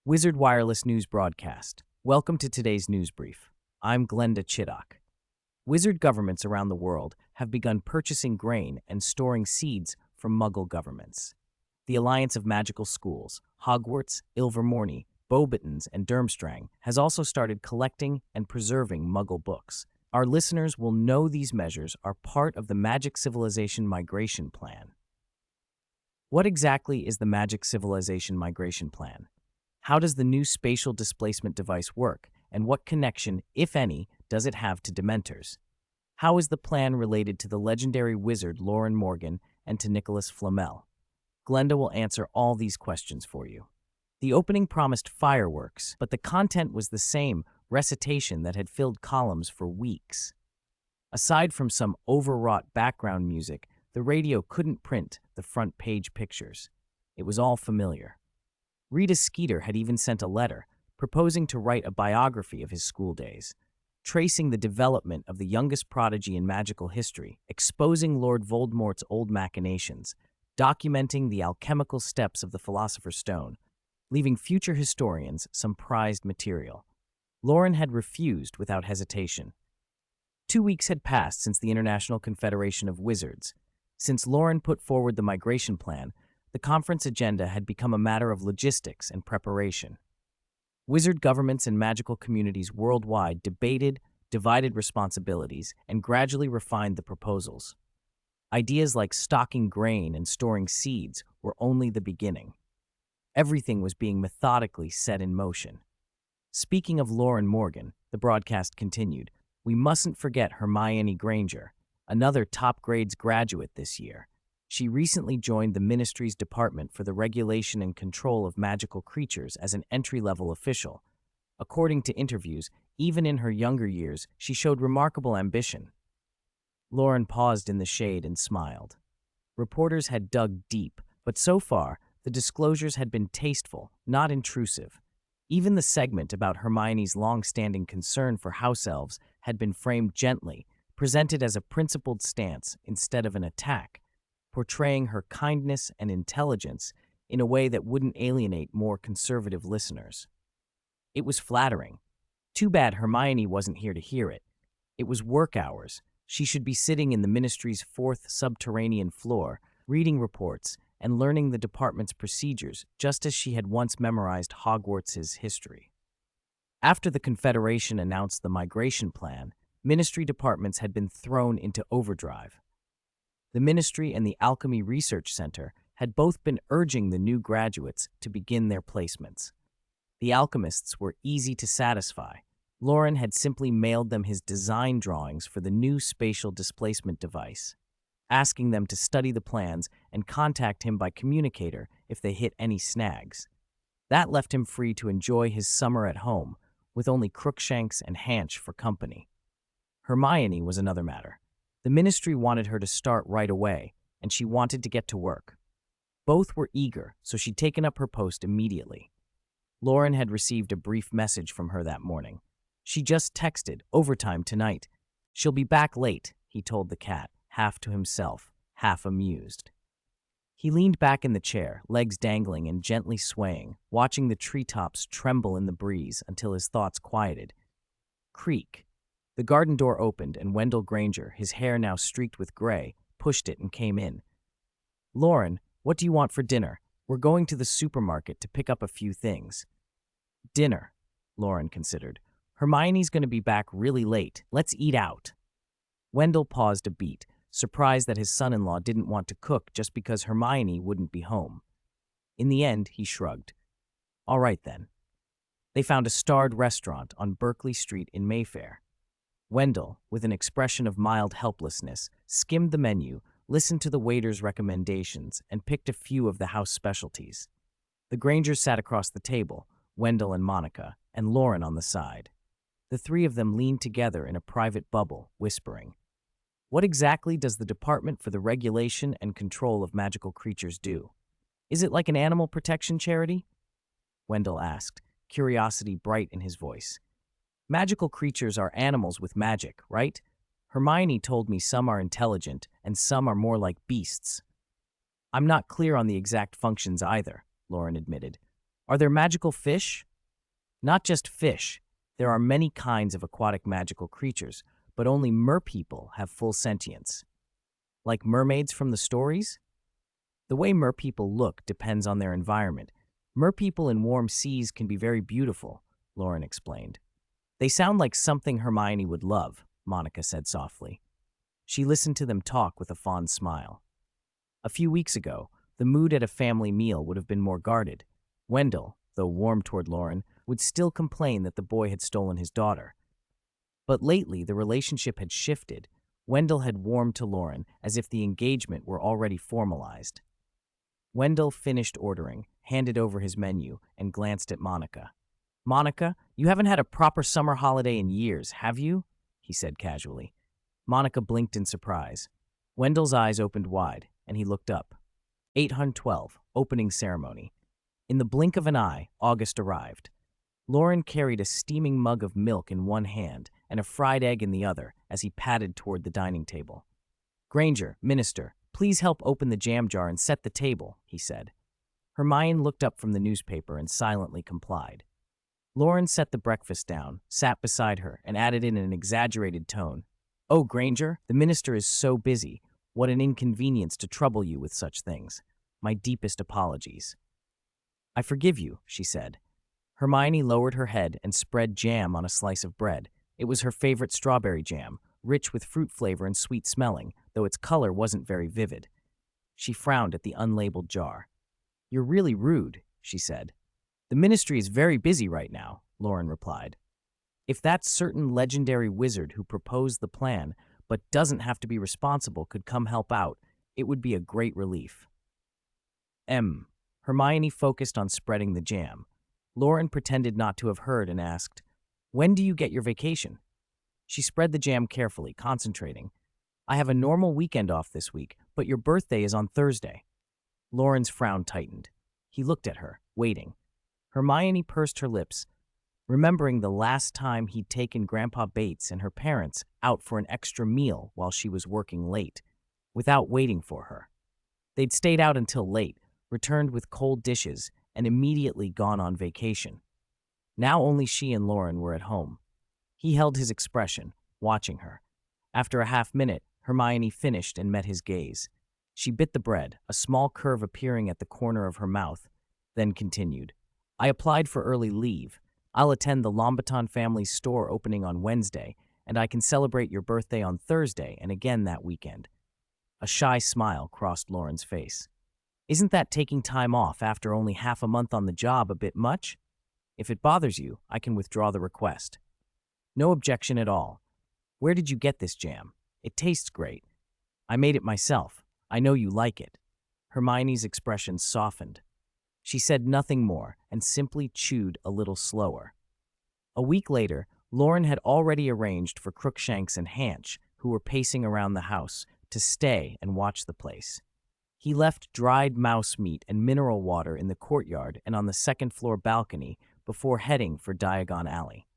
Wizard Wireless News Broadcast. Welcome to today's news brief. I'm Glenda Chiddock. Wizard governments around the world have begun purchasing grain and storing seeds from Muggle governments. The Alliance of Magical Schools, Hogwarts, Ilvermorny, Beauxbatons, and Durmstrang, has also started collecting and preserving Muggle books. Our listeners will know these measures are part of the Magic Civilization Migration Plan. What exactly is the Magic Civilization Migration Plan? How does the new spatial displacement device work, and what connection, if any, does it have to Dementors? How is the plan related to the legendary wizard Loren Morgan and to Nicholas Flamel? Glenda will answer all these questions for you. The opening promised fireworks, but the content was the same recitation that had filled columns for weeks. Aside from some overwrought background music, the radio couldn't print the front page pictures. It was all familiar. Rita Skeeter had even sent a letter, proposing to write a biography of his school days, tracing the development of the youngest prodigy in magical history, exposing Lord Voldemort's old machinations, documenting the alchemical steps of the Philosopher's Stone, leaving future historians some prized material. Loren had refused without hesitation. 2 weeks had passed since the International Confederation of Wizards. Since Loren put forward the migration plan, the conference agenda had become a matter of logistics and preparation. Wizard governments and magical communities worldwide debated, divided responsibilities, and gradually refined the proposals. Ideas like stocking grain and storing seeds were only the beginning. Everything was being methodically set in motion. Speaking of Loren Morgan, the broadcast continued, we mustn't forget Hermione Granger, another top grades graduate this year. She recently joined the Ministry's Department for the Regulation and Control of Magical Creatures as an entry-level official. According to interviews, even in her younger years, she showed remarkable ambition. Loren paused in the shade and smiled. Reporters had dug deep, but so far, the disclosures had been tasteful, not intrusive. Even the segment about Hermione's long-standing concern for house elves had been framed gently, presented as a principled stance instead of an attack, portraying her kindness and intelligence in a way that wouldn't alienate more conservative listeners. It was flattering. Too bad Hermione wasn't here to hear it. It was work hours. She should be sitting in the ministry's 4th subterranean floor, reading reports and learning the department's procedures, just as she had once memorized Hogwarts' history. After the Confederation announced the migration plan, ministry departments had been thrown into overdrive. The ministry and the Alchemy Research Center had both been urging the new graduates to begin their placements. The alchemists were easy to satisfy. Loren had simply mailed them his design drawings for the new spatial displacement device, asking them to study the plans and contact him by communicator if they hit any snags. That left him free to enjoy his summer at home, with only Crookshanks and Hanch for company. Hermione was another matter. The ministry wanted her to start right away, and she wanted to get to work. Both were eager, so she'd taken up her post immediately. Loren had received a brief message from her that morning. She just texted, "Overtime tonight. She'll be back late," he told the cat, half to himself, half amused. He leaned back in the chair, legs dangling and gently swaying, watching the treetops tremble in the breeze until his thoughts quieted. Creak. The garden door opened, and Wendell Granger, his hair now streaked with gray, pushed it and came in. "Loren, what do you want for dinner? We're going to the supermarket to pick up a few things." "Dinner," Loren considered. "Hermione's going to be back really late. Let's eat out." Wendell paused a beat, surprised that his son-in-law didn't want to cook just because Hermione wouldn't be home. In the end, he shrugged. "All right, then." They found a starred restaurant on Berkeley Street in Mayfair. Wendell, with an expression of mild helplessness, skimmed the menu, listened to the waiter's recommendations, and picked a few of the house specialties. The Grangers sat across the table, Wendell and Monica, and Loren on the side. The three of them leaned together in a private bubble, whispering. "What exactly does the Department for the Regulation and Control of Magical Creatures do? Is it like an animal protection charity?" Wendell asked, curiosity bright in his voice. "Magical creatures are animals with magic, right? Hermione told me some are intelligent and some are more like beasts." "I'm not clear on the exact functions either," Loren admitted. "Are there magical fish?" "Not just fish. There are many kinds of aquatic magical creatures, but only merpeople have full sentience." "Like mermaids from the stories?" "The way merpeople look depends on their environment. Merpeople in warm seas can be very beautiful, Loren explained. They sound like something Hermione would love, Monica said softly. She listened to them talk with a fond smile. A few weeks ago, the mood at a family meal would have been more guarded. Wendell, though warm toward Loren, would still complain that the boy had stolen his daughter. But lately, the relationship had shifted. Wendell had warmed to Loren as if the engagement were already formalized. Wendell finished ordering, handed over his menu, and glanced at Monica. "Monica, you haven't had a proper summer holiday in years, have you?" he said casually. Monica blinked in surprise. Wendell's eyes opened wide, and he looked up. 812, opening ceremony. In the blink of an eye, August arrived. Loren carried a steaming mug of milk in one hand and a fried egg in the other as he padded toward the dining table. "Granger, Minister, please help open the jam jar and set the table," he said. Hermione looked up from the newspaper and silently complied. Loren set the breakfast down, sat beside her, and added in an exaggerated tone, "Oh, Granger, the minister is so busy. What an inconvenience to trouble you with such things. My deepest apologies." "I forgive you," she said. Hermione lowered her head and spread jam on a slice of bread. It was her favorite strawberry jam, rich with fruit flavor and sweet smelling, though its color wasn't very vivid. She frowned at the unlabeled jar. "You're really rude," she said. "The ministry is very busy right now," Loren replied. "If that certain legendary wizard who proposed the plan but doesn't have to be responsible could come help out, it would be a great relief." Hermione focused on spreading the jam. Loren pretended not to have heard and asked, "When do you get your vacation?" She spread the jam carefully, concentrating. "I have a normal weekend off this week, but your birthday is on Thursday." Loren's frown tightened. He looked at her, waiting. Hermione pursed her lips, remembering the last time he'd taken Grandpa Bates and her parents out for an extra meal while she was working late, without waiting for her. They'd stayed out until late, returned with cold dishes, and immediately gone on vacation. Now only she and Loren were at home. He held his expression, watching her. After a half-minute, Hermione finished and met his gaze. She bit the bread, a small curve appearing at the corner of her mouth, then continued, "I applied for early leave. I'll attend the Lombaton family's store opening on Wednesday, and I can celebrate your birthday on Thursday and again that weekend." A shy smile crossed Loren's face. "Isn't that taking time off after only half a month on the job a bit much? If it bothers you, I can withdraw the request." "No objection at all. Where did you get this jam? It tastes great. I made it myself. I know you like it." Hermione's expression softened. She said nothing more and simply chewed a little slower. A week later, Loren had already arranged for Crookshanks and Hanch, who were pacing around the house, to stay and watch the place. He left dried mouse meat and mineral water in the courtyard and on the second-floor balcony before heading for Diagon Alley.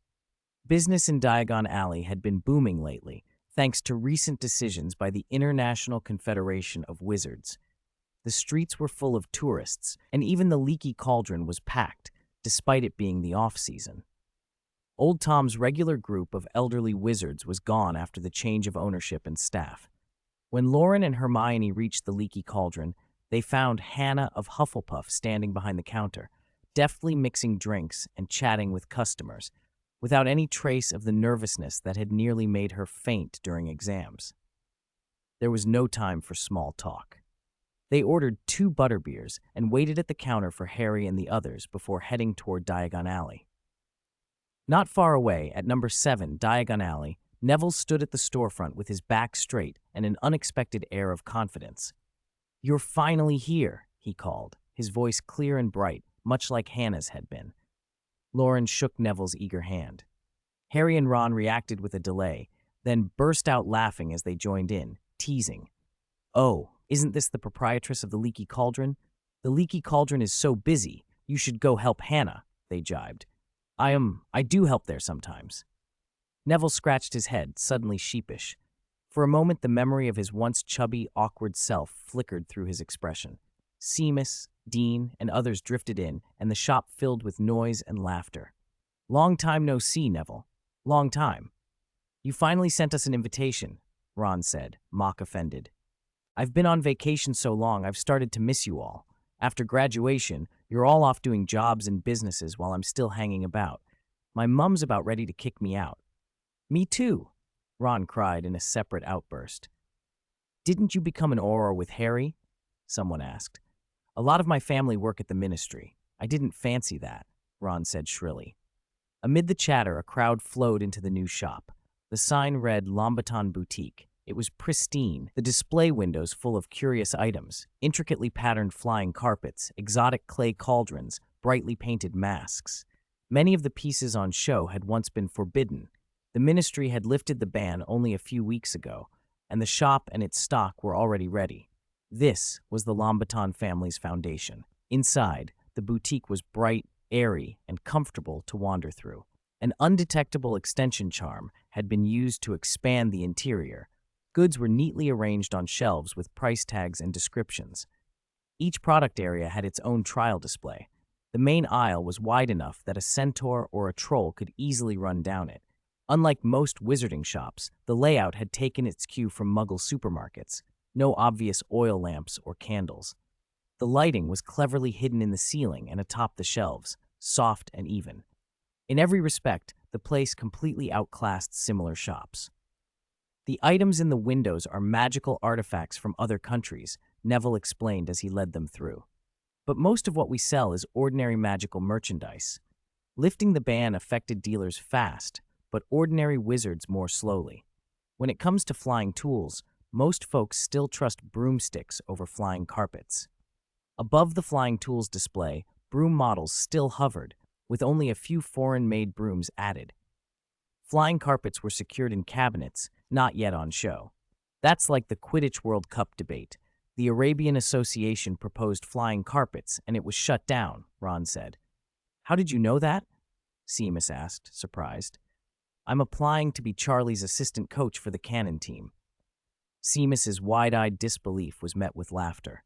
Business in Diagon Alley had been booming lately, thanks to recent decisions by the International Confederation of Wizards. The streets were full of tourists, and even the Leaky Cauldron was packed, despite it being the off-season. Old Tom's regular group of elderly wizards was gone after the change of ownership and staff. When Loren and Hermione reached the Leaky Cauldron, they found Hannah of Hufflepuff standing behind the counter, deftly mixing drinks and chatting with customers, without any trace of the nervousness that had nearly made her faint during exams. There was no time for small talk. They ordered 2 butterbeers and waited at the counter for Harry and the others before heading toward Diagon Alley. Not far away, at number 7 Diagon Alley, Neville stood at the storefront with his back straight and an unexpected air of confidence. "You're finally here," he called, his voice clear and bright, much like Hannah's had been. Loren shook Neville's eager hand. Harry and Ron reacted with a delay, then burst out laughing as they joined in, teasing. "Oh, isn't this the proprietress of the Leaky Cauldron? The Leaky Cauldron is so busy, you should go help Hannah," they jibed. I do help there sometimes." Neville scratched his head, suddenly sheepish. For a moment, the memory of his once chubby, awkward self flickered through his expression. Seamus, Dean, and others drifted in, and the shop filled with noise and laughter. "Long time no see, Neville. Long time." "You finally sent us an invitation," Ron said, mock-offended. "I've been on vacation so long I've started to miss you all. After graduation, You're all off doing jobs and businesses while I'm still hanging about. My mum's about ready to kick me out." "Me too," Ron cried in a separate outburst. "Didn't you become an Auror with Harry?" someone asked. "A lot of my family work at the ministry. I didn't fancy that," Ron said shrilly. Amid the chatter, a crowd flowed into the new shop. The sign read Lambaton Boutique. It was pristine, the display windows full of curious items, intricately patterned flying carpets, exotic clay cauldrons, brightly painted masks. Many of the pieces on show had once been forbidden. The ministry had lifted the ban only a few weeks ago, and the shop and its stock were already ready. This was the Lambaton family's foundation. Inside, the boutique was bright, airy, and comfortable to wander through. An undetectable extension charm had been used to expand the interior. Goods were neatly arranged on shelves with price tags and descriptions. Each product area had its own trial display. The main aisle was wide enough that a centaur or a troll could easily run down it. Unlike most wizarding shops, the layout had taken its cue from Muggle supermarkets. No obvious oil lamps or candles. The lighting was cleverly hidden in the ceiling and atop the shelves, soft and even. In every respect, the place completely outclassed similar shops. "The items in the windows are magical artifacts from other countries," Neville explained as he led them through. "But most of what we sell is ordinary magical merchandise. Lifting the ban affected dealers fast, but ordinary wizards more slowly. When it comes to flying tools, most folks still trust broomsticks over flying carpets." Above the flying tools display, broom models still hovered, with only a few foreign-made brooms added. Flying carpets were secured in cabinets, not yet on show. That's like the Quidditch World Cup debate. The Arabian Association proposed flying carpets, and it was shut down, Ron said. "How did you know that?" Seamus asked, surprised. "I'm applying to be Charlie's assistant coach for the Cannon team." Seamus's wide-eyed disbelief was met with laughter.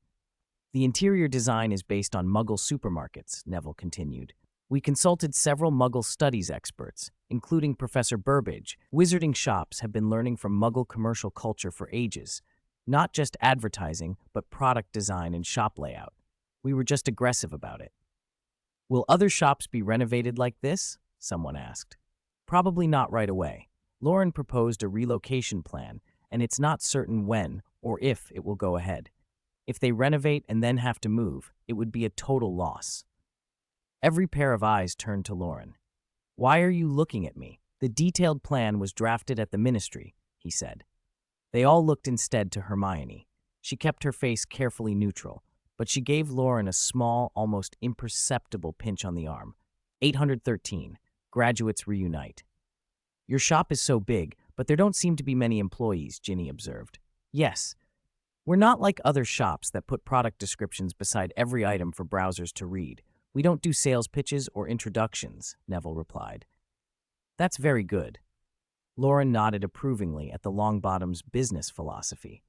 "The interior design is based on Muggle supermarkets," Neville continued. "We consulted several Muggle studies experts, including Professor Burbage. Wizarding shops have been learning from Muggle commercial culture for ages. Not just advertising, but product design and shop layout. We were just aggressive about it." "Will other shops be renovated like this?" someone asked. "Probably not right away. Loren proposed a relocation plan, and it's not certain when or if it will go ahead. If they renovate and then have to move, it would be a total loss." Every pair of eyes turned to Loren. "Why are you looking at me? The detailed plan was drafted at the ministry," he said. They all looked instead to Hermione. She kept her face carefully neutral, but she gave Loren a small, almost imperceptible pinch on the arm. 813. Graduates reunite. "Your shop is so big, but there don't seem to be many employees," Ginny observed. "Yes. We're not like other shops that put product descriptions beside every item for browsers to read. We don't do sales pitches or introductions," Neville replied. "That's very good." Loren nodded approvingly at the Longbottom's business philosophy.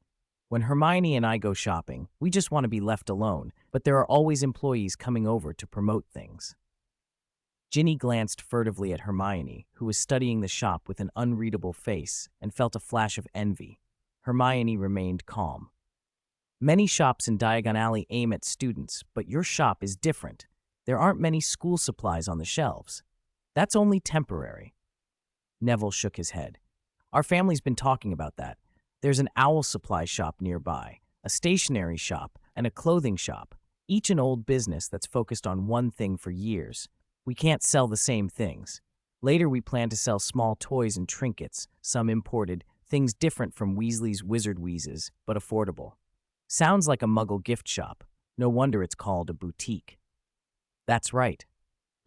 "When Hermione and I go shopping, we just want to be left alone, but there are always employees coming over to promote things." Ginny glanced furtively at Hermione, who was studying the shop with an unreadable face, and felt a flash of envy. Hermione remained calm. "Many shops in Diagon Alley aim at students, but your shop is different. There aren't many school supplies on the shelves. That's only temporary." Neville shook his head. "Our family's been talking about that. There's an owl supply shop nearby, a stationery shop, and a clothing shop, each an old business that's focused on one thing for years. We can't sell the same things. Later we plan to sell small toys and trinkets, some imported, things different from Weasley's Wizard Wheezes, but affordable. Sounds like a Muggle gift shop. No wonder it's called a boutique." "That's right,"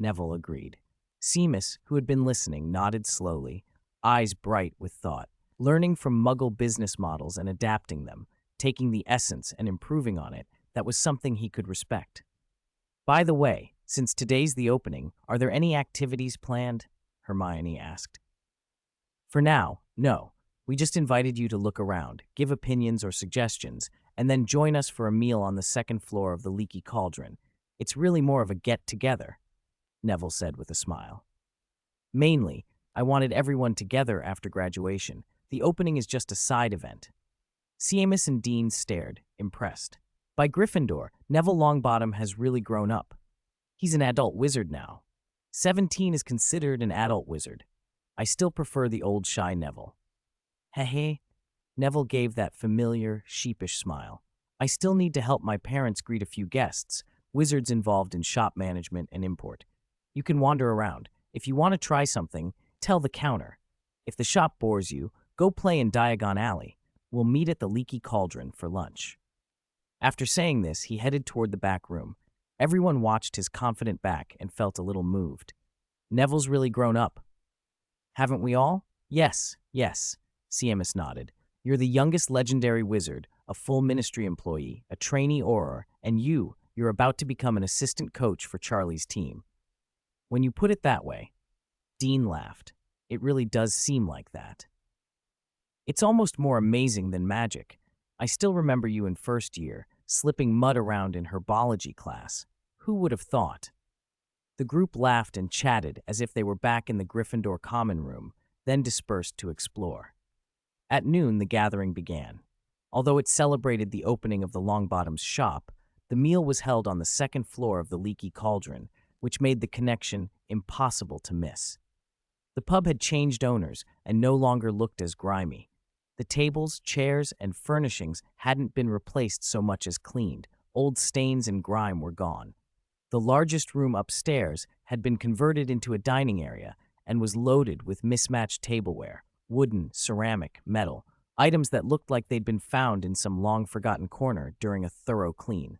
Neville agreed. Seamus, who had been listening, nodded slowly, eyes bright with thought. Learning from Muggle business models and adapting them, taking the essence and improving on it, that was something he could respect. "By the way, since today's the opening, are there any activities planned?" Hermione asked. "For now, no. We just invited you to look around, give opinions or suggestions, and then join us for a meal on the second floor of the Leaky Cauldron. It's really more of a get-together," Neville said with a smile. "Mainly, I wanted everyone together after graduation. The opening is just a side event." Seamus and Dean stared, impressed. By Gryffindor, Neville Longbottom has really grown up. He's an adult wizard now. 17 is considered an adult wizard. I still prefer the old shy Neville. Heh. Neville gave that familiar, sheepish smile. I still need to help my parents greet a few guests, wizards involved in shop management and import. You can wander around. If you want to try something, tell the counter. If the shop bores you, go play in Diagon Alley. We'll meet at the Leaky Cauldron for lunch. After saying this, he headed toward the back room. Everyone watched his confident back and felt a little moved. Neville's really grown up. Haven't we all? Yes. Seamus nodded. You're the youngest legendary wizard, a full ministry employee, a trainee auror, and you're about to become an assistant coach for Charlie's team. When you put it that way, Dean laughed. It really does seem like that. It's almost more amazing than magic. I still remember you in first year, slipping mud around in herbology class. Who would have thought? The group laughed and chatted as if they were back in the Gryffindor common room, then dispersed to explore. At noon, the gathering began. Although it celebrated the opening of the Longbottom's shop, the meal was held on the second floor of the Leaky Cauldron, which made the connection impossible to miss. The pub had changed owners and no longer looked as grimy. The tables, chairs, and furnishings hadn't been replaced so much as cleaned. Old stains and grime were gone. The largest room upstairs had been converted into a dining area and was loaded with mismatched tableware, wooden, ceramic, metal, items that looked like they'd been found in some long-forgotten corner during a thorough clean.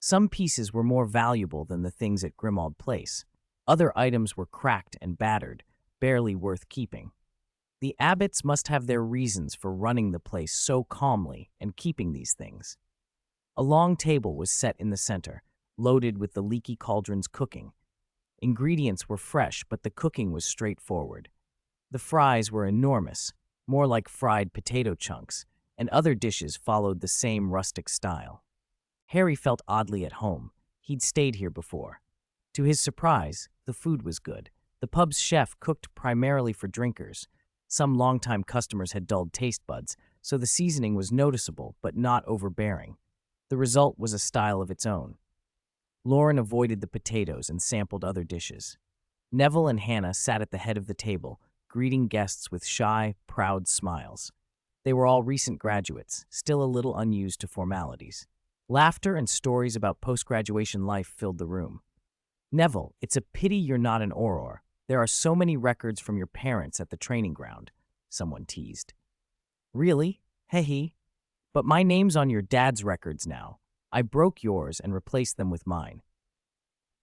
Some pieces were more valuable than the things at Grimmauld Place. Other items were cracked and battered, barely worth keeping. The abbots must have their reasons for running the place so calmly and keeping these things. A long table was set in the center, loaded with the Leaky Cauldron's cooking. Ingredients were fresh, but the cooking was straightforward. The fries were enormous, more like fried potato chunks, and other dishes followed the same rustic style. Harry felt oddly at home. He'd stayed here before. To his surprise, the food was good. The pub's chef cooked primarily for drinkers. Some longtime customers had dulled taste buds, so the seasoning was noticeable but not overbearing. The result was a style of its own. Loren avoided the potatoes and sampled other dishes. Neville and Hannah sat at the head of the table, greeting guests with shy, proud smiles. They were all recent graduates, still a little unused to formalities. Laughter and stories about post-graduation life filled the room. Neville, it's a pity you're not an auror. There are so many records from your parents at the training ground, someone teased. Really? Heh. But my name's on your dad's records now. I broke yours and replaced them with mine.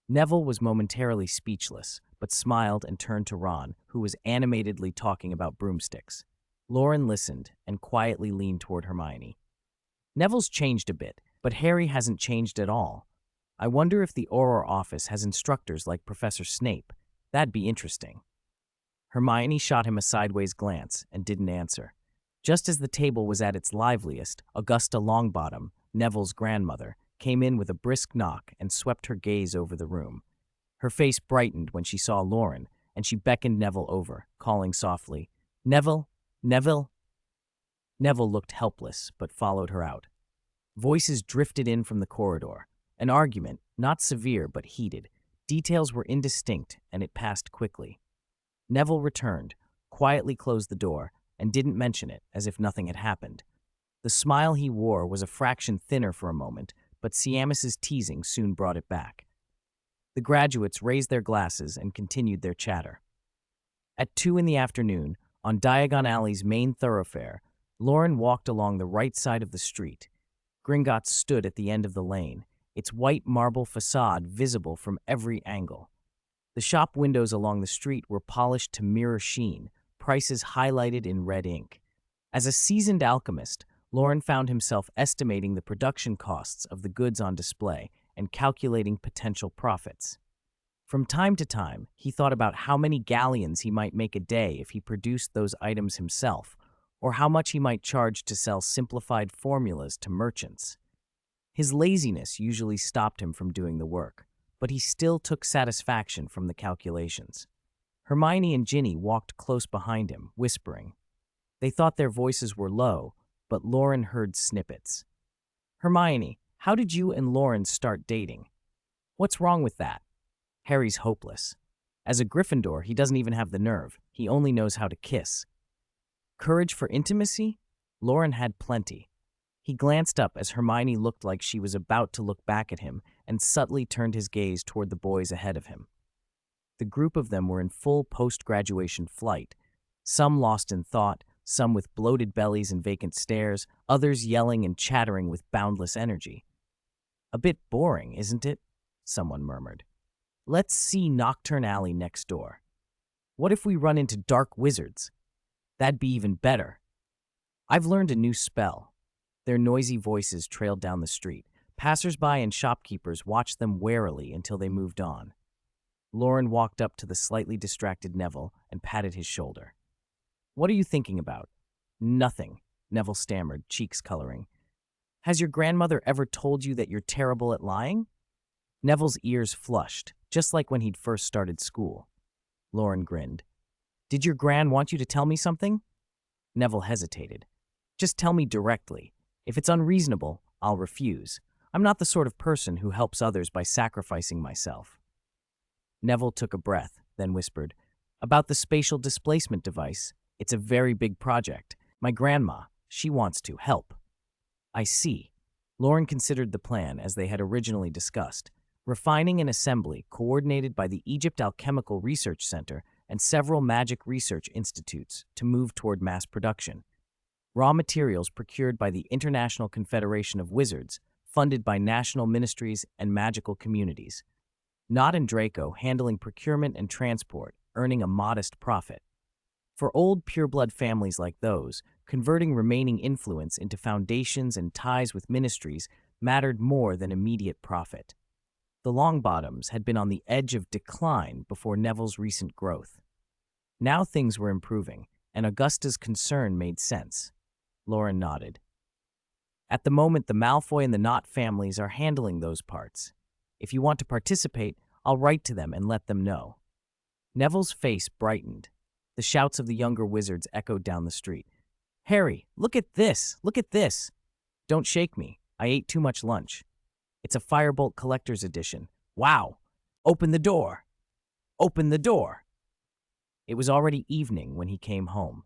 Neville was momentarily speechless, but smiled and turned to Ron, who was animatedly talking about broomsticks. Loren listened and quietly leaned toward Hermione. Neville's changed a bit, but Harry hasn't changed at all. I wonder if the Auror office has instructors like Professor Snape. That'd be interesting. Hermione shot him a sideways glance and didn't answer. Just as the table was at its liveliest, Augusta Longbottom, Neville's grandmother, came in with a brisk knock and swept her gaze over the room. Her face brightened when she saw Loren, and she beckoned Neville over, calling softly, "Neville, Neville." Neville looked helpless, but followed her out. Voices drifted in from the corridor. An argument, not severe but heated. Details were indistinct, and it passed quickly. Neville returned, quietly closed the door, and didn't mention it, as if nothing had happened. The smile he wore was a fraction thinner for a moment, but Seamus's teasing soon brought it back. The graduates raised their glasses and continued their chatter. At 2 in the afternoon, on Diagon Alley's main thoroughfare, Loren walked along the right side of the street. Gringotts stood at the end of the lane, its white marble facade visible from every angle. The shop windows along the street were polished to mirror sheen, prices highlighted in red ink. As a seasoned alchemist, Loren found himself estimating the production costs of the goods on display and calculating potential profits. From time to time, he thought about how many galleons he might make a day if he produced those items himself, or how much he might charge to sell simplified formulas to merchants. His laziness usually stopped him from doing the work, but he still took satisfaction from the calculations. Hermione and Ginny walked close behind him, whispering. They thought their voices were low, but Loren heard snippets. "Hermione, how did you and Loren start dating? What's wrong with that?" Harry's hopeless. As a Gryffindor, he doesn't even have the nerve. He only knows how to kiss. Courage for intimacy? Loren had plenty. He glanced up as Hermione looked like she was about to look back at him and subtly turned his gaze toward the boys ahead of him. The group of them were in full post-graduation flight, some lost in thought, some with bloated bellies and vacant stares, others yelling and chattering with boundless energy. "A bit boring, isn't it?" someone murmured. "Let's see Nocturne Alley next door. What if we run into dark wizards? That'd be even better. I've learned a new spell." Their noisy voices trailed down the street. Passers-by and shopkeepers watched them warily until they moved on. Loren walked up to the slightly distracted Neville and patted his shoulder. "What are you thinking about?" "Nothing," Neville stammered, cheeks coloring. "Has your grandmother ever told you that you're terrible at lying?" Neville's ears flushed, just like when he'd first started school. Loren grinned. "Did your gran want you to tell me something?" Neville hesitated. "Just tell me directly. If it's unreasonable, I'll refuse. I'm not the sort of person who helps others by sacrificing myself." Neville took a breath, then whispered, "About the spatial displacement device. It's a very big project. My grandma, she wants to help." "I see." Loren considered the plan as they had originally discussed, refining an assembly coordinated by the Egypt Alchemical Research Center and several magic research institutes to move toward mass production. Raw materials procured by the International Confederation of Wizards, funded by national ministries and magical communities. Nott and Draco handling procurement and transport, earning a modest profit. For old pureblood families like those, converting remaining influence into foundations and ties with ministries mattered more than immediate profit. The Longbottoms had been on the edge of decline before Neville's recent growth. Now things were improving, and Augusta's concern made sense. Loren nodded. "At the moment, the Malfoy and the Nott families are handling those parts. If you want to participate, I'll write to them and let them know." Neville's face brightened. The shouts of the younger wizards echoed down the street. "Harry, look at this! Look at this! Don't shake me. I ate too much lunch. It's a Firebolt Collector's Edition. Wow! Open the door! Open the door!" It was already evening when he came home.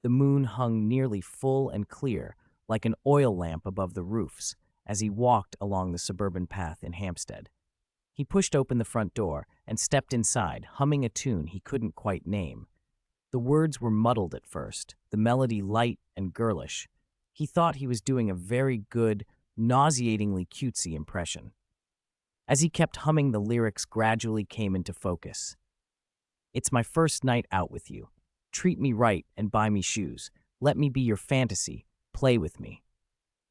The moon hung nearly full and clear, like an oil lamp above the roofs, as he walked along the suburban path in Hampstead. He pushed open the front door and stepped inside, humming a tune he couldn't quite name. The words were muddled at first, the melody light and girlish. He thought he was doing a very good, nauseatingly cutesy impression. As he kept humming, the lyrics gradually came into focus. "It's my first night out with you. Treat me right and buy me shoes. Let me be your fantasy. Play with me."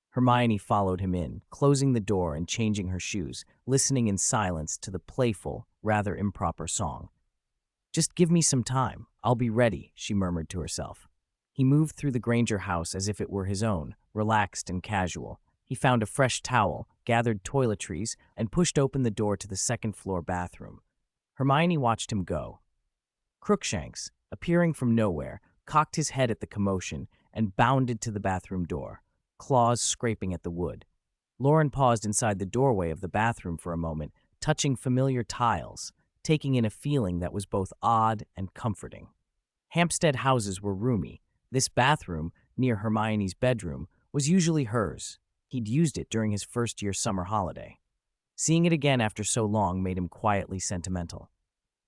Hermione followed him in, closing the door and changing her shoes, listening in silence to the playful, rather improper song. "Just give me some time. I'll be ready," she murmured to herself. He moved through the Granger house as if it were his own, relaxed and casual. He found a fresh towel, gathered toiletries, and pushed open the door to the second-floor bathroom. Hermione watched him go. Crookshanks, appearing from nowhere, cocked his head at the commotion and bounded to the bathroom door, claws scraping at the wood. Loren paused inside the doorway of the bathroom for a moment, touching familiar tiles, taking in a feeling that was both odd and comforting. Hampstead houses were roomy. This bathroom, near Hermione's bedroom, was usually hers. He'd used it during his first-year summer holiday. Seeing it again after so long made him quietly sentimental.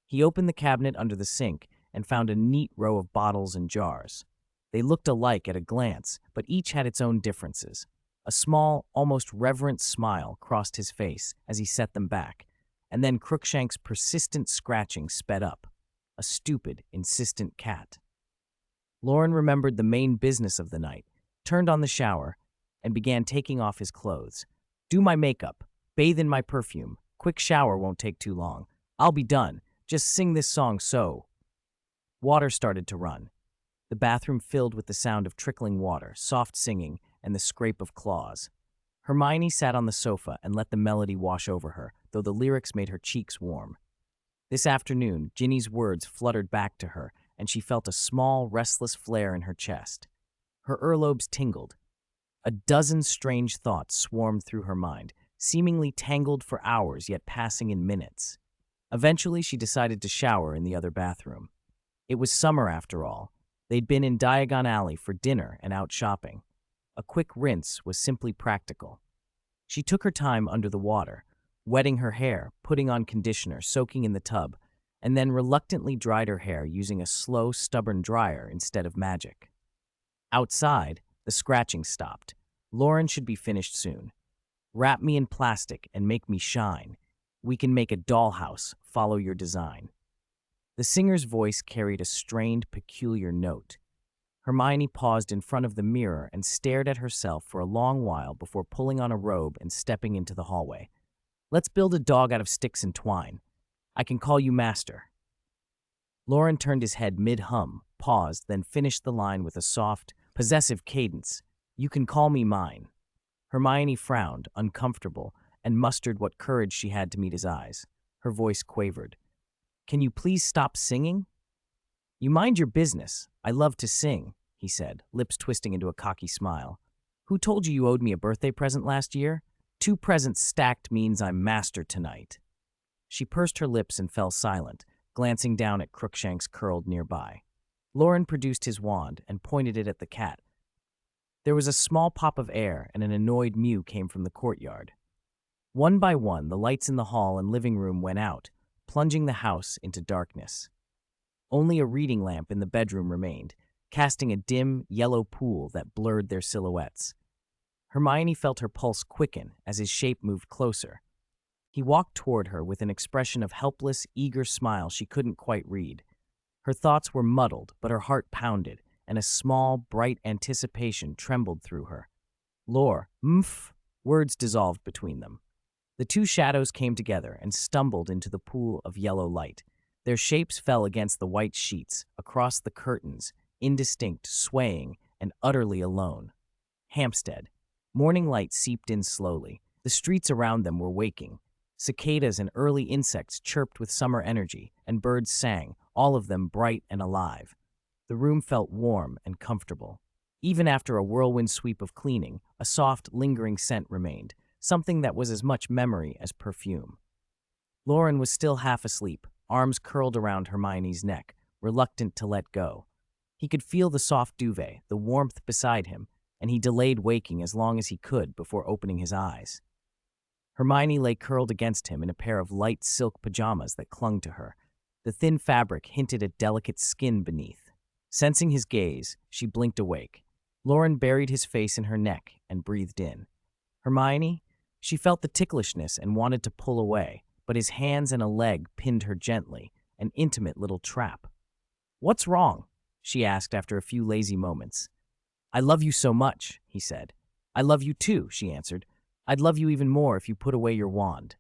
He opened the cabinet under the sink and found a neat row of bottles and jars. They looked alike at a glance, but each had its own differences. A small, almost reverent smile crossed his face as he set them back, and then Crookshank's persistent scratching sped up. A stupid, insistent cat. Loren remembered the main business of the night, turned on the shower, and began taking off his clothes. "Do my makeup, bathe in my perfume. Quick shower won't take too long. I'll be done. Just sing this song so." Water started to run. The bathroom filled with the sound of trickling water, soft singing, and the scrape of claws. Hermione sat on the sofa and let the melody wash over her, though the lyrics made her cheeks warm. This afternoon, Ginny's words fluttered back to her, and she felt a small, restless flare in her chest. Her earlobes tingled. A dozen strange thoughts swarmed through her mind, seemingly tangled for hours yet passing in minutes. Eventually, she decided to shower in the other bathroom. It was summer after all. They'd been in Diagon Alley for dinner and out shopping. A quick rinse was simply practical. She took her time under the water, wetting her hair, putting on conditioner, soaking in the tub, and then reluctantly dried her hair using a slow, stubborn dryer instead of magic. Outside, the scratching stopped. Loren should be finished soon. Wrap me in plastic and make me shine. We can make a dollhouse, follow your design. The singer's voice carried a strained, peculiar note. Hermione paused in front of the mirror and stared at herself for a long while before pulling on a robe and stepping into the hallway. Let's build a dog out of sticks and twine. I can call you master. Loren turned his head mid-hum, paused, then finished the line with a soft, possessive cadence. You can call me mine. Hermione frowned, uncomfortable, and mustered what courage she had to meet his eyes. Her voice quavered. Can you please stop singing? You mind your business. I love to sing, he said, lips twisting into a cocky smile. Who told you owed me a birthday present last year? 2 presents stacked means I'm master tonight. She pursed her lips and fell silent, glancing down at Crookshanks curled nearby. Loren produced his wand and pointed it at the cat. There was a small pop of air and an annoyed mew came from the courtyard. One by one, the lights in the hall and living room went out, plunging the house into darkness. Only a reading lamp in the bedroom remained, casting a dim, yellow pool that blurred their silhouettes. Hermione felt her pulse quicken as his shape moved closer. He walked toward her with an expression of helpless, eager smile she couldn't quite read. Her thoughts were muddled, but her heart pounded, and a small, bright anticipation trembled through her. Words dissolved between them. The 2 shadows came together and stumbled into the pool of yellow light. Their shapes fell against the white sheets, across the curtains, indistinct, swaying, and utterly alone. Hampstead. Morning light seeped in slowly. The streets around them were waking. Cicadas and early insects chirped with summer energy, and birds sang, all of them bright and alive. The room felt warm and comfortable. Even after a whirlwind sweep of cleaning, a soft, lingering scent remained, something that was as much memory as perfume. Loren was still half asleep, arms curled around Hermione's neck, reluctant to let go. He could feel the soft duvet, the warmth beside him, and he delayed waking as long as he could before opening his eyes. Hermione lay curled against him in a pair of light silk pajamas that clung to her. The thin fabric hinted at delicate skin beneath. Sensing his gaze, she blinked awake. Loren buried his face in her neck and breathed in. Hermione? She felt the ticklishness and wanted to pull away, but his hands and a leg pinned her gently, an intimate little trap. What's wrong? She asked after a few lazy moments. I love you so much, he said. I love you too, she answered. I'd love you even more if you put away your wand.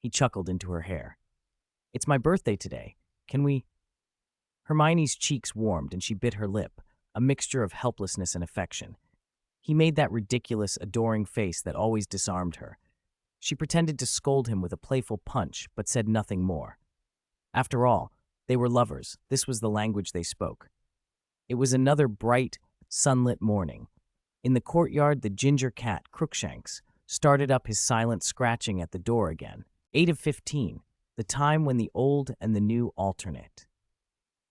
He chuckled into her hair. It's my birthday today. Can we? Hermione's cheeks warmed and she bit her lip, a mixture of helplessness and affection. He made that ridiculous, adoring face that always disarmed her. She pretended to scold him with a playful punch, but said nothing more. After all, they were lovers. This was the language they spoke. It was another bright, sunlit morning. In the courtyard, the ginger cat, Crookshanks, started up his silent scratching at the door again. 8 of 15, the time when the old and the new alternate.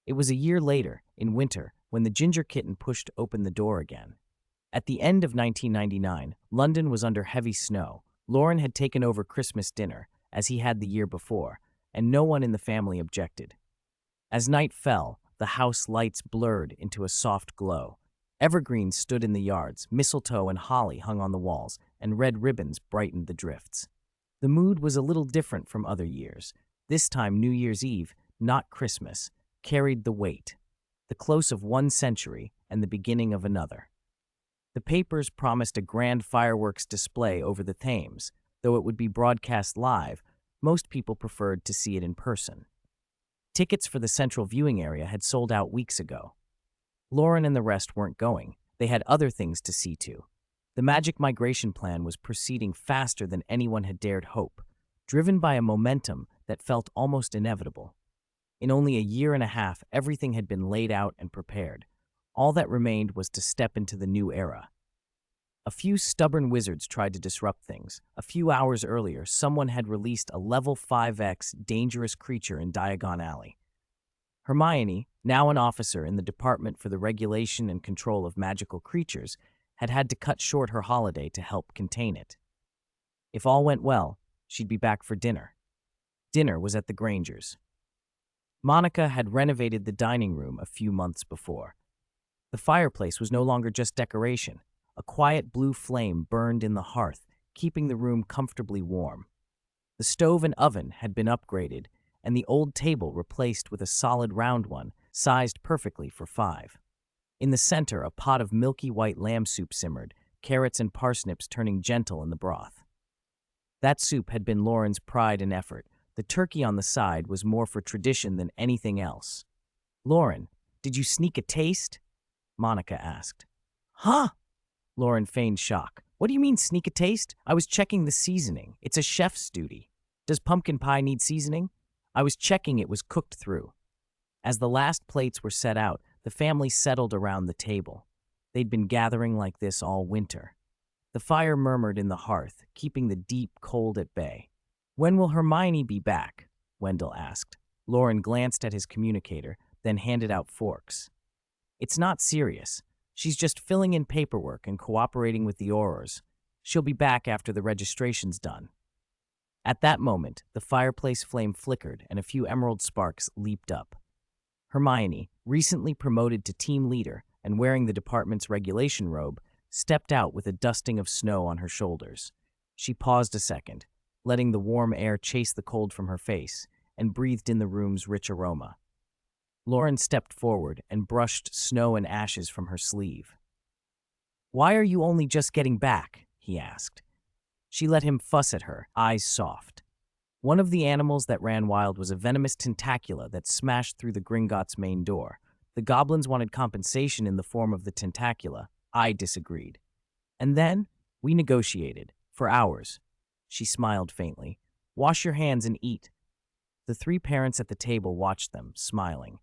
It was a year later, in winter, when the ginger kitten pushed open the door again. At the end of 1999, London was under heavy snow. Loren had taken over Christmas dinner, as he had the year before, and no one in the family objected. As night fell, the house lights blurred into a soft glow. Evergreens stood in the yards, mistletoe and holly hung on the walls, and red ribbons brightened the drifts. The mood was a little different from other years. This time, New Year's Eve, not Christmas, carried the weight, the close of 1 century and the beginning of another. The papers promised a grand fireworks display over the Thames. Though it would be broadcast live, most people preferred to see it in person. Tickets for the central viewing area had sold out weeks ago. Loren and the rest weren't going. They had other things to see to. The magic migration plan was proceeding faster than anyone had dared hope, driven by a momentum that felt almost inevitable. In only a year and a half, everything had been laid out and prepared. All that remained was to step into the new era. A few stubborn wizards tried to disrupt things. A few hours earlier, someone had released a level 5X dangerous creature in Diagon Alley. Hermione, now an officer in the Department for the Regulation and Control of Magical Creatures, had to cut short her holiday to help contain it. If all went well, she'd be back for dinner. Dinner was at the Grangers. Monica had renovated the dining room a few months before. The fireplace was no longer just decoration. A quiet blue flame burned in the hearth, keeping the room comfortably warm. The stove and oven had been upgraded, and the old table replaced with a solid round one, sized perfectly for 5. In the center, a pot of milky white lamb soup simmered, carrots and parsnips turning gentle in the broth. That soup had been Loren's pride and effort. The turkey on the side was more for tradition than anything else. "Loren, did you sneak a taste?" Monica asked. "Huh?" Loren feigned shock. "What do you mean, sneak a taste? I was checking the seasoning. It's a chef's duty. Does pumpkin pie need seasoning? I was checking it was cooked through." As the last plates were set out, the family settled around the table. They'd been gathering like this all winter. The fire murmured in the hearth, keeping the deep cold at bay. "When will Hermione be back?" Wendell asked. Loren glanced at his communicator, then handed out forks. "It's not serious. She's just filling in paperwork and cooperating with the Aurors. She'll be back after the registration's done." At that moment, the fireplace flame flickered and a few emerald sparks leaped up. Hermione, recently promoted to team leader and wearing the department's regulation robe, stepped out with a dusting of snow on her shoulders. She paused a second, letting the warm air chase the cold from her face, and breathed in the room's rich aroma. Loren stepped forward and brushed snow and ashes from her sleeve. "Why are you only just getting back?" he asked. She let him fuss at her, eyes soft. One of the animals that ran wild was a venomous tentacula that smashed through the Gringotts' main door. The goblins wanted compensation in the form of the tentacula. I disagreed. And then we negotiated, for hours. She smiled faintly. "Wash your hands and eat." The 3 parents at the table watched them, smiling.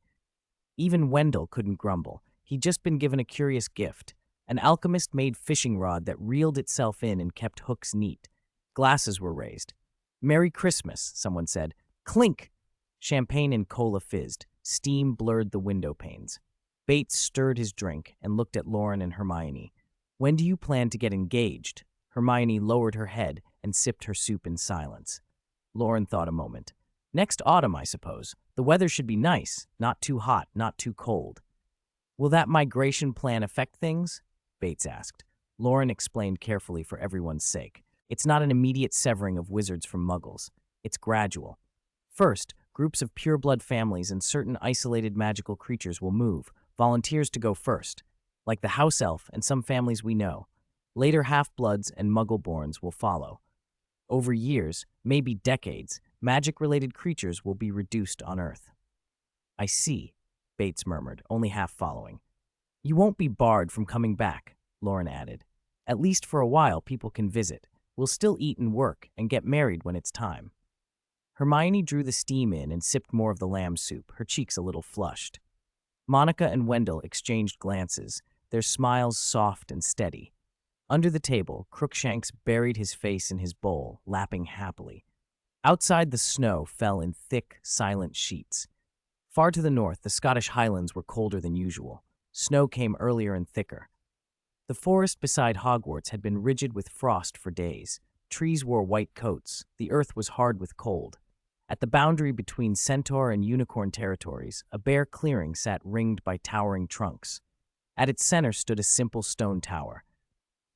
Even Wendell couldn't grumble. He'd just been given a curious gift, an alchemist-made fishing rod that reeled itself in and kept hooks neat. Glasses were raised. "Merry Christmas," someone said. Clink! Champagne and cola fizzed. Steam blurred the window panes. Bates stirred his drink and looked at Loren and Hermione. "When do you plan to get engaged?" Hermione lowered her head and sipped her soup in silence. Loren thought a moment. "Next autumn, I suppose. The weather should be nice, not too hot, not too cold." "Will that migration plan affect things?" Bates asked. Loren explained carefully for everyone's sake. "It's not an immediate severing of wizards from muggles. It's gradual. First, groups of pureblood families and certain isolated magical creatures will move, volunteers to go first, like the house elf and some families we know. Later, half-bloods and muggle-borns will follow. Over years, maybe decades, magic-related creatures will be reduced on Earth." "I see," Bates murmured, only half following. "You won't be barred from coming back," Loren added. "At least for a while people can visit. We'll still eat and work and get married when it's time." Hermione drew the steam in and sipped more of the lamb soup, her cheeks a little flushed. Monica and Wendell exchanged glances, their smiles soft and steady. Under the table, Crookshanks buried his face in his bowl, lapping happily. Outside, the snow fell in thick, silent sheets. Far to the north, the Scottish Highlands were colder than usual. Snow came earlier and thicker. The forest beside Hogwarts had been rigid with frost for days. Trees wore white coats. The earth was hard with cold. At the boundary between Centaur and Unicorn territories, a bare clearing sat ringed by towering trunks. At its center stood a simple stone tower.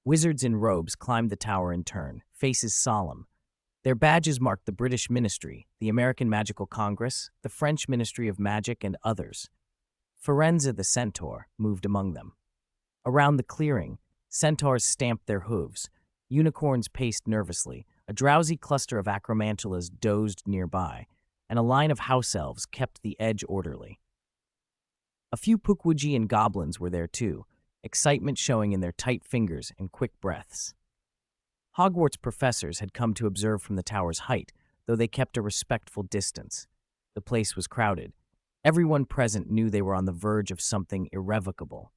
Wizards in robes climbed the tower in turn, faces solemn. Their badges marked the British Ministry, the American Magical Congress, the French Ministry of Magic, and others. Firenze the Centaur moved among them. Around the clearing, centaurs stamped their hooves. Unicorns paced nervously. A drowsy cluster of acromantulas dozed nearby, and a line of house elves kept the edge orderly. A few Pukwudgie goblins were there too, excitement showing in their tight fingers and quick breaths. Hogwarts professors had come to observe from the tower's height, though they kept a respectful distance. The place was crowded. Everyone present knew they were on the verge of something irrevocable.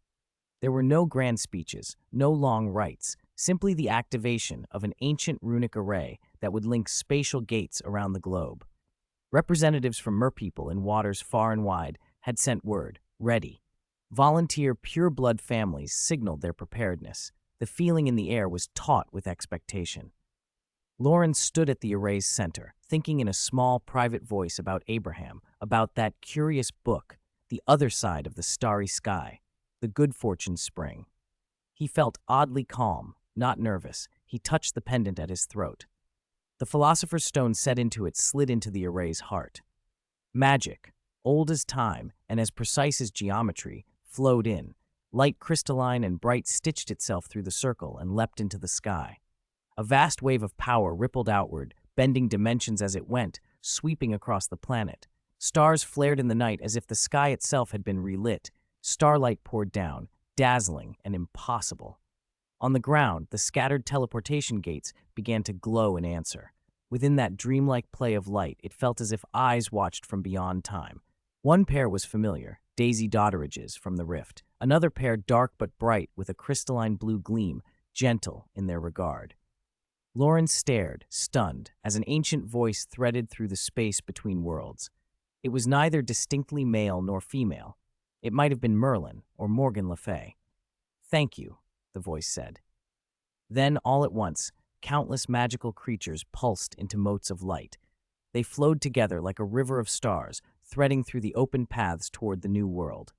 There were no grand speeches, no long rites, simply the activation of an ancient runic array that would link spatial gates around the globe. Representatives from merpeople in waters far and wide had sent word, ready. Volunteer pure-blood families signaled their preparedness. The feeling in the air was taut with expectation. Loren stood at the array's center, thinking in a small, private voice about Abraham, about that curious book, The Other Side of the Starry Sky, the Good Fortune Spring. He felt oddly calm, not nervous. He touched the pendant at his throat. The Philosopher's Stone set into it slid into the array's heart. Magic, old as time and as precise as geometry, flowed in. Light crystalline and bright stitched itself through the circle and leapt into the sky. A vast wave of power rippled outward, bending dimensions as it went, sweeping across the planet. Stars flared in the night as if the sky itself had been relit. Starlight poured down, dazzling and impossible. On the ground, the scattered teleportation gates began to glow in answer. Within that dreamlike play of light, it felt as if eyes watched from beyond time. One pair was familiar, Daisy Doddridge's from the Rift. Another pair dark but bright with a crystalline blue gleam, gentle in their regard. Loren stared, stunned, as an ancient voice threaded through the space between worlds. It was neither distinctly male nor female. It might have been Merlin or Morgan Le Fay. "Thank you," the voice said. Then, all at once, countless magical creatures pulsed into motes of light. They flowed together like a river of stars, threading through the open paths toward the new world.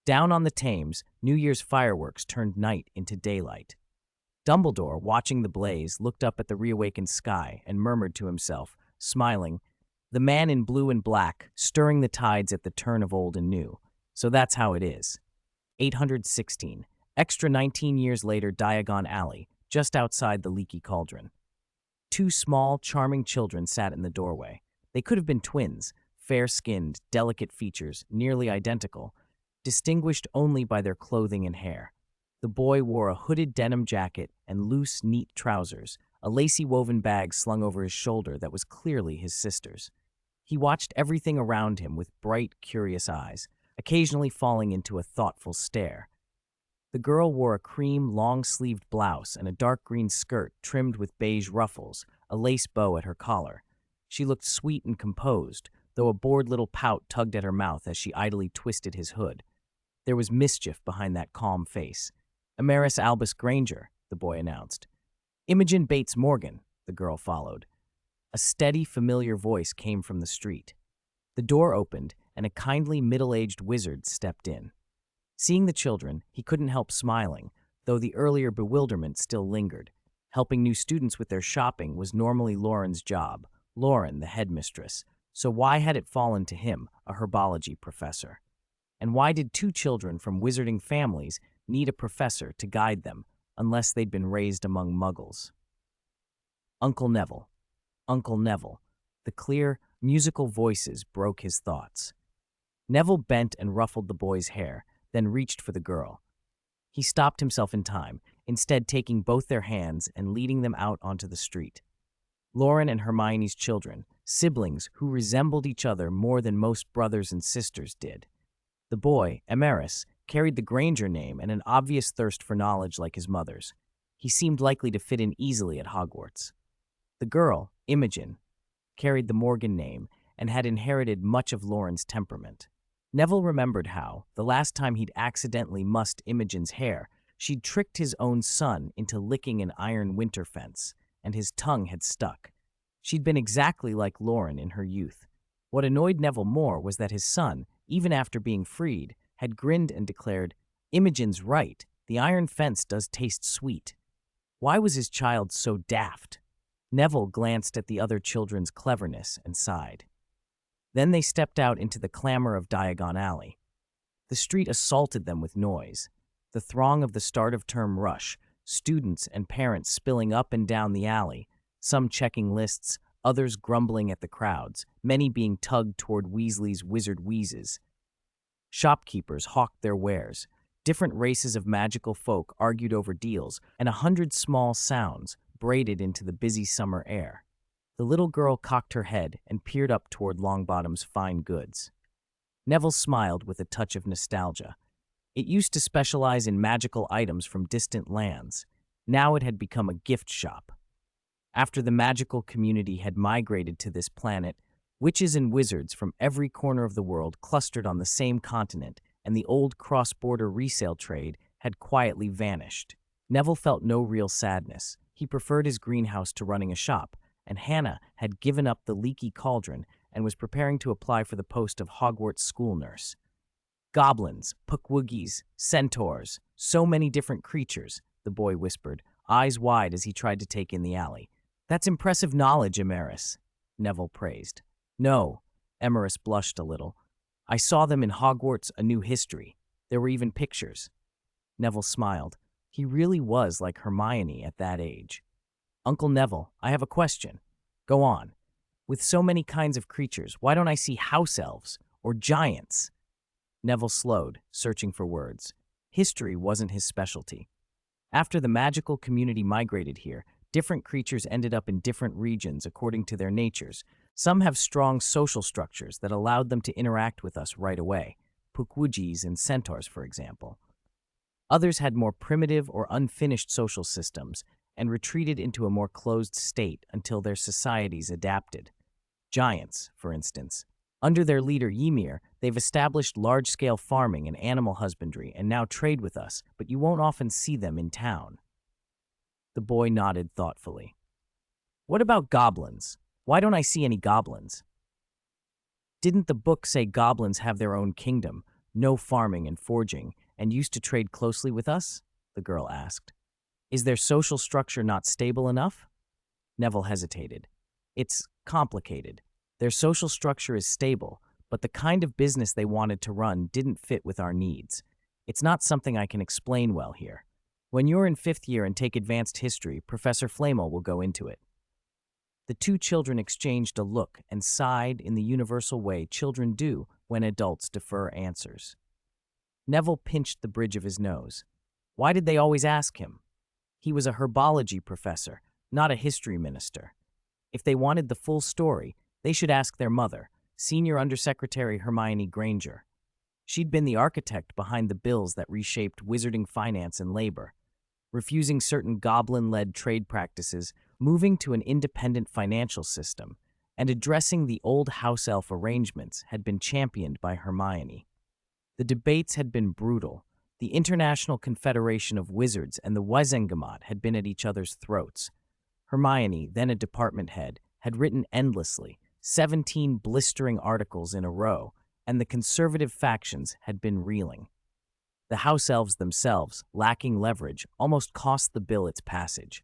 Down on the Thames, New Year's fireworks turned night into daylight. Dumbledore, watching the blaze, looked up at the reawakened sky and murmured to himself, smiling, "The man in blue and black, stirring the tides at the turn of old and new. So that's how it is." 816. Extra 19 years later, Diagon Alley, just outside the Leaky Cauldron. Two small, charming children sat in the doorway. They could have been twins, fair-skinned, delicate features, nearly identical, distinguished only by their clothing and hair. The boy wore a hooded denim jacket and loose, neat trousers, a lacy woven bag slung over his shoulder that was clearly his sister's. He watched everything around him with bright, curious eyes, occasionally falling into a thoughtful stare. The girl wore a cream, long-sleeved blouse and a dark green skirt trimmed with beige ruffles, a lace bow at her collar. She looked sweet and composed, though a bored little pout tugged at her mouth as she idly twisted his hood. There was mischief behind that calm face. "Emeris Albus Granger," the boy announced. "Imogen Bates Morgan," the girl followed. A steady, familiar voice came from the street. The door opened, and a kindly, middle-aged wizard stepped in. Seeing the children, he couldn't help smiling, though the earlier bewilderment still lingered. Helping new students with their shopping was normally Loren's job, Loren, the headmistress. So why had it fallen to him, a herbology professor? And why did two children from wizarding families need a professor to guide them, unless they'd been raised among muggles? Uncle Neville. Uncle Neville. The clear, musical voices broke his thoughts. Neville bent and ruffled the boy's hair, then reached for the girl. He stopped himself in time, instead taking both their hands and leading them out onto the street. Loren and Hermione's children, siblings who resembled each other more than most brothers and sisters did. The boy, Emeris, carried the Granger name and an obvious thirst for knowledge like his mother's. He seemed likely to fit in easily at Hogwarts. The girl, Imogen, carried the Morgan name and had inherited much of Loren's temperament. Neville remembered how, the last time he'd accidentally mussed Imogen's hair, she'd tricked his own son into licking an iron winter fence, and his tongue had stuck. She'd been exactly like Loren in her youth. What annoyed Neville more was that his son, even after being freed, had grinned and declared, "Imogen's right, the iron fence does taste sweet." Why was his child so daft? Neville glanced at the other children's cleverness and sighed. Then they stepped out into the clamor of Diagon Alley. The street assaulted them with noise. The throng of the start-of-term rush, students and parents spilling up and down the alley, some checking lists, others grumbling at the crowds, many being tugged toward Weasley's wizard wheezes. Shopkeepers hawked their wares. Different races of magical folk argued over deals, and 100 small sounds braided into the busy summer air. The little girl cocked her head and peered up toward Longbottom's fine goods. Neville smiled with a touch of nostalgia. It used to specialize in magical items from distant lands. Now it had become a gift shop. After the magical community had migrated to this planet, witches and wizards from every corner of the world clustered on the same continent, and the old cross-border resale trade had quietly vanished. Neville felt no real sadness. He preferred his greenhouse to running a shop, and Hannah had given up the leaky cauldron and was preparing to apply for the post of Hogwarts school nurse. Goblins, pukwuggies, centaurs, so many different creatures, the boy whispered, eyes wide as he tried to take in the alley. That's impressive knowledge, Emerus, Neville praised. No, Emerus blushed a little. I saw them in Hogwarts: A New History. There were even pictures. Neville smiled. He really was like Hermione at that age. Uncle Neville, I have a question. Go on. With so many kinds of creatures, why don't I see house elves or giants? Neville slowed, searching for words. History wasn't his specialty. After the magical community migrated here, different creatures ended up in different regions according to their natures. Some have strong social structures that allowed them to interact with us right away, pukwudgies and centaurs, for example. Others had more primitive or unfinished social systems and retreated into a more closed state until their societies adapted. Giants, for instance. Under their leader Ymir, they've established large-scale farming and animal husbandry and now trade with us, but you won't often see them in town. The boy nodded thoughtfully. What about goblins? Why don't I see any goblins? Didn't the book say goblins have their own kingdom, no farming and forging, and used to trade closely with us? The girl asked. Is their social structure not stable enough? Neville hesitated. It's complicated. Their social structure is stable, but the kind of business they wanted to run didn't fit with our needs. It's not something I can explain well here. When you're in 5th year and take advanced history, Professor Flamel will go into it. The two children exchanged a look and sighed in the universal way children do when adults defer answers. Neville pinched the bridge of his nose. Why did they always ask him? He was a herbology professor, not a history minister. If they wanted the full story, they should ask their mother, Senior Undersecretary Hermione Granger. She'd been the architect behind the bills that reshaped wizarding finance and labor. Refusing certain goblin-led trade practices, moving to an independent financial system, and addressing the old house elf arrangements had been championed by Hermione. The debates had been brutal. The International Confederation of Wizards and the Wizengamot had been at each other's throats. Hermione, then a department head, had written endlessly, 17 blistering articles in a row, and the conservative factions had been reeling. The house elves themselves, lacking leverage, almost cost the bill its passage.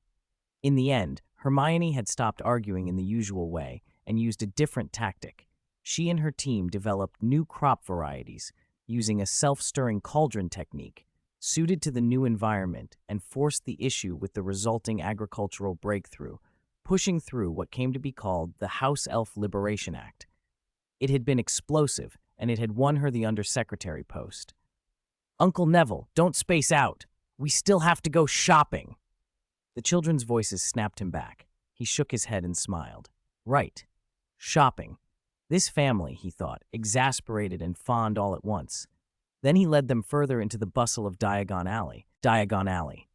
In the end, Hermione had stopped arguing in the usual way and used a different tactic. She and her team developed new crop varieties, using a self-stirring cauldron technique, suited to the new environment, and forced the issue with the resulting agricultural breakthrough, pushing through what came to be called the House Elf Liberation Act. It had been explosive, and it had won her the undersecretary post. Uncle Neville, don't space out. We still have to go shopping. The children's voices snapped him back. He shook his head and smiled. Right. Shopping. This family, he thought, exasperated and fond all at once. Then he led them further into the bustle of Diagon Alley.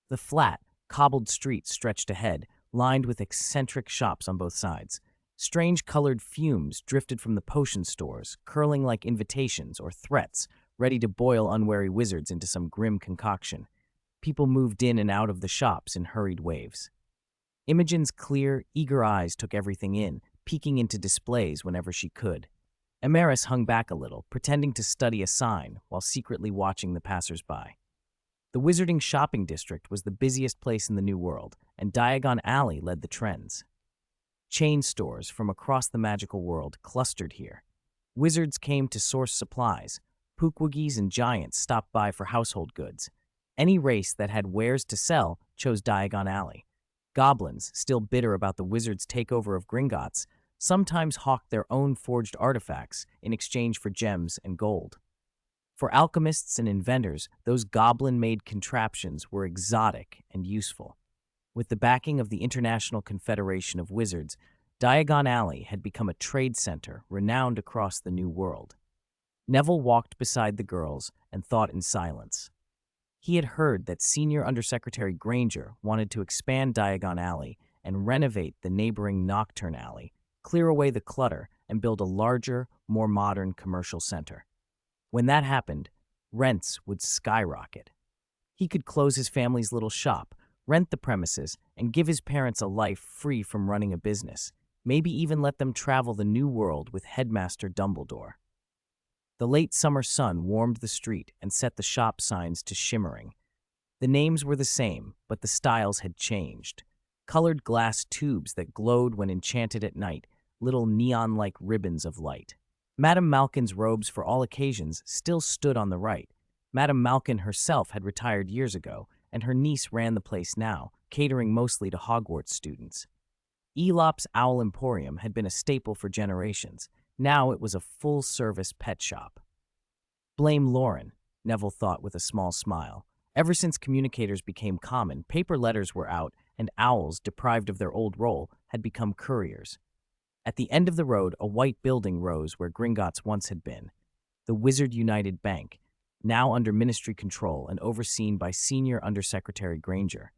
The flat, cobbled street stretched ahead, lined with eccentric shops on both sides. Strange colored fumes drifted from the potion stores, curling like invitations or threats, ready to boil unwary wizards into some grim concoction. People moved in and out of the shops in hurried waves. Imogen's clear, eager eyes took everything in, peeking into displays whenever she could. Emerus hung back a little, pretending to study a sign while secretly watching the passers-by. The wizarding shopping district was the busiest place in the New World, and Diagon Alley led the trends. Chain stores from across the magical world clustered here. Wizards came to source supplies. Pukwuggies and giants stopped by for household goods. Any race that had wares to sell chose Diagon Alley. Goblins, still bitter about the wizards' takeover of Gringotts, sometimes hawked their own forged artifacts in exchange for gems and gold. For alchemists and inventors, those goblin-made contraptions were exotic and useful. With the backing of the International Confederation of Wizards, Diagon Alley had become a trade center renowned across the New World. Neville walked beside the girls and thought in silence. He had heard that Senior Undersecretary Granger wanted to expand Diagon Alley and renovate the neighboring Nocturne Alley, clear away the clutter, and build a larger, more modern commercial center. When that happened, rents would skyrocket. He could close his family's little shop, rent the premises, and give his parents a life free from running a business, maybe even let them travel the new world with Headmaster Dumbledore. The late summer sun warmed the street and set the shop signs to shimmering. The names were the same, but the styles had changed. Colored glass tubes that glowed when enchanted at night, little neon-like ribbons of light. Madame Malkin's robes for all occasions still stood on the right. Madame Malkin herself had retired years ago, and her niece ran the place now, catering mostly to Hogwarts students. Elop's Owl Emporium had been a staple for generations. Now it was a full-service pet shop. Blame Loren, Neville thought with a small smile. Ever since communicators became common, paper letters were out, and owls, deprived of their old role, had become couriers. At the end of the road, a white building rose where Gringotts once had been. The Wizard United Bank, now under ministry control and overseen by Senior Undersecretary Granger.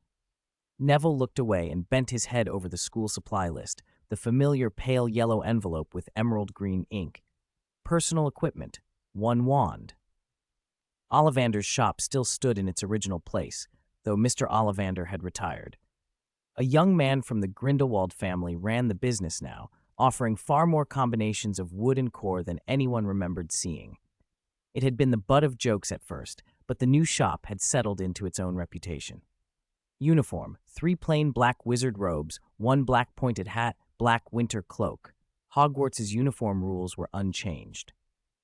Neville looked away and bent his head over the school supply list, the familiar pale yellow envelope with emerald green ink. Personal equipment, 1 wand. Ollivander's shop still stood in its original place, though Mr. Ollivander had retired. A young man from the Grindelwald family ran the business now, offering far more combinations of wood and core than anyone remembered seeing. It had been the butt of jokes at first, but the new shop had settled into its own reputation. Uniform, 3 plain black wizard robes, 1 black pointed hat, black winter cloak. Hogwarts' uniform rules were unchanged.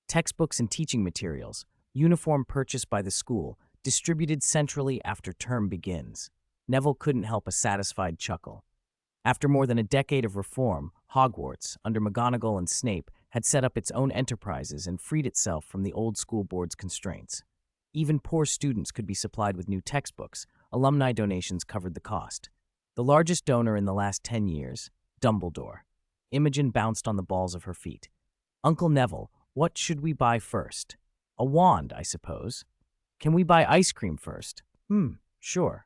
Textbooks and teaching materials, uniform purchased by the school, distributed centrally after term begins. Neville couldn't help a satisfied chuckle. After more than a decade of reform, Hogwarts, under McGonagall and Snape, had set up its own enterprises and freed itself from the old school board's constraints. Even poor students could be supplied with new textbooks. Alumni donations covered the cost. The largest donor in the last 10 years, Dumbledore. Imogen bounced on the balls of her feet. Uncle Neville, what should we buy first? A wand, I suppose. Can we buy ice cream first? Sure.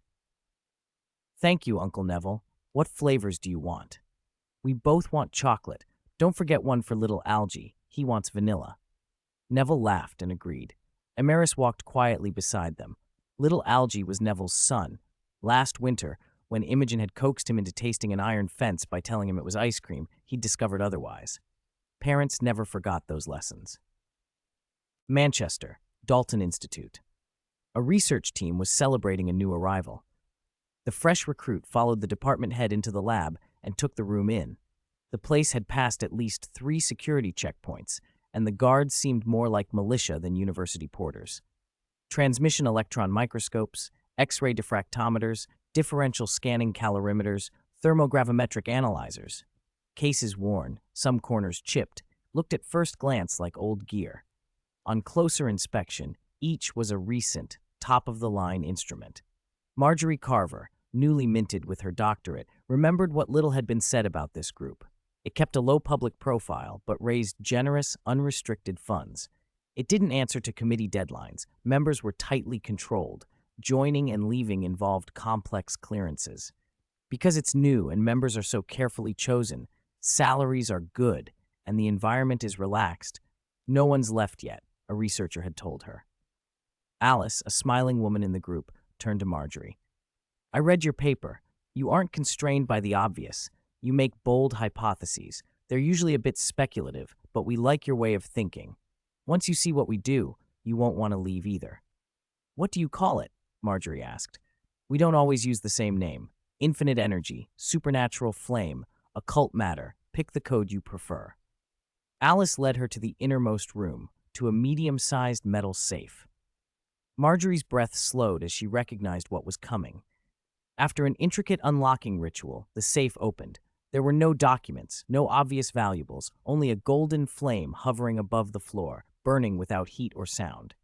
Thank you, Uncle Neville. What flavors do you want? We both want chocolate. Don't forget one for little Algie. He wants vanilla. Neville laughed and agreed. Emerus walked quietly beside them. Little Algie was Neville's son. Last winter, when Imogen had coaxed him into tasting an iron fence by telling him it was ice cream, he'd discovered otherwise. Parents never forgot those lessons. Manchester, Dalton Institute. A research team was celebrating a new arrival. The fresh recruit followed the department head into the lab and took the room in. The place had passed at least 3 security checkpoints, and the guards seemed more like militia than university porters. Transmission electron microscopes, X-ray diffractometers, differential scanning calorimeters, thermogravimetric analyzers. Cases worn, some corners chipped, looked at first glance like old gear. On closer inspection, each was a recent, top-of-the-line instrument. Marjorie Carver, newly minted with her doctorate, remembered what little had been said about this group. It kept a low public profile, but raised generous, unrestricted funds. It didn't answer to committee deadlines. Members were tightly controlled. Joining and leaving involved complex clearances. Because it's new and members are so carefully chosen, salaries are good, and the environment is relaxed. No one's left yet, a researcher had told her. Alice, a smiling woman in the group, turned to Marjorie. I read your paper. You aren't constrained by the obvious. You make bold hypotheses. They're usually a bit speculative, but we like your way of thinking. Once you see what we do, you won't want to leave either. What do you call it? Marjorie asked. We don't always use the same name. Infinite energy, supernatural flame, occult matter. Pick the code you prefer. Alice led her to the innermost room, to a medium-sized metal safe. Marjorie's breath slowed as she recognized what was coming. After an intricate unlocking ritual, the safe opened. There were no documents, no obvious valuables, only a golden flame hovering above the floor, burning without heat or sound.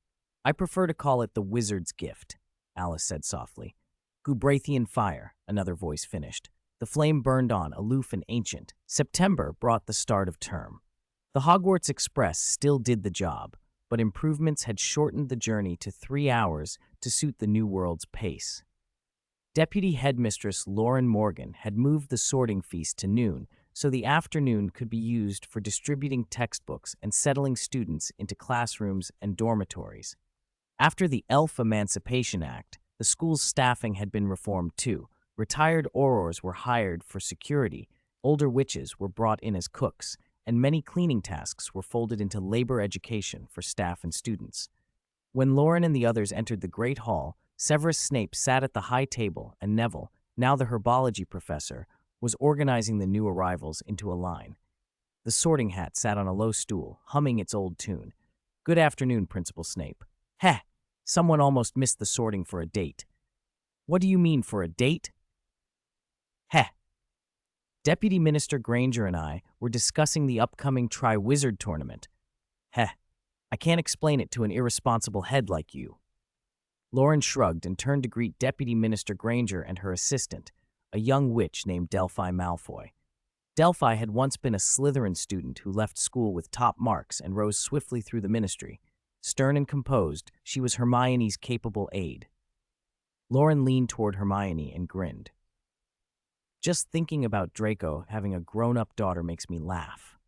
I prefer to call it the wizard's gift, Alice said softly. Gubrathian fire, another voice finished. The flame burned on, aloof and ancient. September brought the start of term. The Hogwarts Express still did the job. but improvements had shortened the journey to 3 hours to suit the new world's pace. Deputy Headmistress Loren Morgan had moved the sorting feast to noon, so the afternoon could be used for distributing textbooks and settling students into classrooms and dormitories. After the Elf Emancipation Act, the school's staffing had been reformed too. Retired aurors were hired for security, older witches were brought in as cooks, and many cleaning tasks were folded into labor education for staff and students. When Loren and the others entered the Great Hall, Severus Snape sat at the high table, and Neville, now the herbology professor, was organizing the new arrivals into a line. The Sorting Hat sat on a low stool, humming its old tune. "Good afternoon, Principal Snape." "Heh, someone almost missed the sorting for a date." "What do you mean for a date?" "Heh." Deputy Minister Granger and I were discussing the upcoming Tri-Wizard tournament. "Heh, I can't explain it to an irresponsible head like you." Loren shrugged and turned to greet Deputy Minister Granger and her assistant, a young witch named Delphi Malfoy. Delphi had once been a Slytherin student who left school with top marks and rose swiftly through the ministry. Stern and composed, she was Hermione's capable aide. Loren leaned toward Hermione and grinned. "Just thinking about Draco having a grown-up daughter makes me laugh."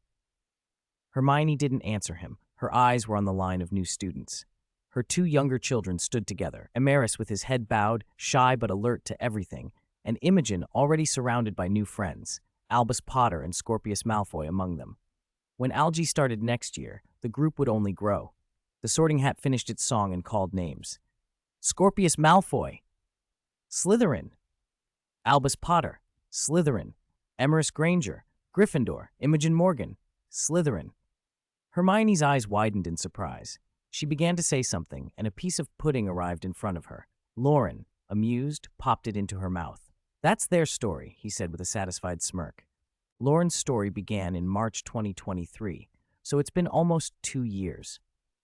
Hermione didn't answer him. Her eyes were on the line of new students. Her 2 younger children stood together, Emerus with his head bowed, shy but alert to everything, and Imogen already surrounded by new friends, Albus Potter and Scorpius Malfoy among them. When Algae started next year, the group would only grow. The Sorting Hat finished its song and called names. "Scorpius Malfoy, Slytherin. Albus Potter, Slytherin. Emerus Granger, Gryffindor. Imogen Morgan, Slytherin." Hermione's eyes widened in surprise. She began to say something, and a piece of pudding arrived in front of her. Loren, amused, popped it into her mouth. "That's their story," he said with a satisfied smirk. Loren's story began in March 2023, so it's been almost 2 years.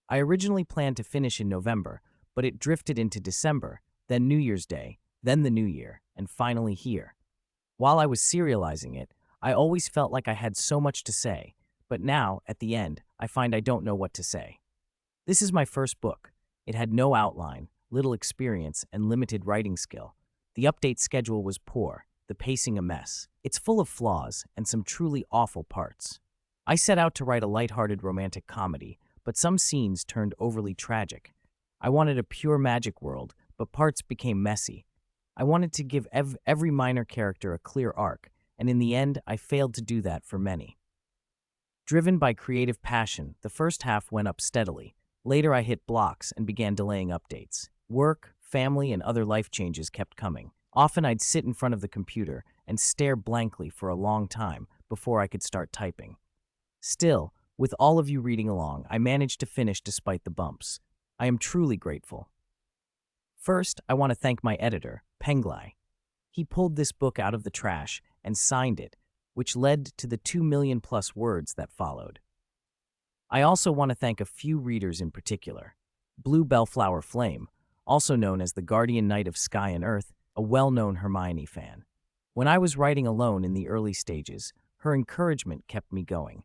I originally planned to finish in November, but it drifted into December, then New Year's Day, then the New Year, and finally here. While I was serializing it, I always felt like I had so much to say, but now, at the end, I find I don't know what to say. This is my first book. It had no outline, little experience, and limited writing skill. The update schedule was poor, the pacing a mess. It's full of flaws and some truly awful parts. I set out to write a lighthearted romantic comedy, but some scenes turned overly tragic. I wanted a pure magic world, but parts became messy. I wanted to give every minor character a clear arc, and in the end, I failed to do that for many. Driven by creative passion, the first half went up steadily. Later, I hit blocks and began delaying updates. Work, family, and other life changes kept coming. Often I'd sit in front of the computer and stare blankly for a long time before I could start typing. Still, with all of you reading along, I managed to finish despite the bumps. I am truly grateful. First, I want to thank my editor, Penglai. He pulled this book out of the trash and signed it, which led to the 2 million plus words that followed. I also want to thank a few readers in particular. Blue Bellflower Flame, also known as the Guardian Knight of Sky and Earth, a well-known Hermione fan. When I was writing alone in the early stages, her encouragement kept me going.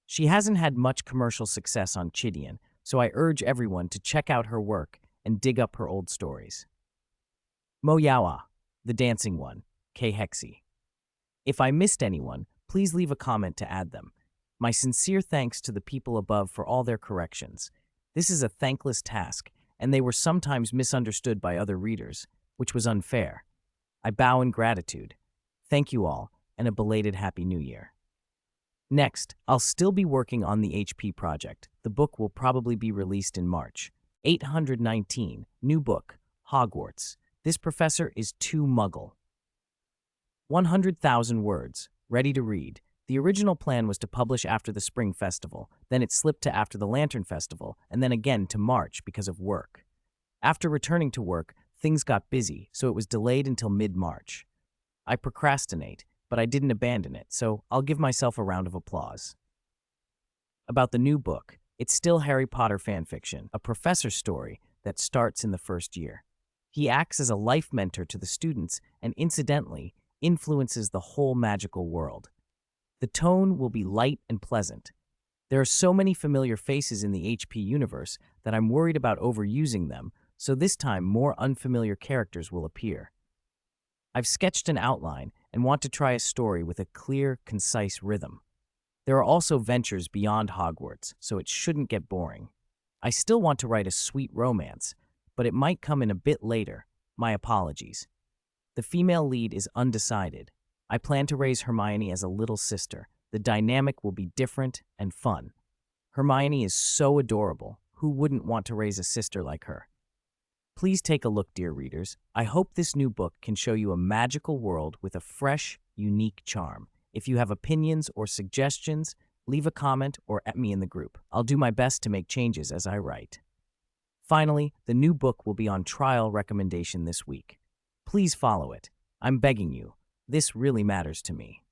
She hasn't had much commercial success on Chidian, so I urge everyone to check out her work and dig up her old stories. Moyawa, the Dancing One, K. Hexy. If I missed anyone, please leave a comment to add them. My sincere thanks to the people above for all their corrections. This is a thankless task, and they were sometimes misunderstood by other readers, which was unfair. I bow in gratitude. Thank you all, and a belated Happy New Year. Next, I'll still be working on the HP project. The book will probably be released in March. 819, new book, Hogwarts. This professor is too muggle. 100,000 words, ready to read. The original plan was to publish after the Spring Festival, then it slipped to after the Lantern Festival, and then again to March because of work. After returning to work, things got busy, so it was delayed until mid-March. I procrastinate, but I didn't abandon it, so I'll give myself a round of applause. About the new book, it's still Harry Potter fanfiction, a professor's story that starts in the first year. He acts as a life mentor to the students and, incidentally, influences the whole magical world. The tone will be light and pleasant. There are so many familiar faces in the HP universe that I'm worried about overusing them, so this time more unfamiliar characters will appear. I've sketched an outline and want to try a story with a clear, concise rhythm. There are also ventures beyond Hogwarts, so it shouldn't get boring. I still want to write a sweet romance, but it might come in a bit later. My apologies. The female lead is undecided. I plan to raise Hermione as a little sister. The dynamic will be different and fun. Hermione is so adorable. Who wouldn't want to raise a sister like her? Please take a look, dear readers. I hope this new book can show you a magical world with a fresh, unique charm. If you have opinions or suggestions, leave a comment or at me in the group. I'll do my best to make changes as I write. Finally, the new book will be on trial recommendation this week. Please follow it. I'm begging you. This really matters to me.